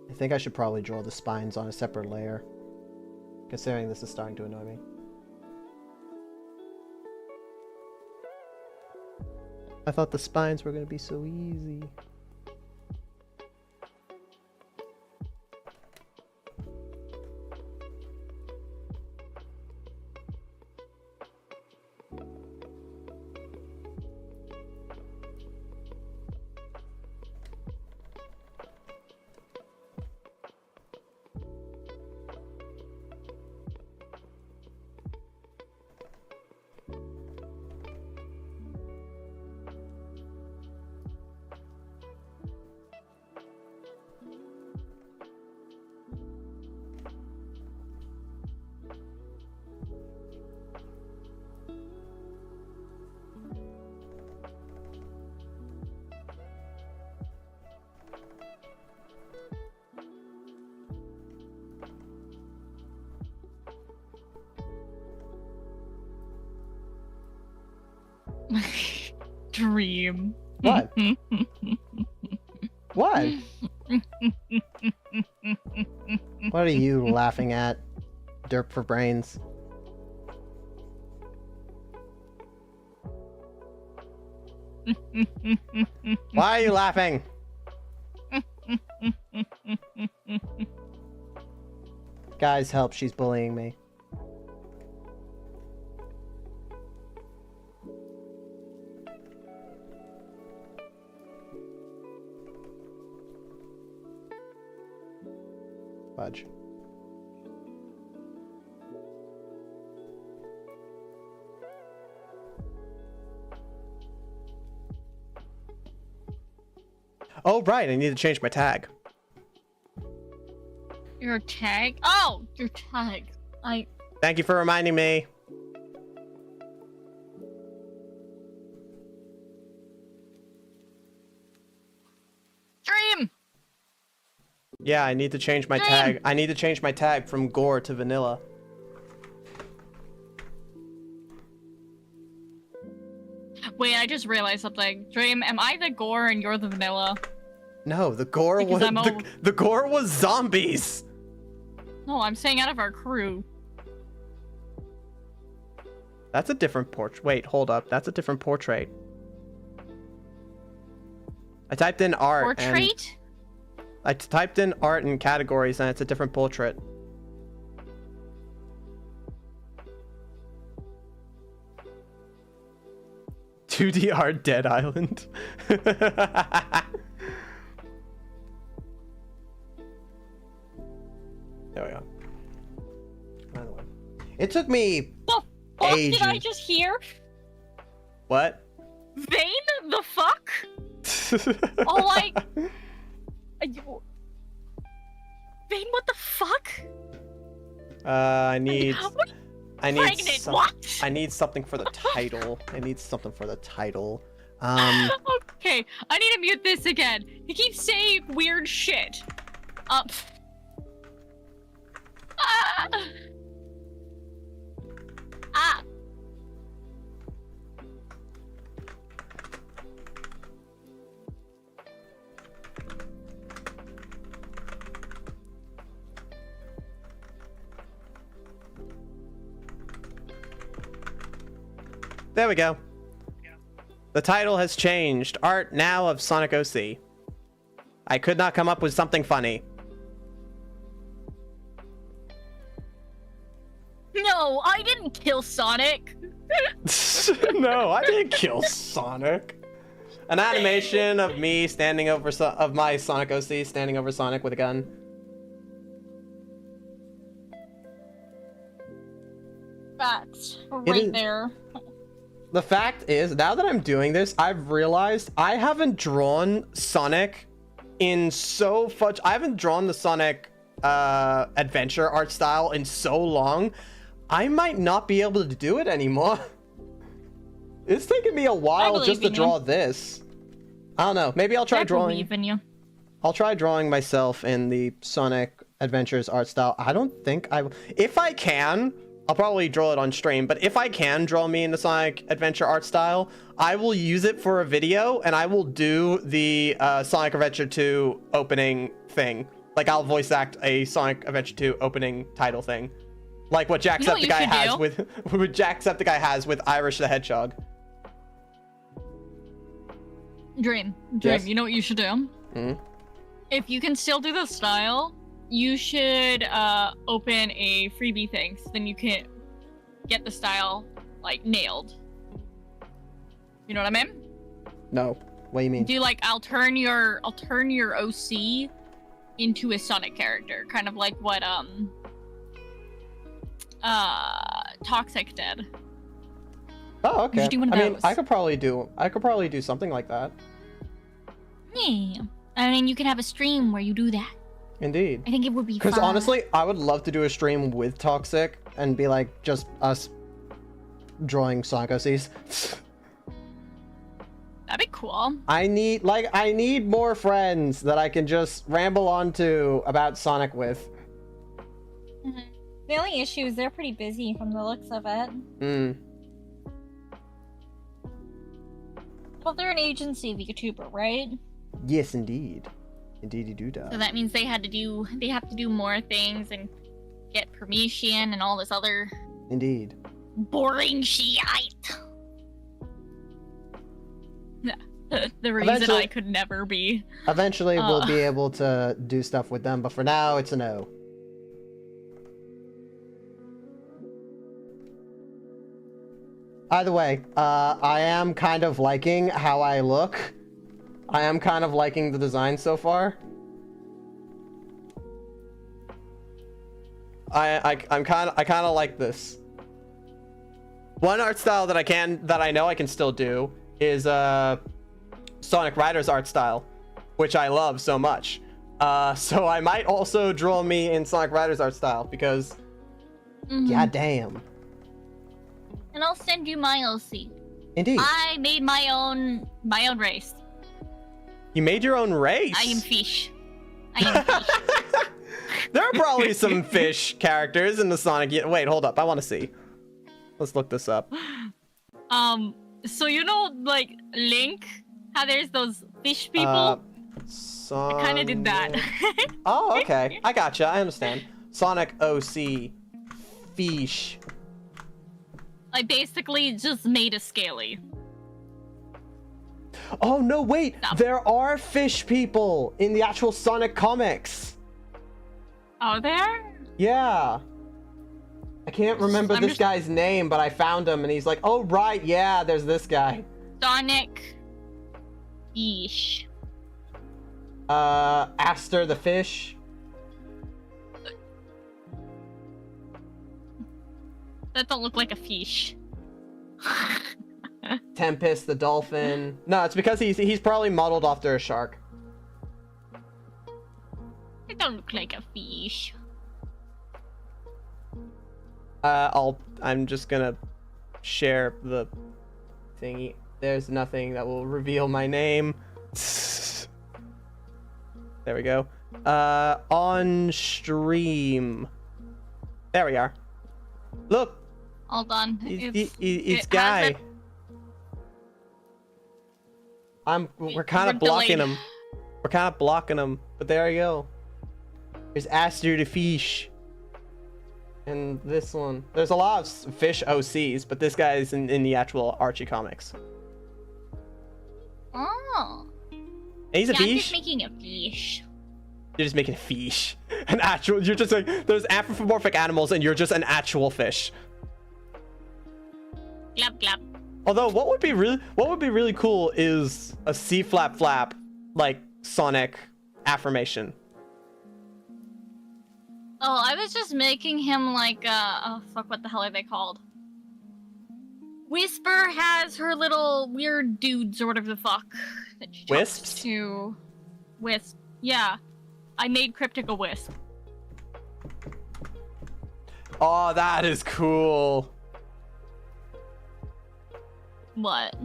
I think I should probably draw the spines on a separate layer, considering this is starting to annoy me. I thought the spines were going to be so easy. Dream. What? What? What are you laughing at? Derp for brains. Why are you laughing? Guys, help, she's bullying me. Fudge. Oh, right, I need to change my tag. Your tag? Oh, your tag. Thank you for reminding me. Dream! Yeah, I need to change my tag. I need to change my tag from gore to vanilla. Wait, I just realized something. Dream, am I the gore and you're the vanilla? No, the gore Because was I'm the gore was zombies. No, I'm saying out of our crew. That's a different portrait. Wait, hold up. That's a different portrait. I typed in art. Portrait? I typed in art and categories, and it's a different portrait. "2D art Dead Island." There we go. By the way, it took me The fuck ages. did I just hear? What? Vane? The fuck? Oh, like... Vane, what the fuck? I need Pregnant, some- what? I need something for the title. Okay, I need to mute this again. He keeps saying weird shit. Ah. Ah. There we go. The title has changed. Art now of Sonic OC. I could not come up with something funny. No, I didn't kill Sonic. No, I didn't kill Sonic. An animation of me standing over of my Sonic OC standing over Sonic with a gun. Facts. It Right is- there. The fact is, now that I'm doing this, I've realized I haven't drawn Sonic in so much. I haven't drawn the Sonic adventure art style in so long. I might not be able to do it anymore. It's taken me a while believe just to in you. draw this. I don't know. Maybe I'll try I drawing. believe in you. I'll try drawing myself in the Sonic Adventures art style. I don't think I will. If I can, I'll probably draw it on stream, but if I can draw me in the Sonic Adventure art style, I will use it for a video, and I will do the Sonic Adventure 2 opening thing. Like, I'll voice act a Sonic Adventure 2 opening title thing. Like what You know what you Jacksepticeye should has do? with what Jacksepticeye has with Irish the Hedgehog. Dream, Yes? you know what you should do? Mhm. If you can still do the style, you should open a freebie thing, so then you can get the style like nailed. You know what I mean? No. What do you mean? Do like I'll turn your OC into a Sonic character, kind of like what Toxic did. Oh, okay. should do one of I mean, those. I could probably do something like that. Yeah. I mean, you can have a stream where you do that. Indeed. I think it would be Because fun. honestly, I would love to do a stream with Toxic and be like just us drawing Sonic OCs. That'd be cool. I need more friends that I can just ramble on to about Sonic with. The only issue is they're pretty busy from the looks of it. Hmm. Well, they're an agency VTuber, right? Yes, indeed. Indeed, you do. So that means they have to do more things and get permission and all this other Indeed. boring shit. The reason Eventually- I could never be. Eventually, we'll Uh. be able to do stuff with them, but for now, it's a no. Either way, I am kind of liking how I look. I am kind of liking the design so far. I kind of like this. One art style that I know I can still do is Sonic Riders art style, which I love so much. So I might also draw me in Sonic Riders art style because, god damn. And I'll send you my OC. Indeed. I made my own race. You made your own race. I am fish. I am fish. There are probably some fish characters in the Sonic. Wait, hold up. I want to see. Let's look this up. So you know, like Link, how there's those fish people. I kind of did that. Oh, okay. I gotcha. I understand. Sonic OC fish. I basically just made a scaly. Oh no, wait! No. There are fish people in the actual Sonic comics. Are there? Yeah. I can't remember this guy's name, but I found him and he's like, oh right, yeah, there's this guy. Sonic Fish. Aster the fish. That don't look like a fish. Tempest the dolphin. No, it's because he's probably modeled after a shark. It don't look like a fish. I'm just gonna share the thingy. There's nothing that will reveal my name. There we go. On stream. There we are. Look. Hold on. It's Guy. We're kind of blocking him. We're kind of blocking him. But there you go. There's Aster the fish. And this one. There's a lot of fish OCs, but this guy is in the actual Archie comics. Oh. And he's a I'm fish. just making a fish. You're just making a fish. An actual. You're just like there's anthropomorphic animals, and you're just an actual fish. Glap glap. Although what would be really cool is a C flap flap like Sonic affirmation. Oh, I was just making him like oh fuck, what the hell are they called? Whisper has her little weird dudes or whatever the fuck that she talks Wisps? to. Wisp. Yeah. I made Cryptic a wisp. Oh, that is cool. What?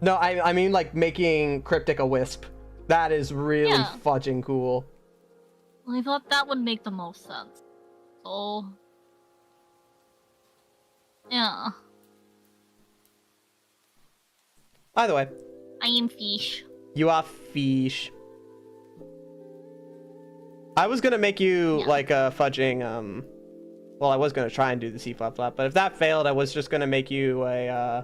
No, I mean like making Cryptic a wisp. That is really fudging cool. I thought that would make the most sense. So yeah. By the way, I am fish. you are fish. I was gonna make you like a fudging well, I was gonna try and do the C flap flap, but if that failed, I was just gonna make you a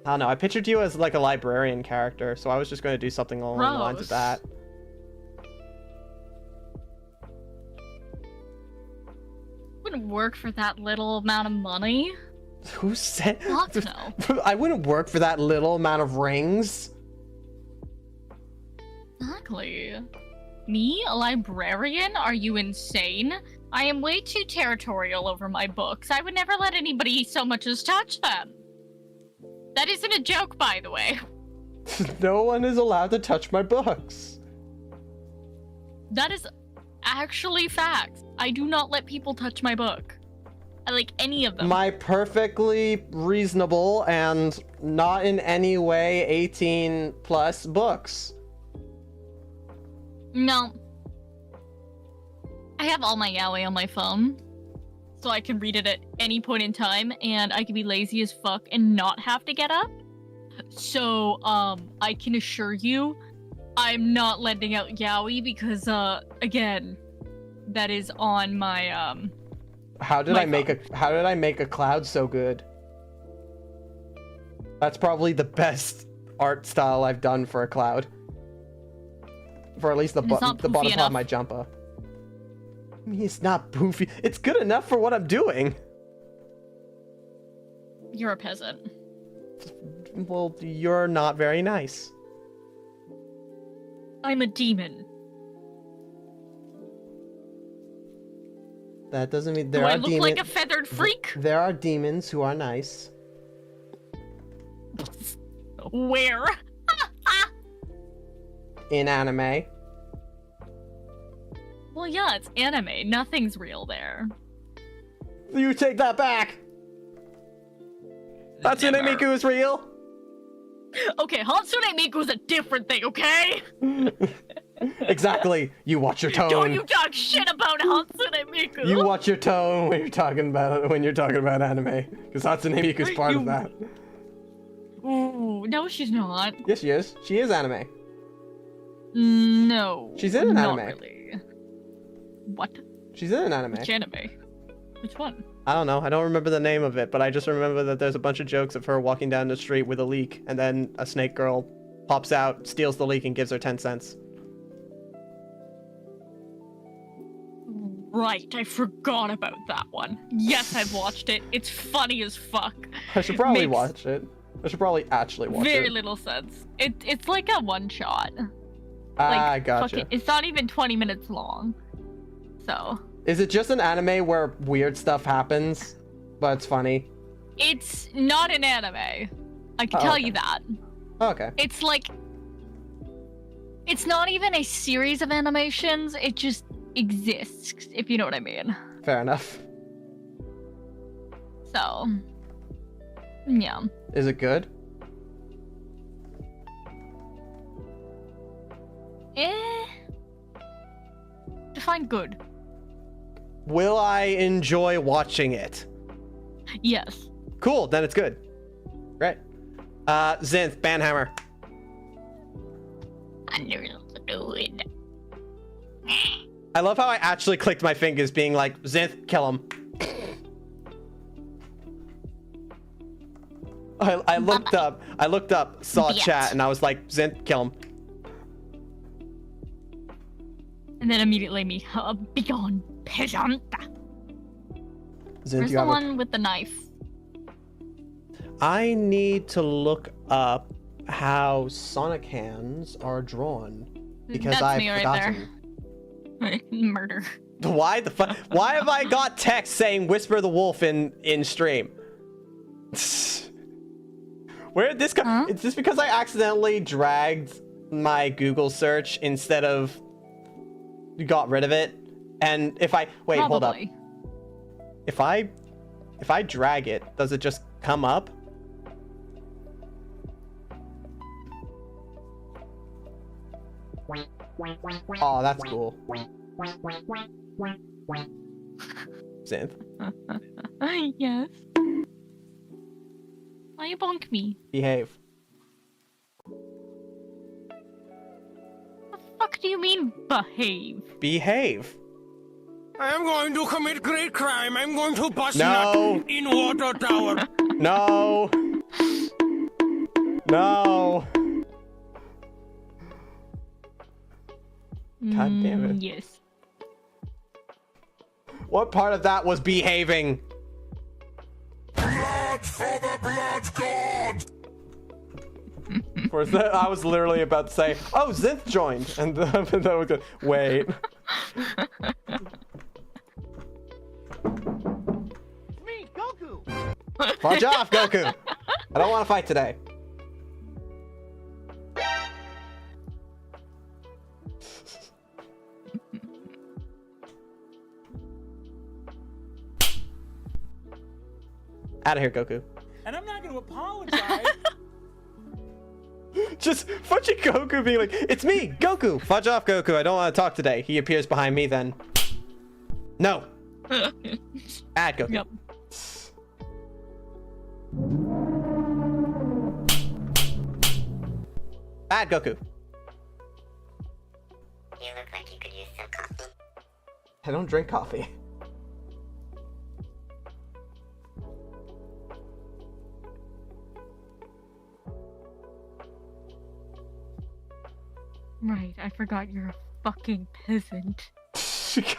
I don't know, I pictured you as like a librarian character, so I was just gonna do something along the lines of that. Wouldn't work for that little amount of money. Who said? Fuck no. I wouldn't work for that little amount of rings. Exactly. Me, a librarian? Are you insane? I am way too territorial over my books. I would never let anybody so much as touch them. That isn't a joke, by the way. No one is allowed to touch my books. That is actually fact. I do not let people touch my book. I like any of them. My perfectly reasonable and not in any way 18 plus books. No. I have all my yaoi on my phone, so I can read it at any point in time, and I can be lazy as fuck and not have to get up. So, I can assure you, I'm not lending out yaoi because, again, that is on my, How did I make a cloud so good? That's probably the best art style I've done for a cloud. For at least the bottom part of my jumper. I mean, it's not poofy. It's good enough for what I'm doing. You're a peasant. Well, you're not very nice. I'm a demon. That doesn't mean there Do are I look demons. like a feathered freak? There are demons who are nice. Where? In anime. Well, yeah, it's anime. Nothing's real there. You take that back. Hatsune Miku is real. Okay, Hatsune Miku is a different thing, okay? Exactly. You watch your tone. Don't you talk shit about Hatsune Miku. You watch your tone when you're talking about anime, because Hatsune Miku is part of that. Ooh, no, she's not. Yes, she is. She is anime. No. She's in an not anime. Really. What? She's in an anime. Which anime? Which one? I don't know. I don't remember the name of it, but I just remember that there's a bunch of jokes of her walking down the street with a leak, and then a snake girl pops out, steals the leak, and gives her 10 cents. Right, I forgot about that one. Yes, I've watched it. It's funny as fuck. I should probably watch it. I should probably actually watch it. Very little sense. It's like a one shot. Ah, gotcha. It's not even 20 minutes long. So. Is it just an anime where weird stuff happens, but it's funny? It's not an anime. I can tell you that. Okay. It's like. It's not even a series of animations. It just exists, if you know what I mean. Fair enough. So. Yeah. Is it good? Define good. Will I enjoy watching it? Yes. Cool, then it's good. Great. Zinth, Banhammer. I never know what to do it. I love how I actually clicked my fingers being like, Zinth, kill him. I looked up, saw chat, and I was like, Zinth, kill him. And then immediately me, be gone, peasant. Zinth, Where's the one with the knife? I need to look up how Sonic hands are drawn because I've forgotten. Murder. Why the fuck? Why have I got text saying "Whisper the Wolf" in stream? Where did this come? Huh? It's just because I accidentally dragged my Google search instead of got rid of it. And if I wait, hold up. If I drag it, does it just come up? Oh, that's cool. Zinth. Yes. Why you bonk me? Behave. What the fuck do you mean, behave? Behave. I'm going to commit great crime. I'm going to bust no. in Water Tower. No. No. God damn it. Yes. What part of that was behaving? Blood for the blood god! For that, I was literally about to say, oh, Zinth joined. And that was good. Wait. Me, Goku! Fudge off, Goku! I don't want to fight today. Out of here, Goku. And I'm not going to apologize. Just fudging Goku being like, it's me, Goku! Fudge off, Goku. I don't want to talk today. He appears behind me then. No. Add Goku. Yep. Add Goku. You look like you could use some coffee. I don't drink coffee. Right, I forgot you're a fucking peasant.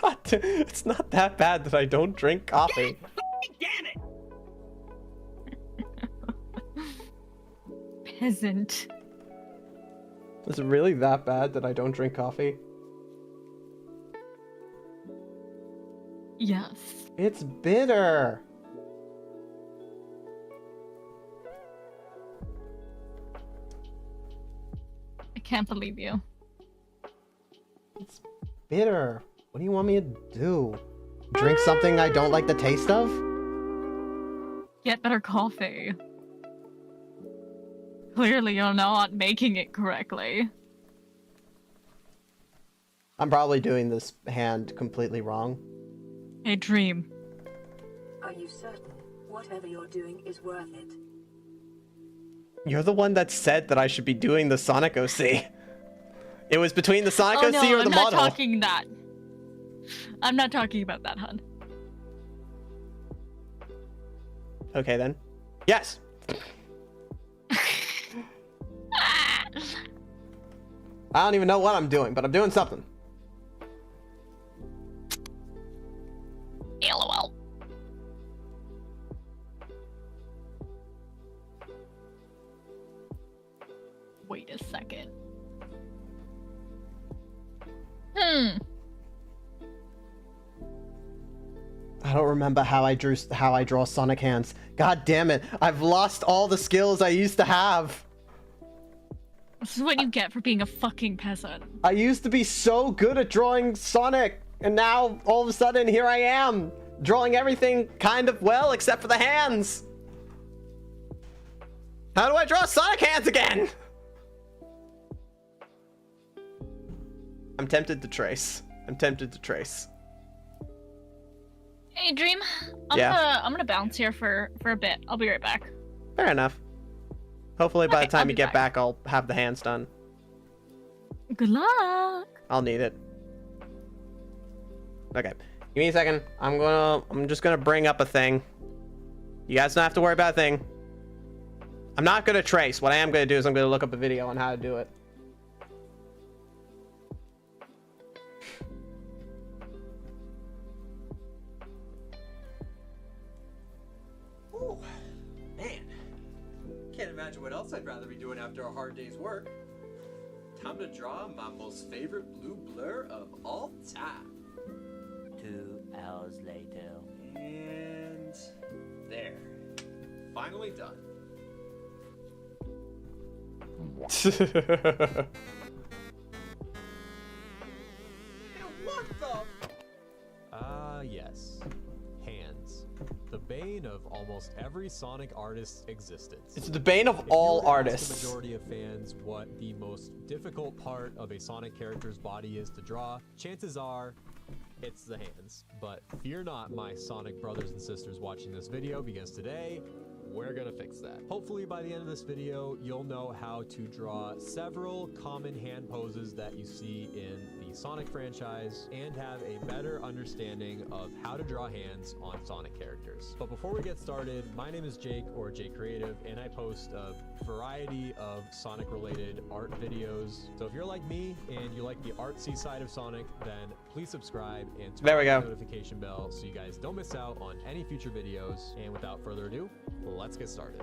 God, it's not that bad that I don't drink coffee. Damn it! Peasant. Is it really that bad that I don't drink coffee? Yes. It's bitter. I can't believe you. It's bitter. What do you want me to do? Drink something I don't like the taste of? Get better coffee. Clearly you're not making it correctly. I'm probably doing this hand completely wrong. A dream. Are you certain whatever you're doing is worth it? You're the one that said that I should be doing the Sonic OC. It was between the Sonic OC or the model. I'm not talking that. I'm not talking about that, hun. Okay then. Yes! I don't even know what I'm doing, but I'm doing something. LOL. Wait a second. I don't remember how I draw Sonic hands. God damn it. I've lost all the skills I used to have. This is what you get for being a fucking peasant. I used to be so good at drawing Sonic, and now all of a sudden here I am, drawing everything kind of well except for the hands. How do I draw Sonic hands again? I'm tempted to trace. Hey, Dream. I'm gonna bounce here for a bit. I'll be right back. Fair enough. Hopefully by Okay, the time I'll you be get back. back, I'll have the hands done. Good luck. I'll need it. Okay. Give me a second. I'm just gonna bring up a thing. You guys don't have to worry about a thing. I'm not gonna trace. What I am gonna do is I'm gonna look up a video on how to do it. Ooh, man. Can't imagine what else I'd rather be doing after a hard day's work. Time to draw my most favorite blue blur of all time. 2 hours later. And there. Finally done. What the? Yes. Hands. The bane of almost every Sonic artist's existence. It's the bane of If all you were to ask artists. the majority of fans what the most difficult part of a Sonic character's body is to draw, chances are it's the hands. But fear not, my Sonic brothers and sisters watching this video, because today we're gonna fix that. Hopefully by the end of this video, you'll know how to draw several common hand poses that you see in the Sonic franchise and have a better understanding of how to draw hands on Sonic characters. But before we get started, my name is Jake, or Jake Creative, and I post a variety of Sonic related art videos. So if you're like me and you like the artsy side of Sonic, then please subscribe and turn There we on go. the notification bell so you guys don't miss out on any future videos. And without further ado, let's get started.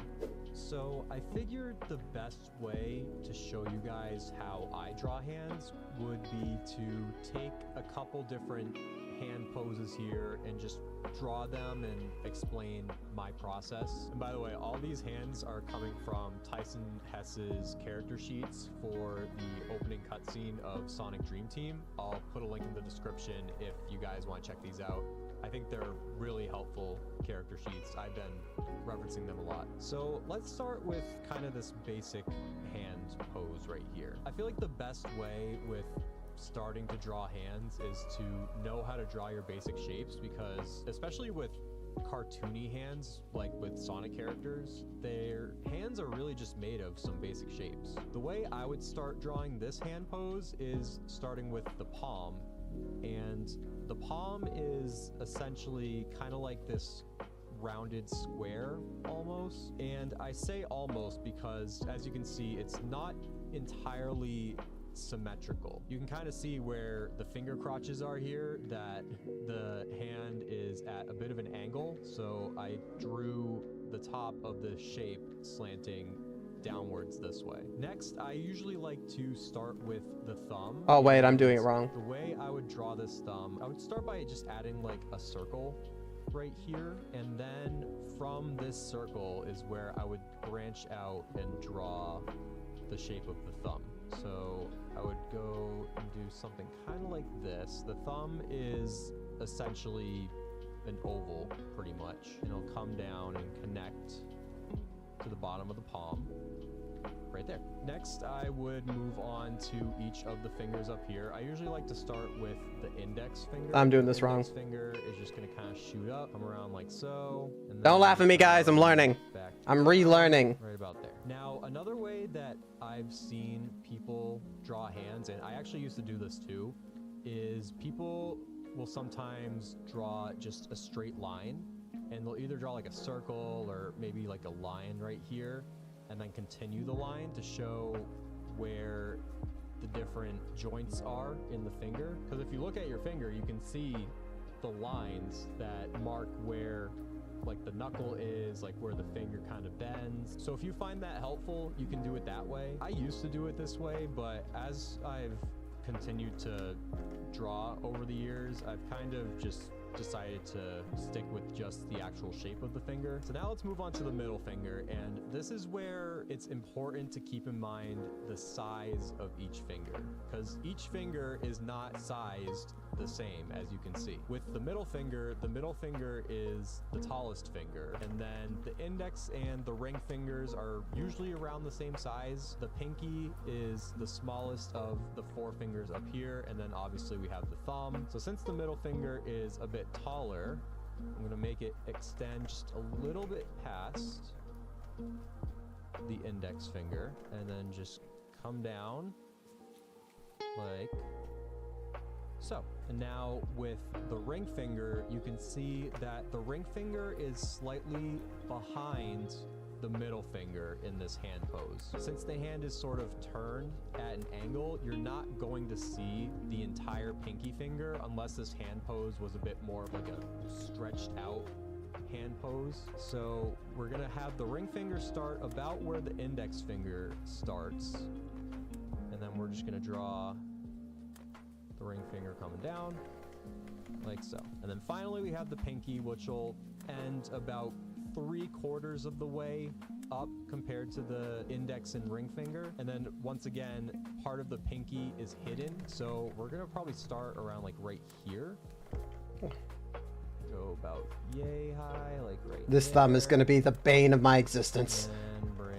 So I figured the best way to show you guys how I draw hands would be to take a couple different hand poses here and just draw them and explain my process. And by the way, all these hands are coming from Tyson Hess's character sheets for the opening cutscene of Sonic Dream Team. I'll put a link in the description if you guys want to check these out. I think they're really helpful character sheets. I've been referencing them a lot. So let's start with kind of this basic hand pose right here. I feel like the best way with starting to draw hands is to know how to draw your basic shapes, because especially with cartoony hands like with Sonic characters, their hands are really just made of some basic shapes. The way I would start drawing this hand pose is starting with the palm, and the palm is essentially kind of like this rounded square almost. And I say almost because, as you can see, it's not entirely symmetrical. You can kind of see where the finger crotches are here, that the hand is at a bit of an angle. So I drew the top of the shape slanting downwards this way. Next, I usually like to start with the thumb. Oh wait, I'm doing it wrong. The way I would draw this thumb, I would start by just adding like a circle right here, and then from this circle is where I would branch out and draw the shape of the thumb. So I would go and do something kind of like this. The thumb is essentially an oval pretty much, and it'll come down and connect to the bottom of the palm right there. Next, I would move on to each of the fingers up here. I usually like to start with the index finger. I'm doing this The wrong. index finger is just going to kind of shoot up, come around like so. And Don't then laugh at me, guys. I'm learning. back I'm relearning. right about there. Now, another way that I've seen people draw hands, and I actually used to do this too, is people will sometimes draw just a straight line and they'll either draw like a circle or maybe like a line right here, and then continue the line to show where the different joints are in the finger. Because if you look at your finger, you can see the lines that mark where like the knuckle is, like where the finger kind of bends. So if you find that helpful, you can do it that way. I used to do it this way, but as I've continued to draw over the years, I've kind of just decided to stick with just the actual shape of the finger. So now let's move on to the middle finger, and this is where it's important to keep in mind the size of each finger, because each finger is not sized the same, as you can see. With the middle finger is the tallest finger, and then the index and the ring fingers are usually around the same size. The pinky is the smallest of the 4 fingers up here, and then obviously we have the thumb. So since the middle finger is a bit taller, I'm gonna make it extend just a little bit past the index finger, and then just come down like so. And now with the ring finger, you can see that the ring finger is slightly behind the middle finger in this hand pose. Since the hand is sort of turned at an angle, you're not going to see the entire pinky finger unless this hand pose was a bit more of like a stretched out hand pose. So we're gonna have the ring finger start about where the index finger starts, and then we're just gonna draw the ring finger coming down like so. And then finally we have the pinky, which will end about 3/4 of the way up compared to the index and ring finger. And then once again, part of the pinky is hidden, so we're gonna probably start around like right here. Go about yay high, like right This there. thumb is gonna be the bane of my existence.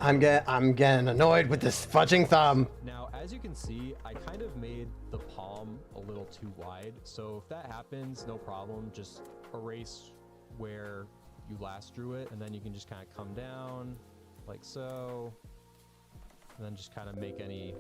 I'm getting annoyed with this fudging thumb. Now, as you can see, I kind of made the palm a little too wide. So if that happens, no problem. Just erase where you last drew it, and then you can just kind of come down like so, and then just kind of make any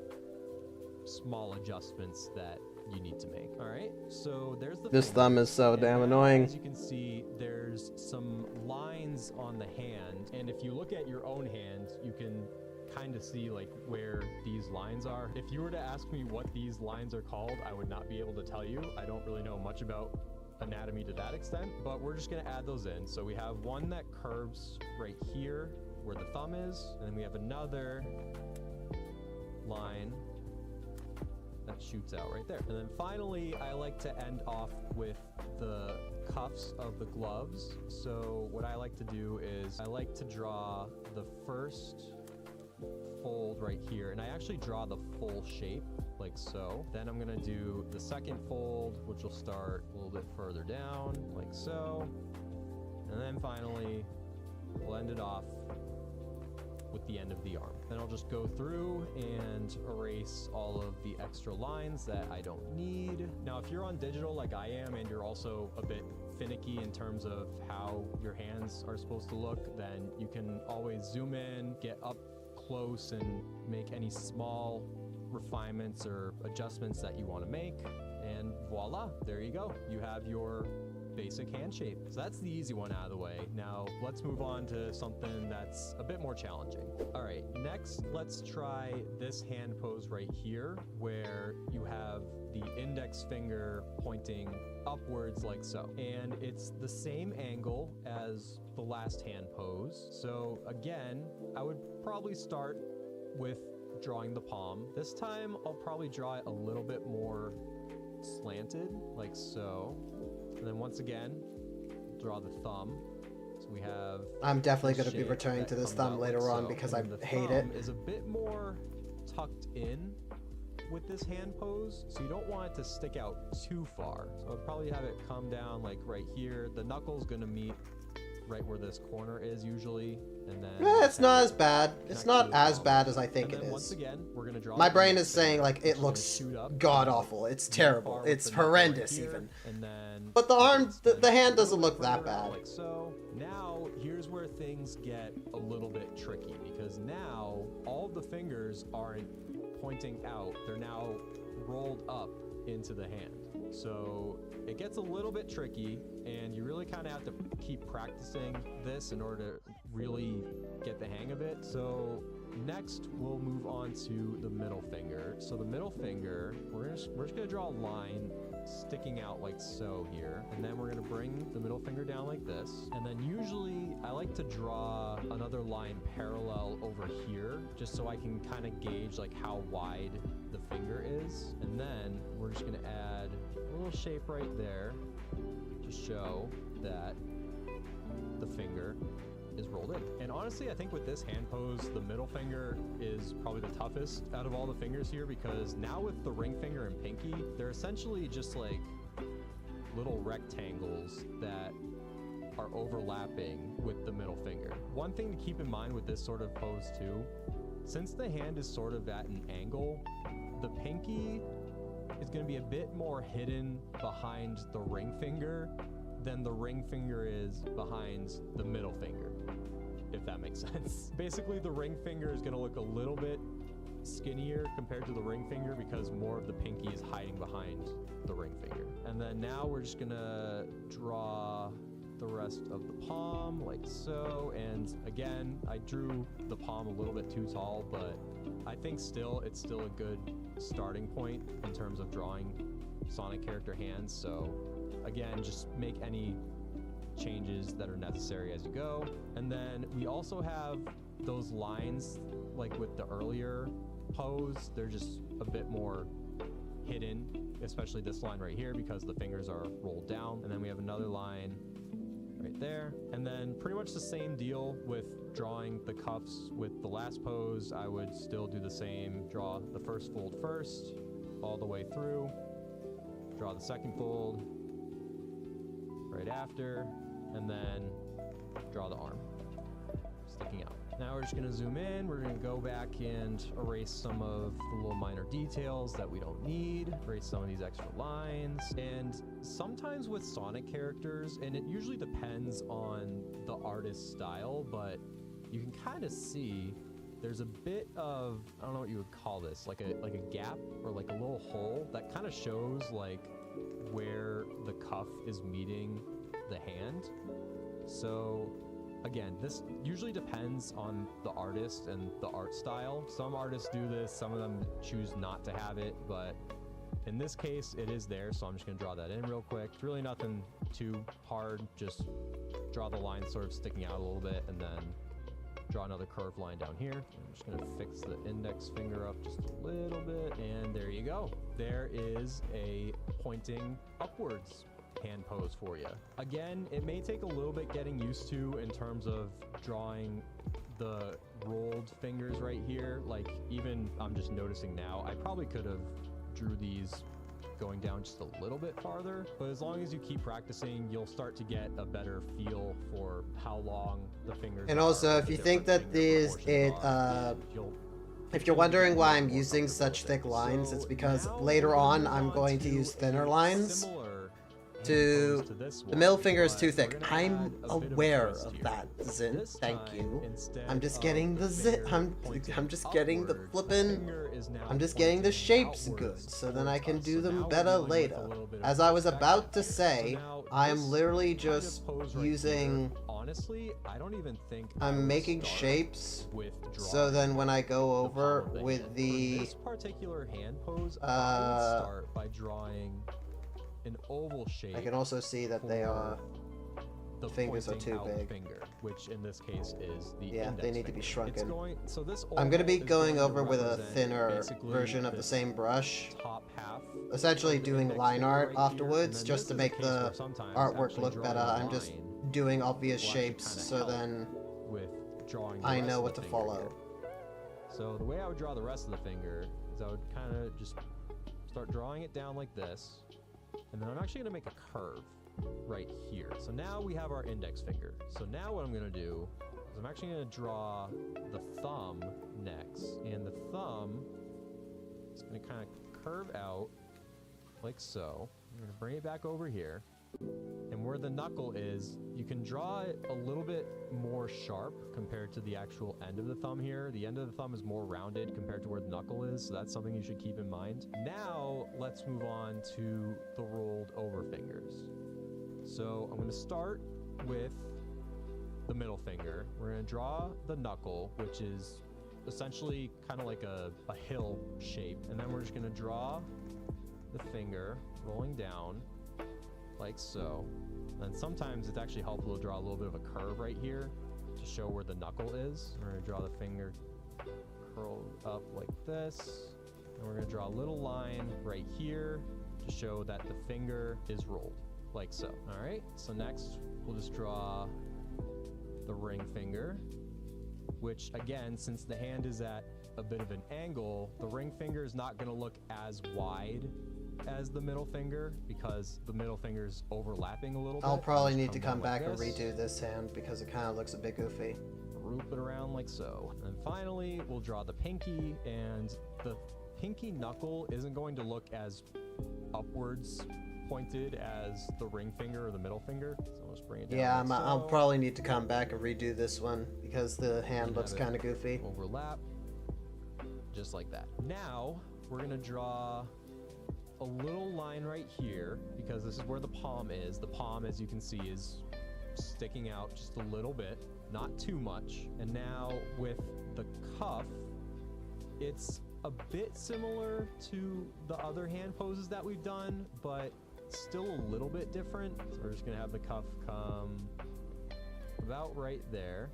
small adjustments that you need to make. All right, so there's the This finger. thumb is so And damn now, annoying. As you can see, there's some lines on the hand, and if you look at your own hand, you can kind of see like where these lines are. If you were to ask me what these lines are called, I would not be able to tell you. I don't really know much about anatomy to that extent, but we're just gonna add those in. So we have one that curves right here where the thumb is, and then we have another line that shoots out right there. And then finally, I like to end off with the cuffs of the gloves. So what I like to do is I like to draw the first fold right here, and I actually draw the full shape like so. Then I'm gonna do the second fold, which will start a little bit further down like so, and then finally we'll end it off with the end of the arm. Then I'll just go through and erase all of the extra lines that I don't need. Now, if you're on digital like I am, and you're also a bit finicky in terms of how your hands are supposed to look, then you can always zoom in, get up close, and make any small refinements or adjustments that you want to make, and voila, there you go. You have your basic hand shape. So that's the easy one out of the way. Now let's move on to something that's a bit more challenging. All right, next let's try this hand pose right here, where you have the index finger pointing upwards like so, and it's the same angle as the last hand pose. So again, I would probably start with drawing the palm. This time I'll probably draw it a little bit more slanted like so, and then once again draw the thumb. So we have, I'm definitely going to be shape returning that to this comes thumb out later like on so. because And I the hate it. thumb is a bit more tucked in with this hand pose, so you don't want it to stick out too far. So I'd probably have it come down like right here. The knuckle's gonna meet right where this corner is usually, and then It's not as bad. It's connect not to the as thumb. bad as I think And it then is. once again, we're gonna draw My the brain index is saying finger, like which it is gonna looks shoot up god awful. It's really terrible. far with It's the knuckle right horrendous here, even. and then But the arm, the extend hand a doesn't little look bit that further bad. out like so. Now here's where things get a little bit tricky, because now all the fingers aren't pointing out, they're now rolled up into the hand. So it gets a little bit tricky, and you really kind of have to keep practicing this in order to really get the hang of it. So next, we'll move on to the middle finger. So the middle finger, we're just gonna draw a line sticking out like so here, and then we're gonna bring the middle finger down like this, and then usually I like to draw another line parallel over here just so I can kind of gauge like how wide the finger is, and then we're just gonna add a little shape right there to show that the finger is rolled in. And honestly, I think with this hand pose, the middle finger is probably the toughest out of all the fingers here, because now with the ring finger and pinky, they're essentially just like little rectangles that are overlapping with the middle finger. One thing to keep in mind with this sort of pose too, since the hand is sort of at an angle, the pinky is going to be a bit more hidden behind the ring finger than the ring finger is behind the middle finger, if that makes sense. Basically, the ring finger is going to look a little bit skinnier compared to the ring finger because more of the pinky is hiding behind the ring finger. And then now we're just going to draw the rest of the palm like so. And again, I drew the palm a little bit too tall, but I think it's still a good starting point in terms of drawing Sonic character hands. So again, just make any changes that are necessary as you go. And then we also have those lines like with the earlier pose, they're just a bit more hidden, especially this line right here because the fingers are rolled down. And then we have another line right there. And then pretty much the same deal with drawing the cuffs with the last pose. I would still do the same, draw the first fold first, all the way through, draw the second fold right after, and then draw the arm sticking out. Now we're just gonna zoom in, we're gonna go back and erase some of the little minor details that we don't need, erase some of these extra lines. And sometimes with Sonic characters, and it usually depends on the artist's style, but you can kind of see there's a bit of, I don't know what you would call this, like a gap or like a little hole that kind of shows like where the cuff is meeting the hand. So again, this usually depends on the artist and the art style. Some artists do this, some of them choose not to have it, but in this case it is there, so I'm just gonna draw that in real quick. It's really nothing too hard, just draw the line sort of sticking out a little bit and then draw another curved line down here. I'm just gonna fix the index finger up just a little bit, and there you go. There is a pointing upwards hand pose for you. Again, it may take a little bit getting used to in terms of drawing the rolled fingers right here. Like even I'm just noticing now, I probably could have drew these going down just a little bit farther, but as long as you keep practicing, you'll start to get a better feel for how long the fingers And are, also, if the you think different that finger proportions if you're wondering why I'm using such thick lines, it's because later on I'm going to use thinner lines. The middle finger is too thick. I'm aware of that, Zin. Thank you. I'm just getting the I'm just getting the flippin'. I'm just getting the shapes good, so then I can do them better later. As I was about to say, I'm literally just using. Honestly, I don't even think I'm making shapes, so then when I go over with the this particular hand pose, I would start by drawing an oval shape. I can also see that they are the fingers are too big. Finger, which in this case is the yeah, index they need to be finger. shrunken. So this I'm going to be oval is going to over with a represent thinner basically version of the this same brush, top half, essentially doing index line finger art right here, afterwards, and then just this to is a make case the where sometimes artwork actually look drawing better. a I'm just line doing obvious will actually shapes, kinda so help then with drawing the I rest know of what the to finger follow. here. So the way I would draw the rest of the finger is I would kind of just start drawing it down like this, and then I'm actually going to make a curve right here. So now we have our index finger. So now what I'm going to do is I'm actually going to draw the thumb next, and the thumb is going to kind of curve out like so. I'm going to bring it back over here, And where the knuckle is, you can draw it a little bit more sharp compared to the actual end of the thumb here. The end of the thumb is more rounded compared to where the knuckle is, so that's something you should keep in mind. Now, let's move on to the rolled over fingers. So I'm gonna start with the middle finger. We're gonna draw the knuckle, which is essentially kind of like a hill shape. And then we're just gonna draw the finger rolling down like so. And sometimes it's actually helpful to draw a little bit of a curve right here to show where the knuckle is. We're gonna draw the finger curled up like this. And we're gonna draw a little line right here to show that the finger is rolled, like so. All right, so next we'll just draw the ring finger, which again, since the hand is at a bit of an angle, the ring finger is not gonna look as wide as the middle finger because the middle finger is overlapping a little bit. I'll probably need to down come like back and this. redo this hand because it kind of looks a bit goofy. Loop it around like so. And finally, we'll draw the pinky, and the pinky knuckle isn't going to look as upwards pointed as the ring finger or the middle finger. So let's bring it down. Yeah, like I'll so. probably need to come back and redo this one because the hand And looks have it kind of goofy. Overlap, just like that. Now, we're gonna draw a little line right here because this is where the palm is. The palm, as you can see, is sticking out just a little bit, not too much. And now with the cuff, it's a bit similar to the other hand poses that we've done, but still a little bit different. So we're just gonna have the cuff come about right there,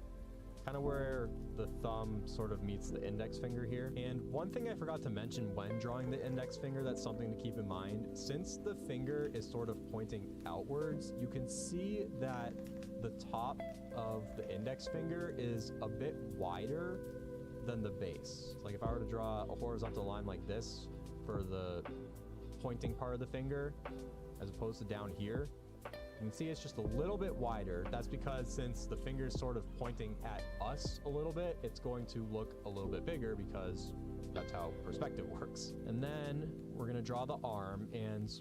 kind of where the thumb sort of meets the index finger here. And one thing I forgot to mention when drawing the index finger, that's something to keep in mind. Since the finger is sort of pointing outwards, you can see that the top of the index finger is a bit wider than the base. Like if I were to draw a horizontal line like this for the pointing part of the finger, as opposed to down here, you can see it's just a little bit wider. That's because since the finger is sort of pointing at us a little bit, it's going to look a little bit bigger because that's how perspective works. And then we're gonna draw the arm, and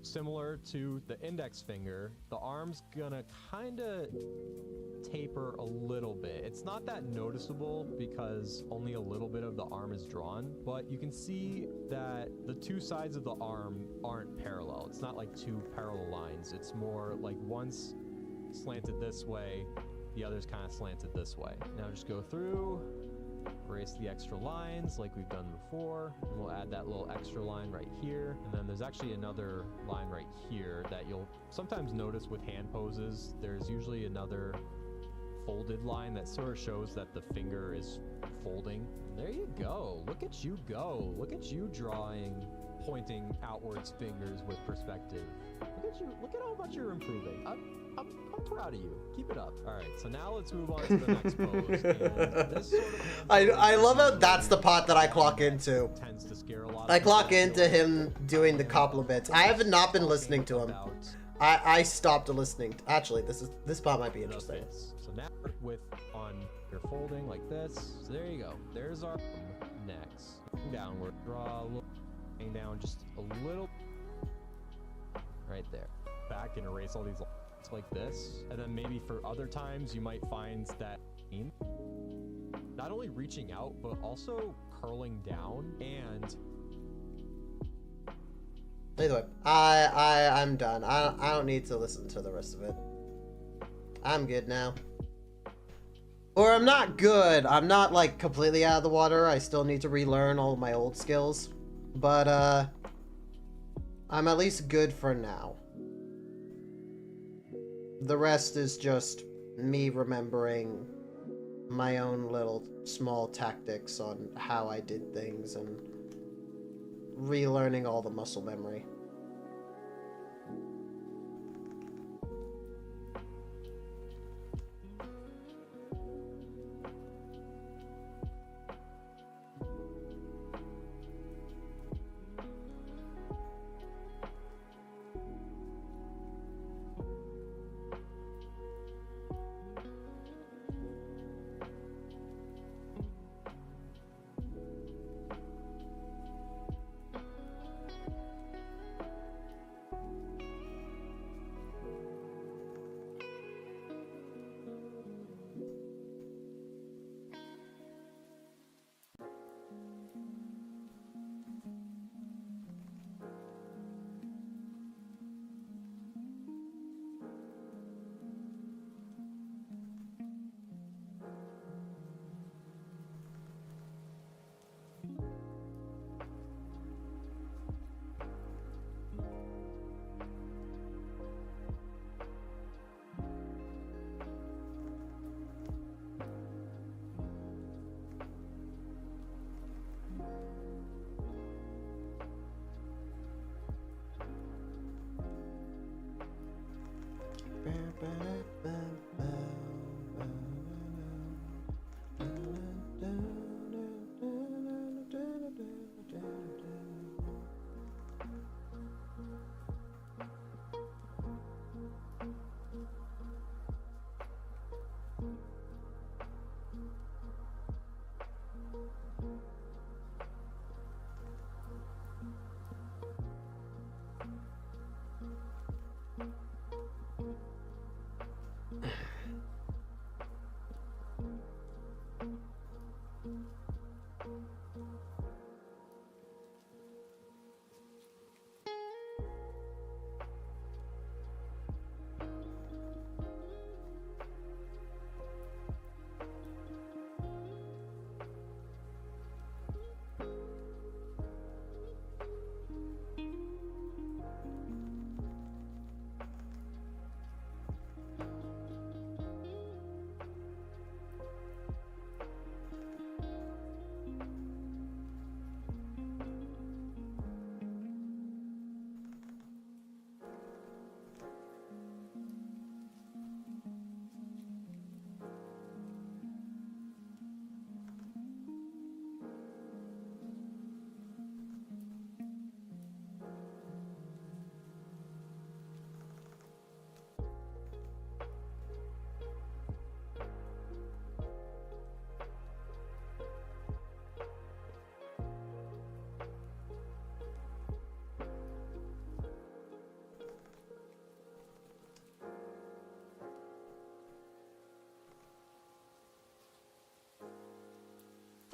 similar to the index finger, the arm's gonna kinda taper a little bit. It's not that noticeable because only a little bit of the arm is drawn, but you can see that the two sides of the arm aren't parallel. It's not like two parallel lines. It's more like one's slanted this way, the other's kind of slanted this way. Now just go through, erase the extra lines like we've done before, and we'll add that little extra line right here. And then there's actually another line right here that you'll sometimes notice with hand poses. There's usually another folded line that sort of shows that the finger is folding. There you go. Look at you go. Look at you drawing pointing outwards fingers with perspective. Look at you. Look at how much you're improving. I'm proud of you. Keep it up. All right, so now let's move on to the next pose. And this sort of I love how that's the part that I clock into. tends to scare a lot of I people. clock into him doing the compliments. I have not been listening to him. I stopped listening. Actually, this part might be interesting. So now with on your folding like this. So there you go. There's our next. Downward. Draw a little thing down just a little right there. Back and erase all these lines like this. And then maybe for other times you might find that not only reaching out but also curling down. And Either way, I'm done. I don't need to listen to the rest of it. I'm good now. Or I'm not good. I'm not like completely out of the water. I still need to relearn all of my old skills. But I'm at least good for now. The rest is just me remembering my own little small tactics on how I did things and relearning all the muscle memory.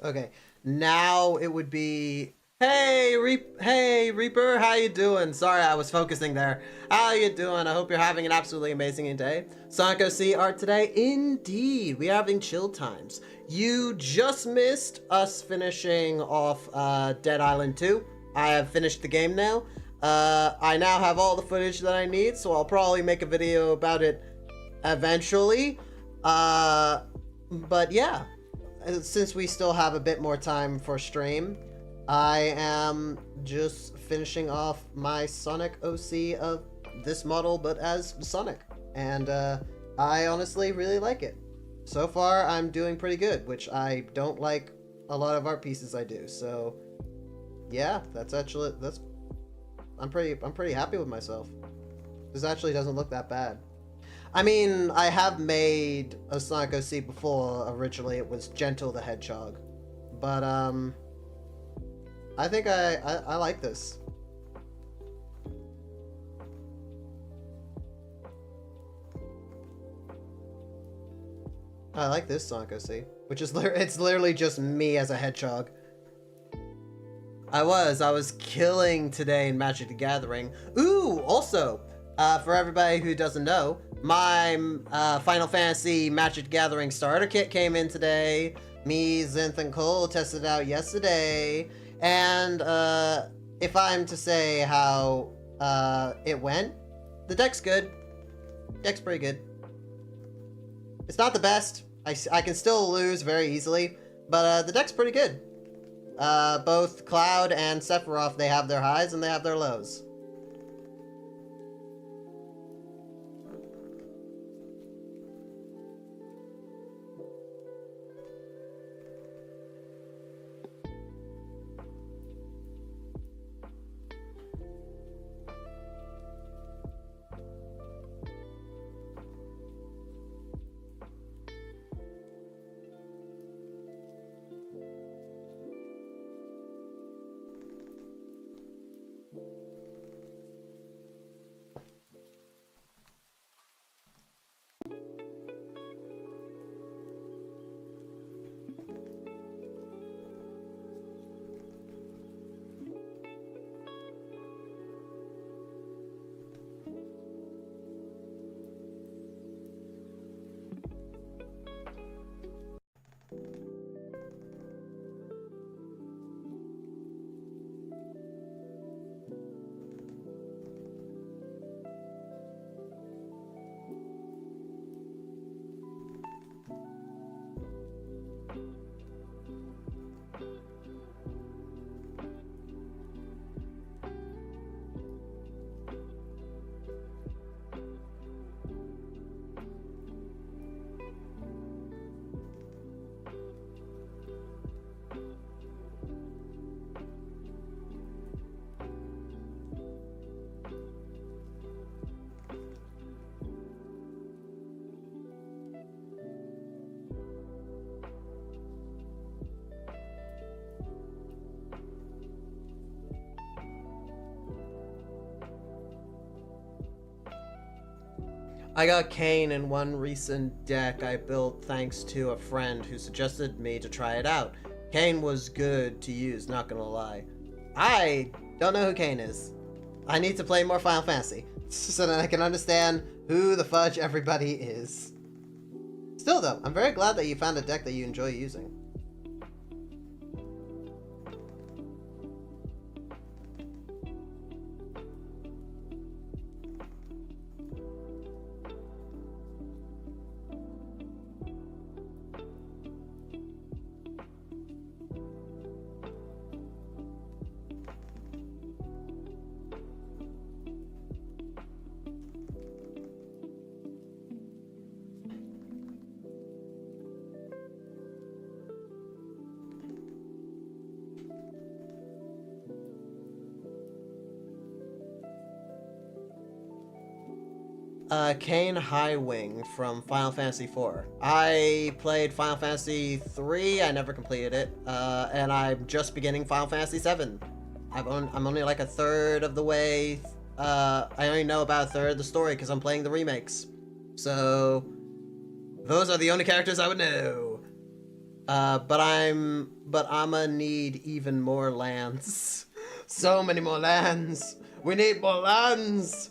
Okay, now it would be, hey Reaper, how you doing? Sorry, I was focusing there. How you doing? I hope you're having an absolutely amazing day. Sonic OC art today? Indeed, we're having chill times. You just missed us finishing off Dead Island 2. I have finished the game now. I now have all the footage that I need, so I'll probably make a video about it eventually. But yeah. Since we still have a bit more time for stream, I am just finishing off my Sonic OC of this model, but as Sonic. And I honestly really like it. So far, I'm doing pretty good, which I don't like a lot of art pieces I do. So yeah, I'm pretty happy with myself. This actually doesn't look that bad. I mean, I have made a Sonic OC before. Originally, it was Gentle the Hedgehog. But, I think I like this. I like this Sonic OC, which is it's literally just me as a hedgehog. I was killing today in Magic the Gathering. Ooh, also, for everybody who doesn't know, my Final Fantasy Magic the Gathering starter kit came in today. Me, Zinth, and Cole tested it out yesterday. And if I'm to say how it went, the deck's good. Deck's pretty good. It's not the best. I can still lose very easily, but the deck's pretty good. Both Cloud and Sephiroth, they have their highs and they have their lows. I got Kane in one recent deck I built thanks to a friend who suggested me to try it out. Kane was good to use, not gonna lie. I don't know who Kane is. I need to play more Final Fantasy so that I can understand who the fudge everybody is. Still though, I'm very glad that you found a deck that you enjoy using. Kane Highwing from Final Fantasy IV. I played Final Fantasy III, I never completed it, and I'm just beginning Final Fantasy VII. I'm only like a third of the way, I only know about a third of the story because I'm playing the remakes. So, those are the only characters I would know. But I'ma need even more lands. So many more lands! We need more lands!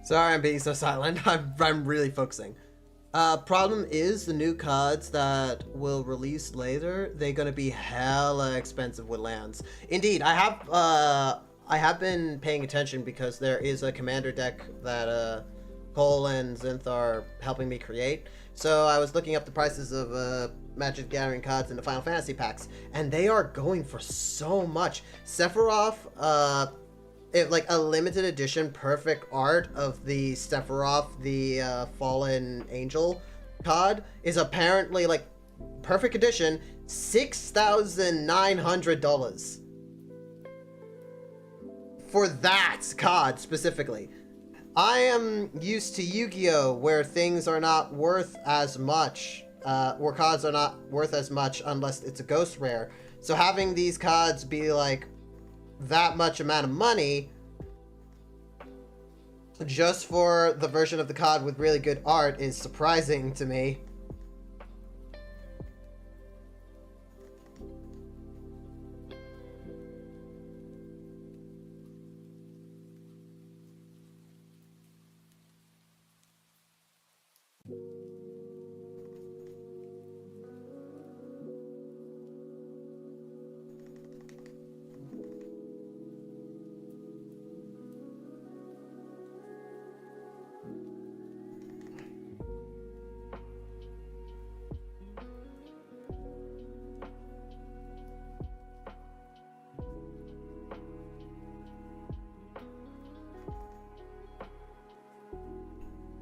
Sorry I'm being so silent. I'm really focusing. Problem is the new cards that will release later, they're gonna be hella expensive with lands. Indeed, I have been paying attention because there is a commander deck that Cole and Zinth are helping me create. So I was looking up the prices of Magic the Gathering cards in the Final Fantasy packs, and they are going for so much. Sephiroth, like a limited edition perfect art of the Sephiroth, the Fallen Angel card, is apparently like perfect edition, $6,900 for that card specifically. I am used to Yu-Gi-Oh! Where things are not worth as much, where cards are not worth as much unless it's a ghost rare. So having these cards be like that much amount of money just for the version of the card with really good art is surprising to me.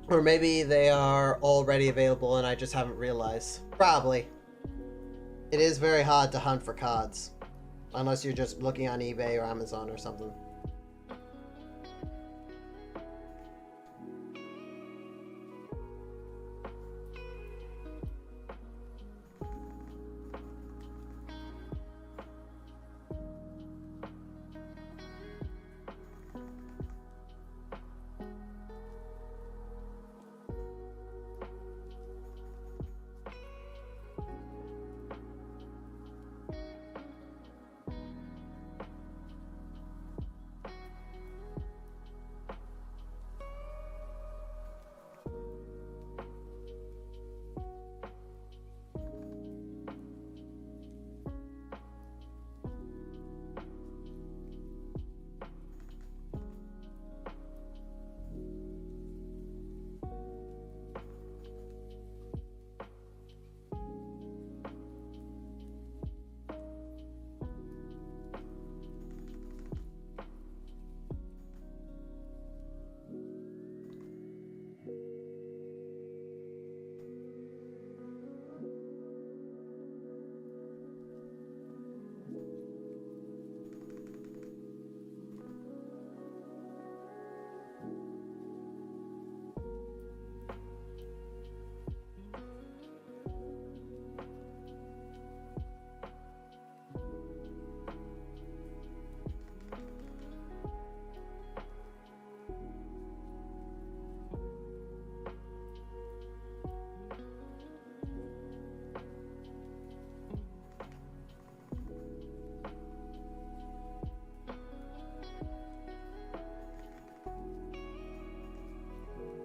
Or maybe they are already available and I just haven't realized. Probably. It is very hard to hunt for cards. Unless you're just looking on eBay or Amazon or something.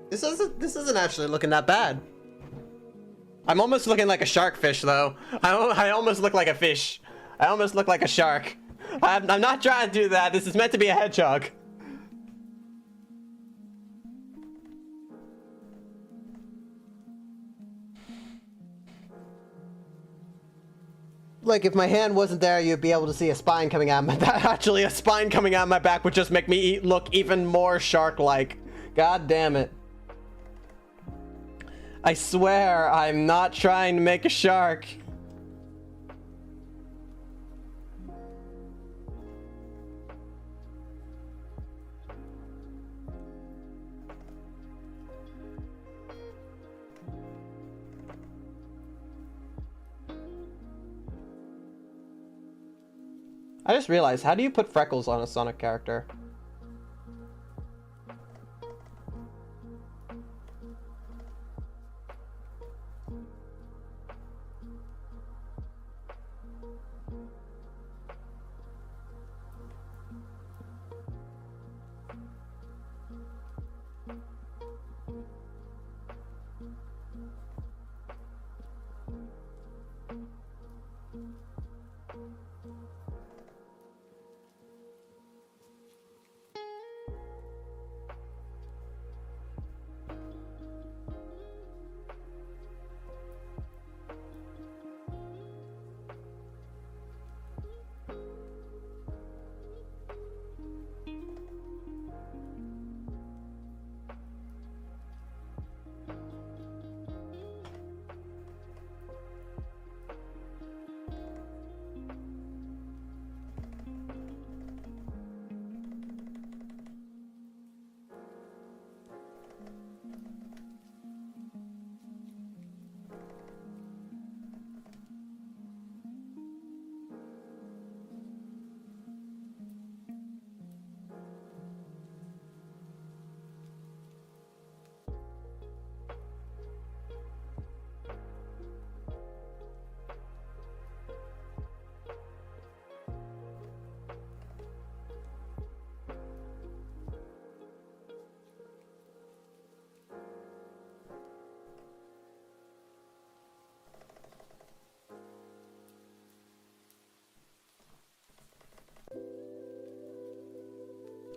This isn't actually looking that bad. I'm almost looking like a shark fish though. I almost look like a fish. I almost look like a shark. I'm not trying to do that. This is meant to be a hedgehog. Like if my hand wasn't there, you'd be able to see a spine coming out of my back. Actually, a spine coming out of my back would just make me look even more shark-like. God damn it. I swear, I'm not trying to make a shark. I just realized, how do you put freckles on a Sonic character?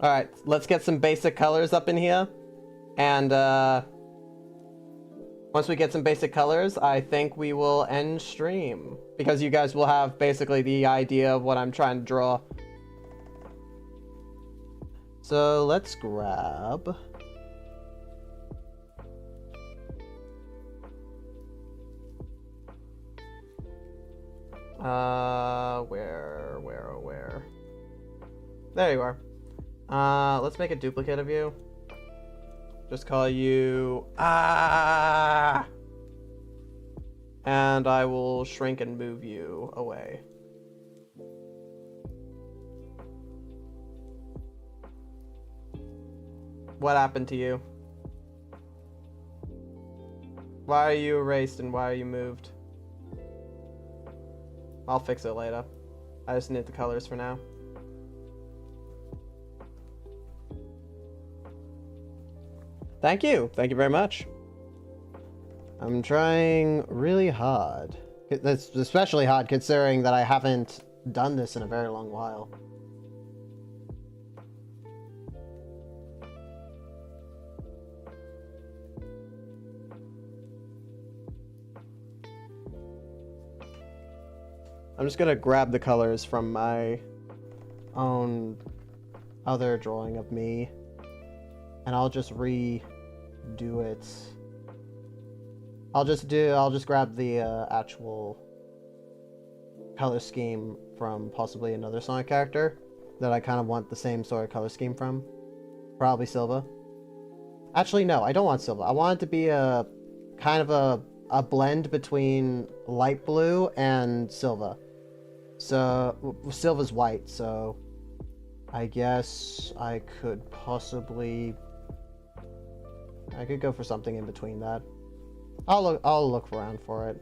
Alright, let's get some basic colors up in here. And, once we get some basic colors, I think we will end stream. Because you guys will have basically the idea of what I'm trying to draw. So, let's grab... where? There you are. Let's make a duplicate of you. Just call you... And I will shrink and move you away. What happened to you? Why are you erased and why are you moved? I'll fix it later. I just need the colors for now. Thank you. Thank you very much. I'm trying really hard. That's especially hard considering that I haven't done this in a very long while. I'm just gonna grab the colors from my own other drawing of me, and I'll just redo it. I'll just grab the actual color scheme from possibly another Sonic character that I kind of want the same sort of color scheme from. Probably Silva. Actually, no, I don't want Silva. I want it to be a kind of a blend between light blue and Silva. So, Silva's white, so I guess I could possibly... I could go for something in between that. I'll look around for it.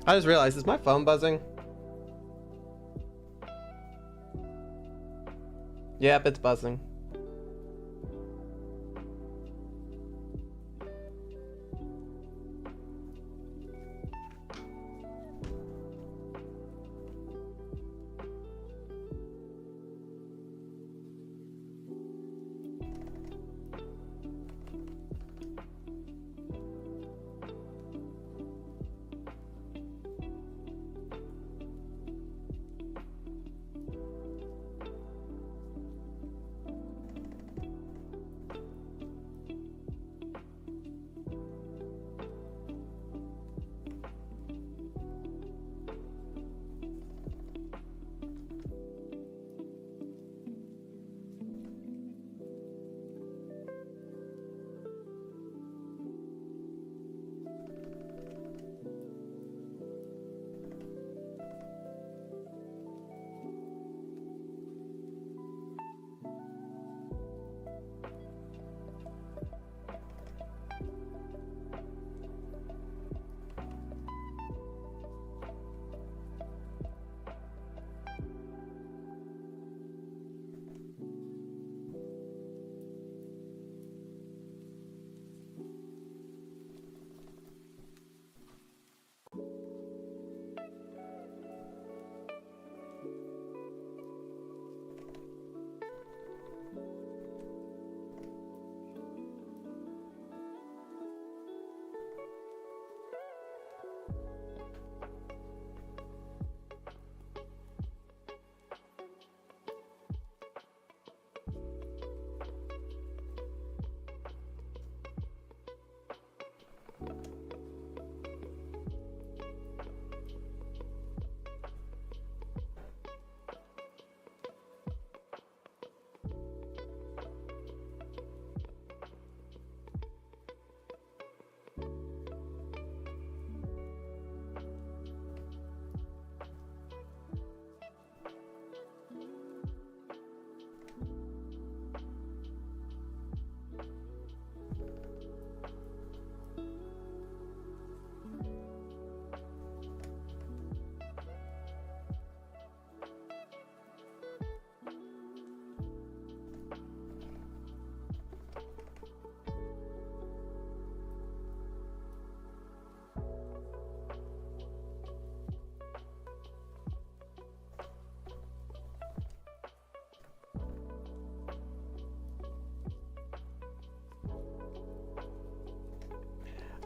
I just realized, is my phone buzzing? Yep, it's buzzing.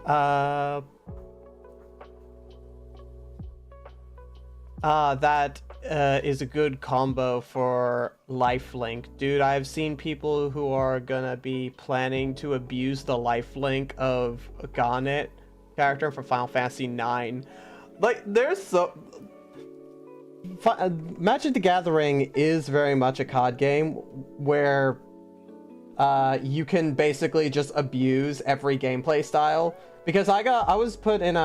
That is a good combo for lifelink. Dude, I've seen people who are gonna be planning to abuse the lifelink of Garnet character for Final Fantasy IX. Like, there's so... Magic the Gathering is very much a COD game where you can basically just abuse every gameplay style. Because I was put in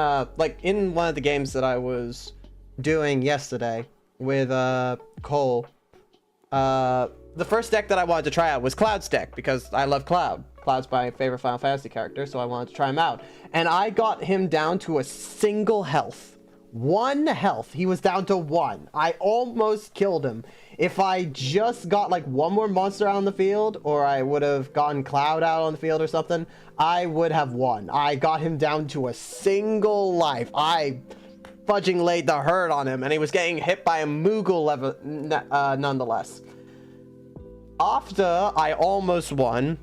in one of the games that I was doing yesterday with Cole. The first deck that I wanted to try out was Cloud's deck because I love Cloud. Cloud's my favorite Final Fantasy character, so I wanted to try him out. And I got him down to a single health. 1 health. He was down to 1. I almost killed him. If I just got like one more monster out on the field, or I would have gotten Cloud out on the field or something, I would have won. I got him down to a single life. I fudging laid the hurt on him, and he was getting hit by a Moogle level nonetheless. After I almost won,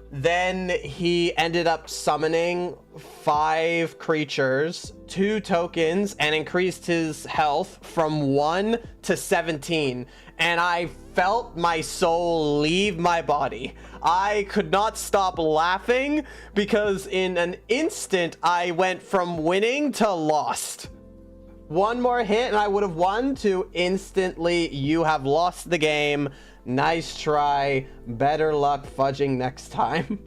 then he ended up summoning 5 creatures, 2 tokens, and increased his health from 1 to 17. And I felt my soul leave my body. I could not stop laughing because in an instant I went from winning to lost. One more hit and I would have won to instantly, you have lost the game. Nice try. Better luck fudging next time.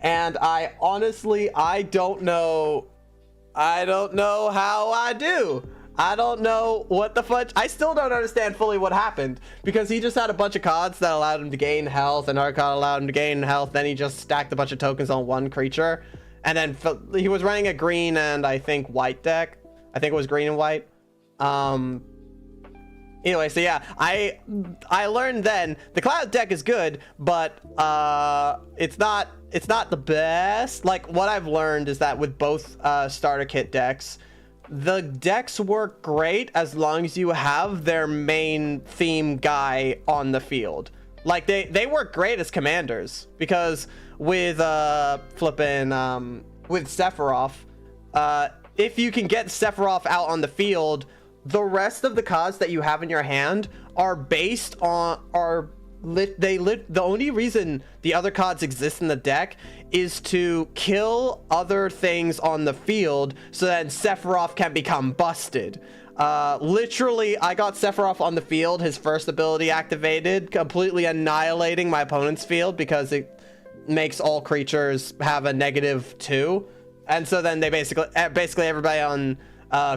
And I honestly, I don't know how I do. I don't know what the fudge. I still don't understand fully what happened because he just had a bunch of cards that allowed him to gain health, and another card allowed him to gain health. Then he just stacked a bunch of tokens on one creature, and then he was running a green and I think white deck. I think it was green and white. Anyway, so yeah, I learned then the Cloud deck is good, but it's not the best. Like, what I've learned is that with both starter kit decks, the decks work great as long as you have their main theme guy on the field. Like, they work great as commanders, because with with Sephiroth, if you can get Sephiroth out on the field, the rest of the cards that you have in your hand are based on the only reason the other cards exist in the deck is to kill other things on the field so that Sephiroth can become busted. Literally, I got Sephiroth on the field, his first ability activated, completely annihilating my opponent's field because it makes all creatures have a -2. And so then they basically everybody on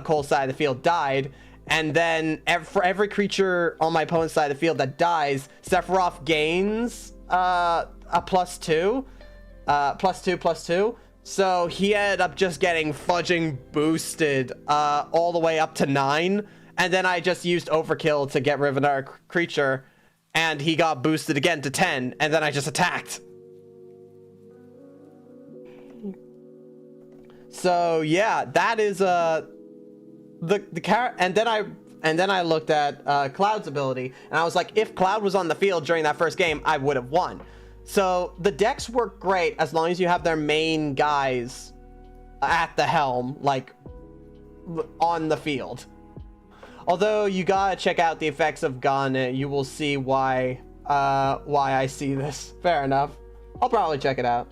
Cole's side of the field died. And then for every creature on my opponent's side of the field that dies, Sephiroth gains a +2. +2. So he ended up just getting fudging boosted all the way up to 9. And then I just used overkill to get rid of another creature. And he got boosted again to 10. And then I just attacked. So yeah, that is the and then I looked at Cloud's ability, and I was like, if Cloud was on the field during that first game, I would have won. So the decks work great as long as you have their main guys at the helm, like on the field. Although you gotta check out the effects of Garnet, you will see why I see this. Fair enough. I'll probably check it out.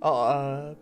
Oh,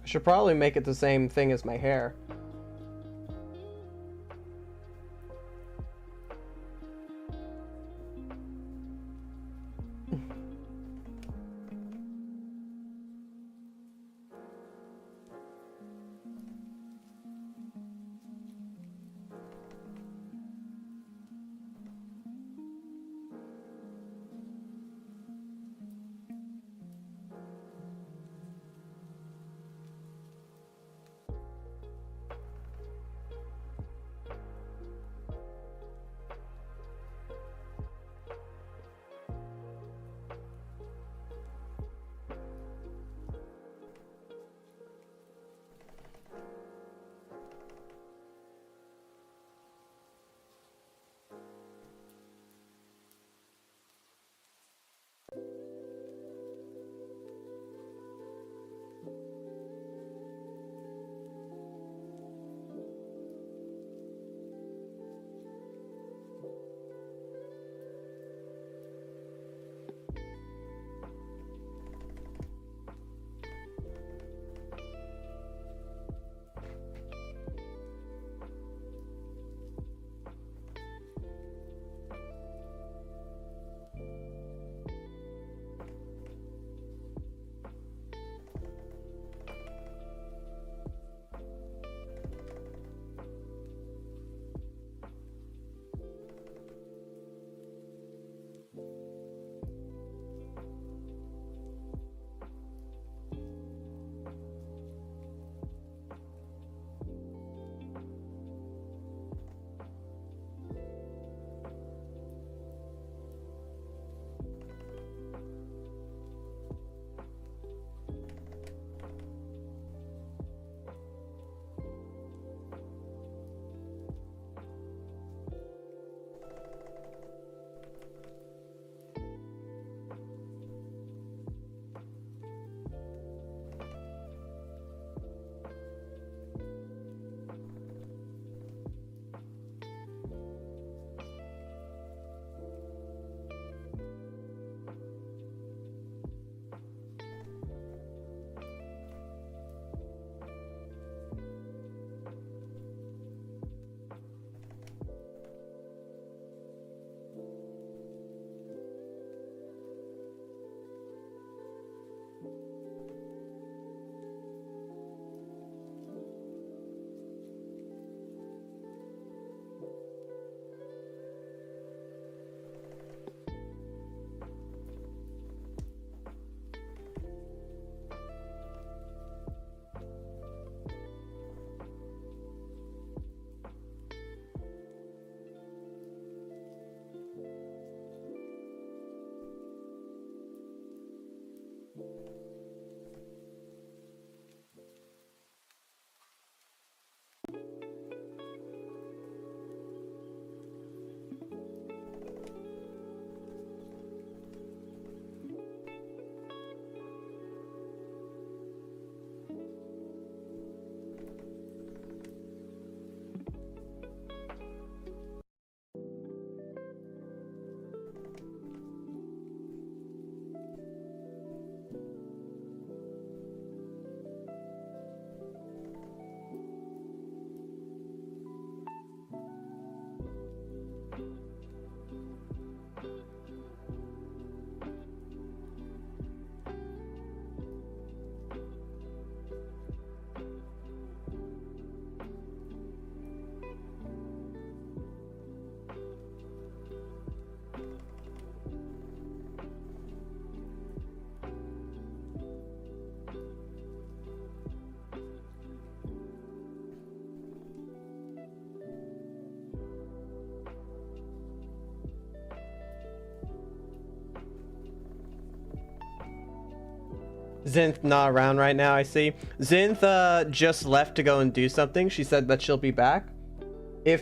I should probably make it the same thing as my hair. Zinth not around right now, I see. Zinth just left to go and do something. She said that she'll be back.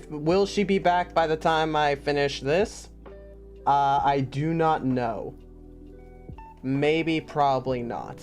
Will she be back by the time I finish this? I do not know. Maybe, probably not.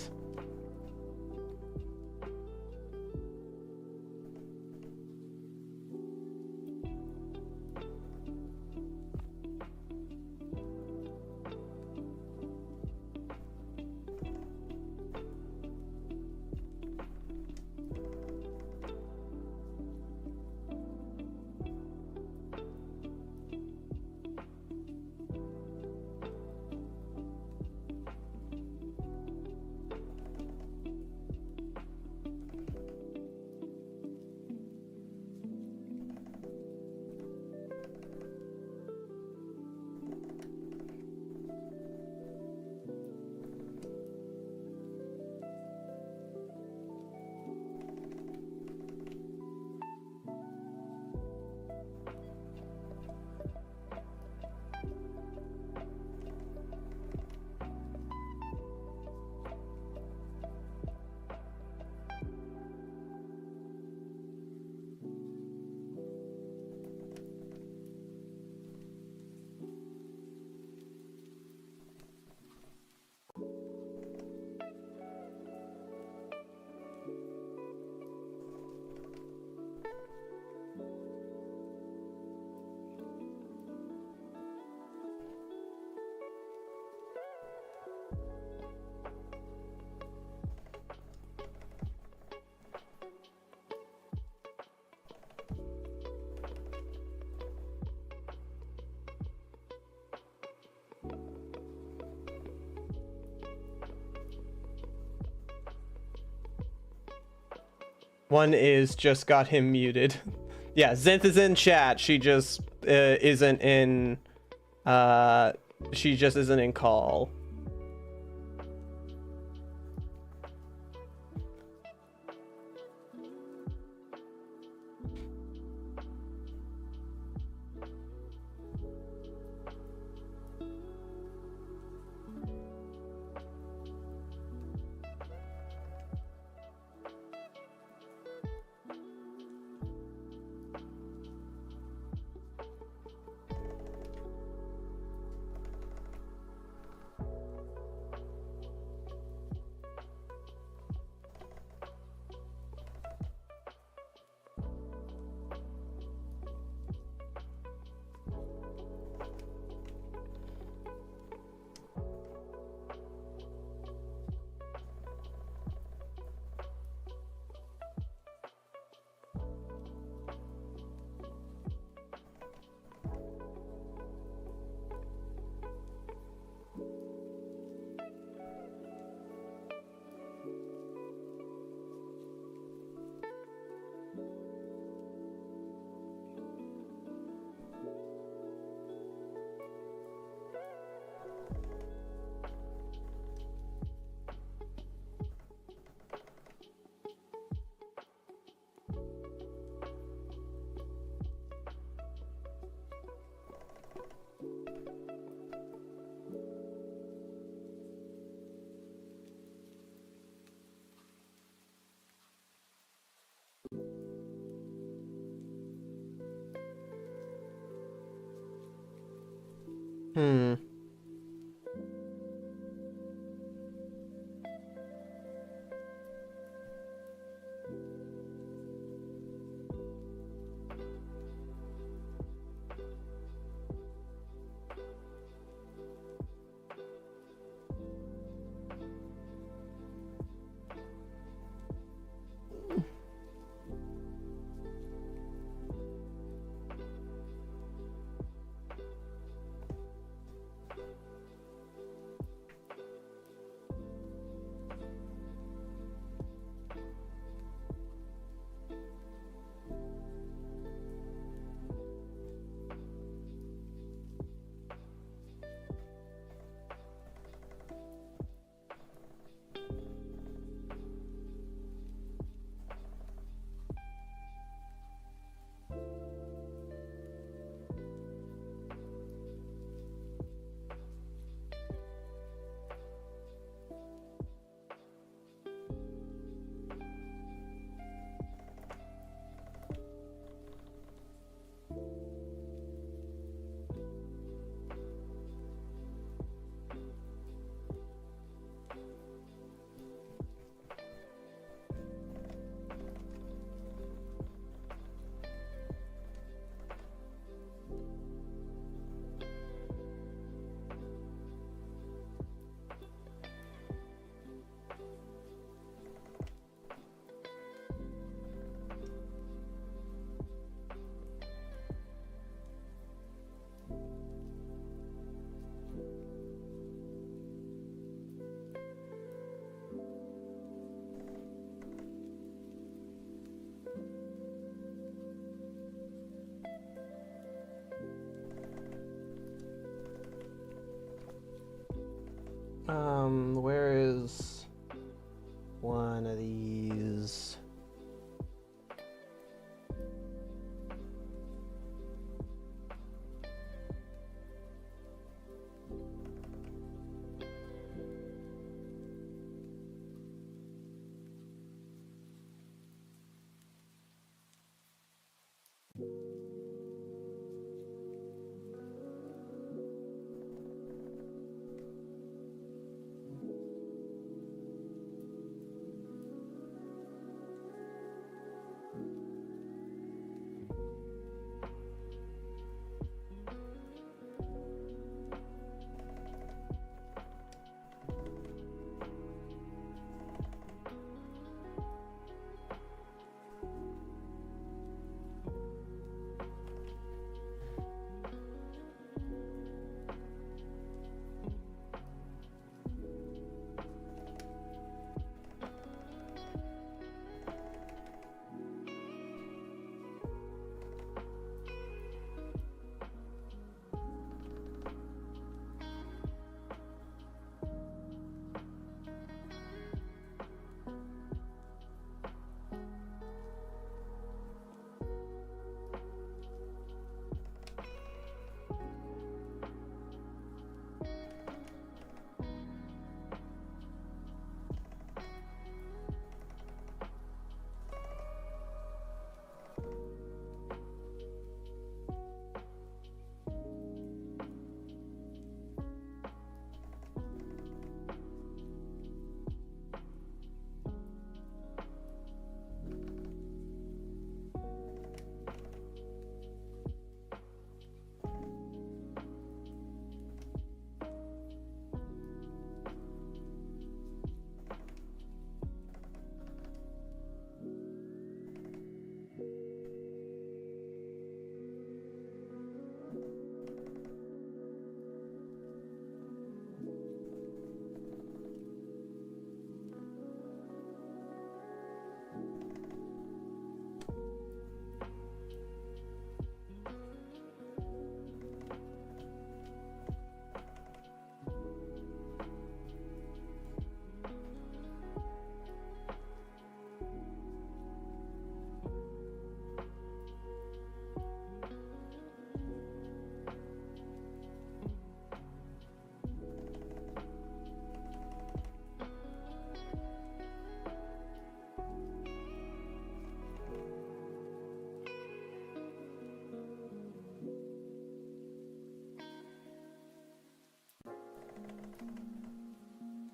One is just got him muted. Yeah, Zinth is in chat. She just isn't in. She just isn't in call. Where is one of these?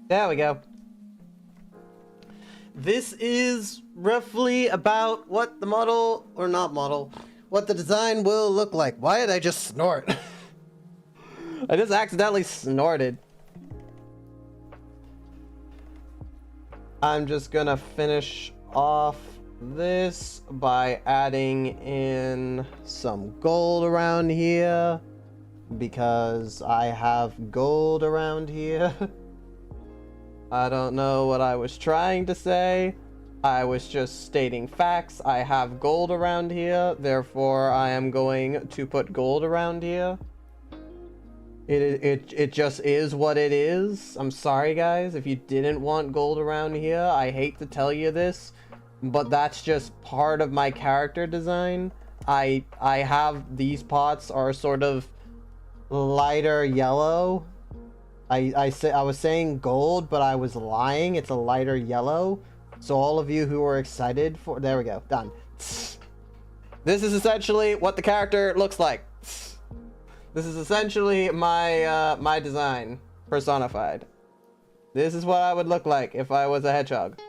There we go. This is roughly about what the model, or not model, what the design will look like. Why did I just snort? I just accidentally snorted. I'm just gonna finish off this by adding in some gold around here, because I have gold around here. I don't know what I was trying to say. I was just stating facts. I have gold around here, therefore I am going to put gold around here. It just is what it is. I'm sorry guys if you didn't want gold around here. I hate to tell you this, but that's just part of my character design. I have these pots are sort of lighter yellow. I was saying gold, but I was lying. It's a lighter yellow. So all of you who are excited for, there we go, done. This is essentially what the character looks like. This is essentially my my design personified. This is what I would look like if I was a hedgehog.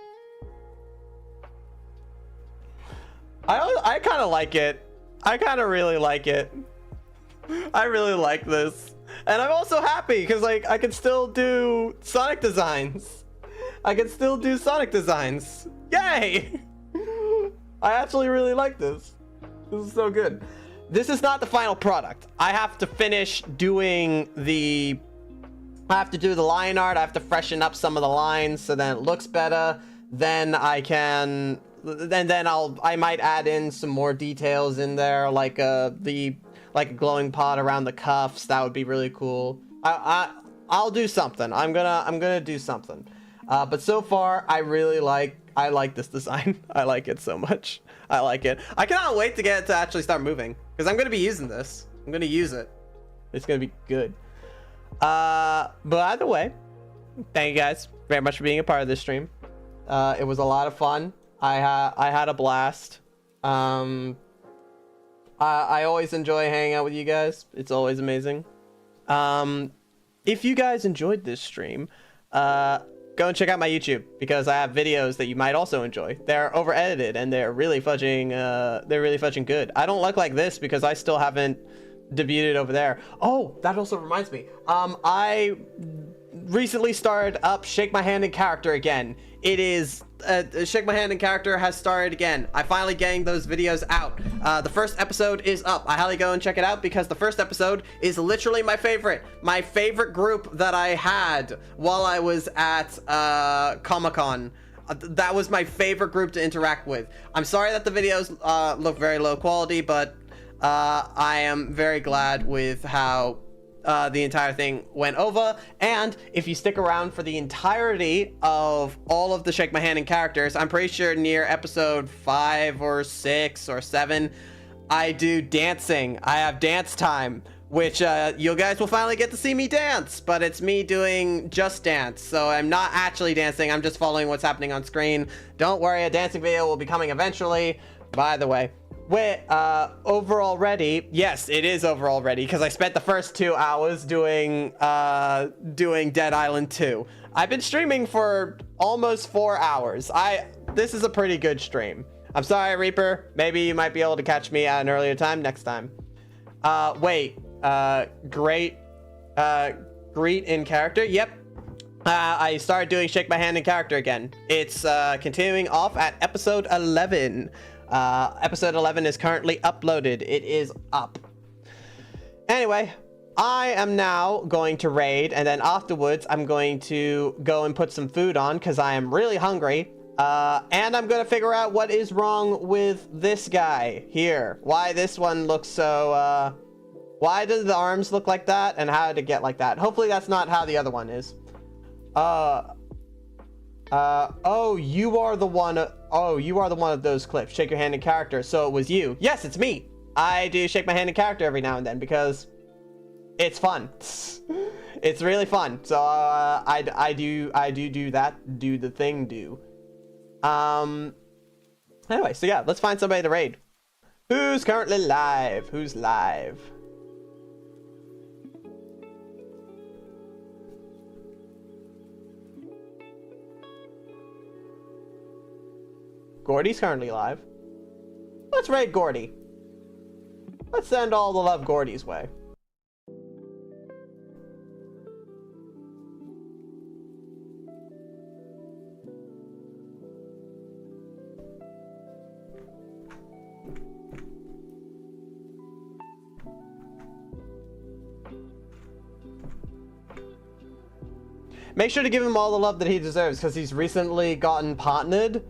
I kind of like it. I kind of really like it. I really like this. And I'm also happy because like I can still do Sonic designs. I can still do Sonic designs. Yay! I actually really like this. This is so good. This is not the final product. I have to finish doing the... I have to do the line art. I have to freshen up some of the lines so then it looks better. Then I can... then I might add in some more details in there, like a glowing pot around the cuffs. That would be really cool. I'll do something. I'm gonna do something. But so far, I like this design. I like it so much. I like it. I cannot wait to get it to actually start moving, because I'm gonna be using this. I'm gonna use it. It's gonna be good. But either way, thank you guys very much for being a part of this stream. It was a lot of fun. I had a blast. I always enjoy hanging out with you guys. It's always amazing. If you guys enjoyed this stream, go and check out my YouTube, because I have videos that you might also enjoy. They're over edited and they're really fudging good. I don't look like this because I still haven't debuted over there. Oh, that also reminds me. I recently started up Shake My Hand in Character again. It is Shake My Hand in Character has started again. I finally getting those videos out. The first episode is up. I highly go and check it out, because the first episode is literally my favorite group that I had while I was at Comic-Con. That was my favorite group to interact with. I'm sorry that the videos look very low quality, but I am very glad with how the entire thing went over. And if you stick around for the entirety of all of the Shake My Hand in characters, I'm pretty sure near episode 5 or 6 or 7, I do dancing. I have dance time, which you guys will finally get to see me dance, but it's me doing just dance. So I'm not actually dancing. I'm just following what's happening on screen. Don't worry, a dancing video will be coming eventually. By the way, wait, over already? Yes, it is over already, because I spent the first 2 hours doing Dead Island 2. I've been streaming for almost 4 hours. This is a pretty good stream. I'm sorry, Reaper. Maybe you might be able to catch me at an earlier time next time. Greet in character. Yep. I started doing Shake My Hand in Character again. It's continuing off at episode 11. Episode 11 is currently uploaded. It is up. Anyway, I am now going to raid, and then afterwards I'm going to go and put some food on, because I am really hungry. And I'm going to figure out what is wrong with this guy here. Why this one looks so, why does the arms look like that, and how did it get like that? Hopefully that's not how the other one is. Oh, you are the one of those clips. Shake Your Hand in Character. So it was you. Yes, it's me. I do Shake My Hand in Character every now and then, because it's fun. It's really fun. So I do that. Do the thing. Anyway, so yeah, let's find somebody to raid. Who's currently live? Who's live? Gordy's currently live. Let's raid Gordy. Let's send all the love Gordy's way. Make sure to give him all the love that he deserves, because he's recently gotten partnered.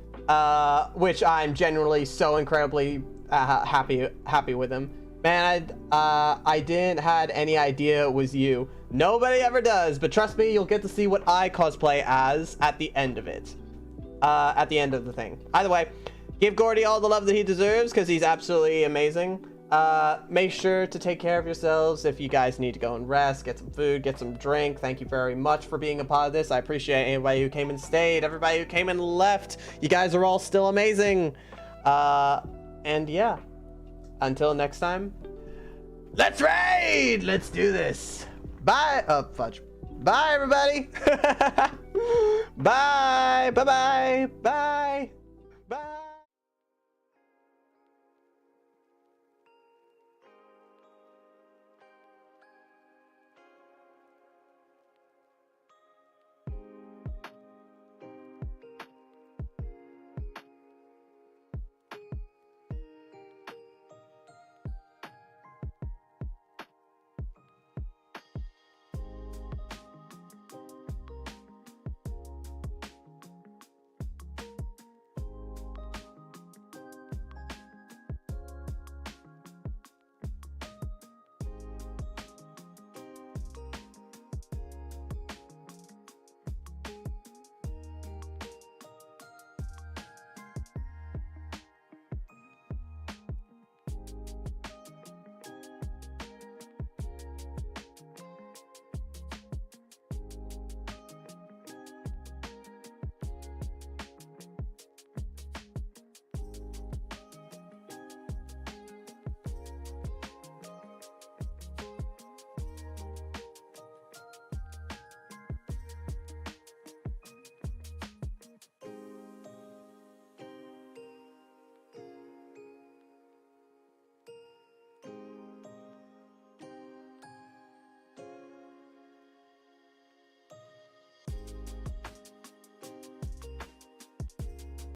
Which I'm genuinely so incredibly happy with him. Man, I didn't had any idea it was you. Nobody ever does, but trust me, you'll get to see what I cosplay as at the end of it. At the end of the thing. Either way, give Gordy all the love that he deserves, because he's absolutely amazing. Make sure to take care of yourselves. If you guys need to go and rest, get some food, get some drink. Thank you very much for being a part of this. I appreciate anybody who came and stayed, everybody who came and left. You guys are all still amazing. And yeah, until next time, let's raid! Let's do this. Bye. Oh, fudge. Bye, everybody. Bye. Bye-bye. Bye. Bye.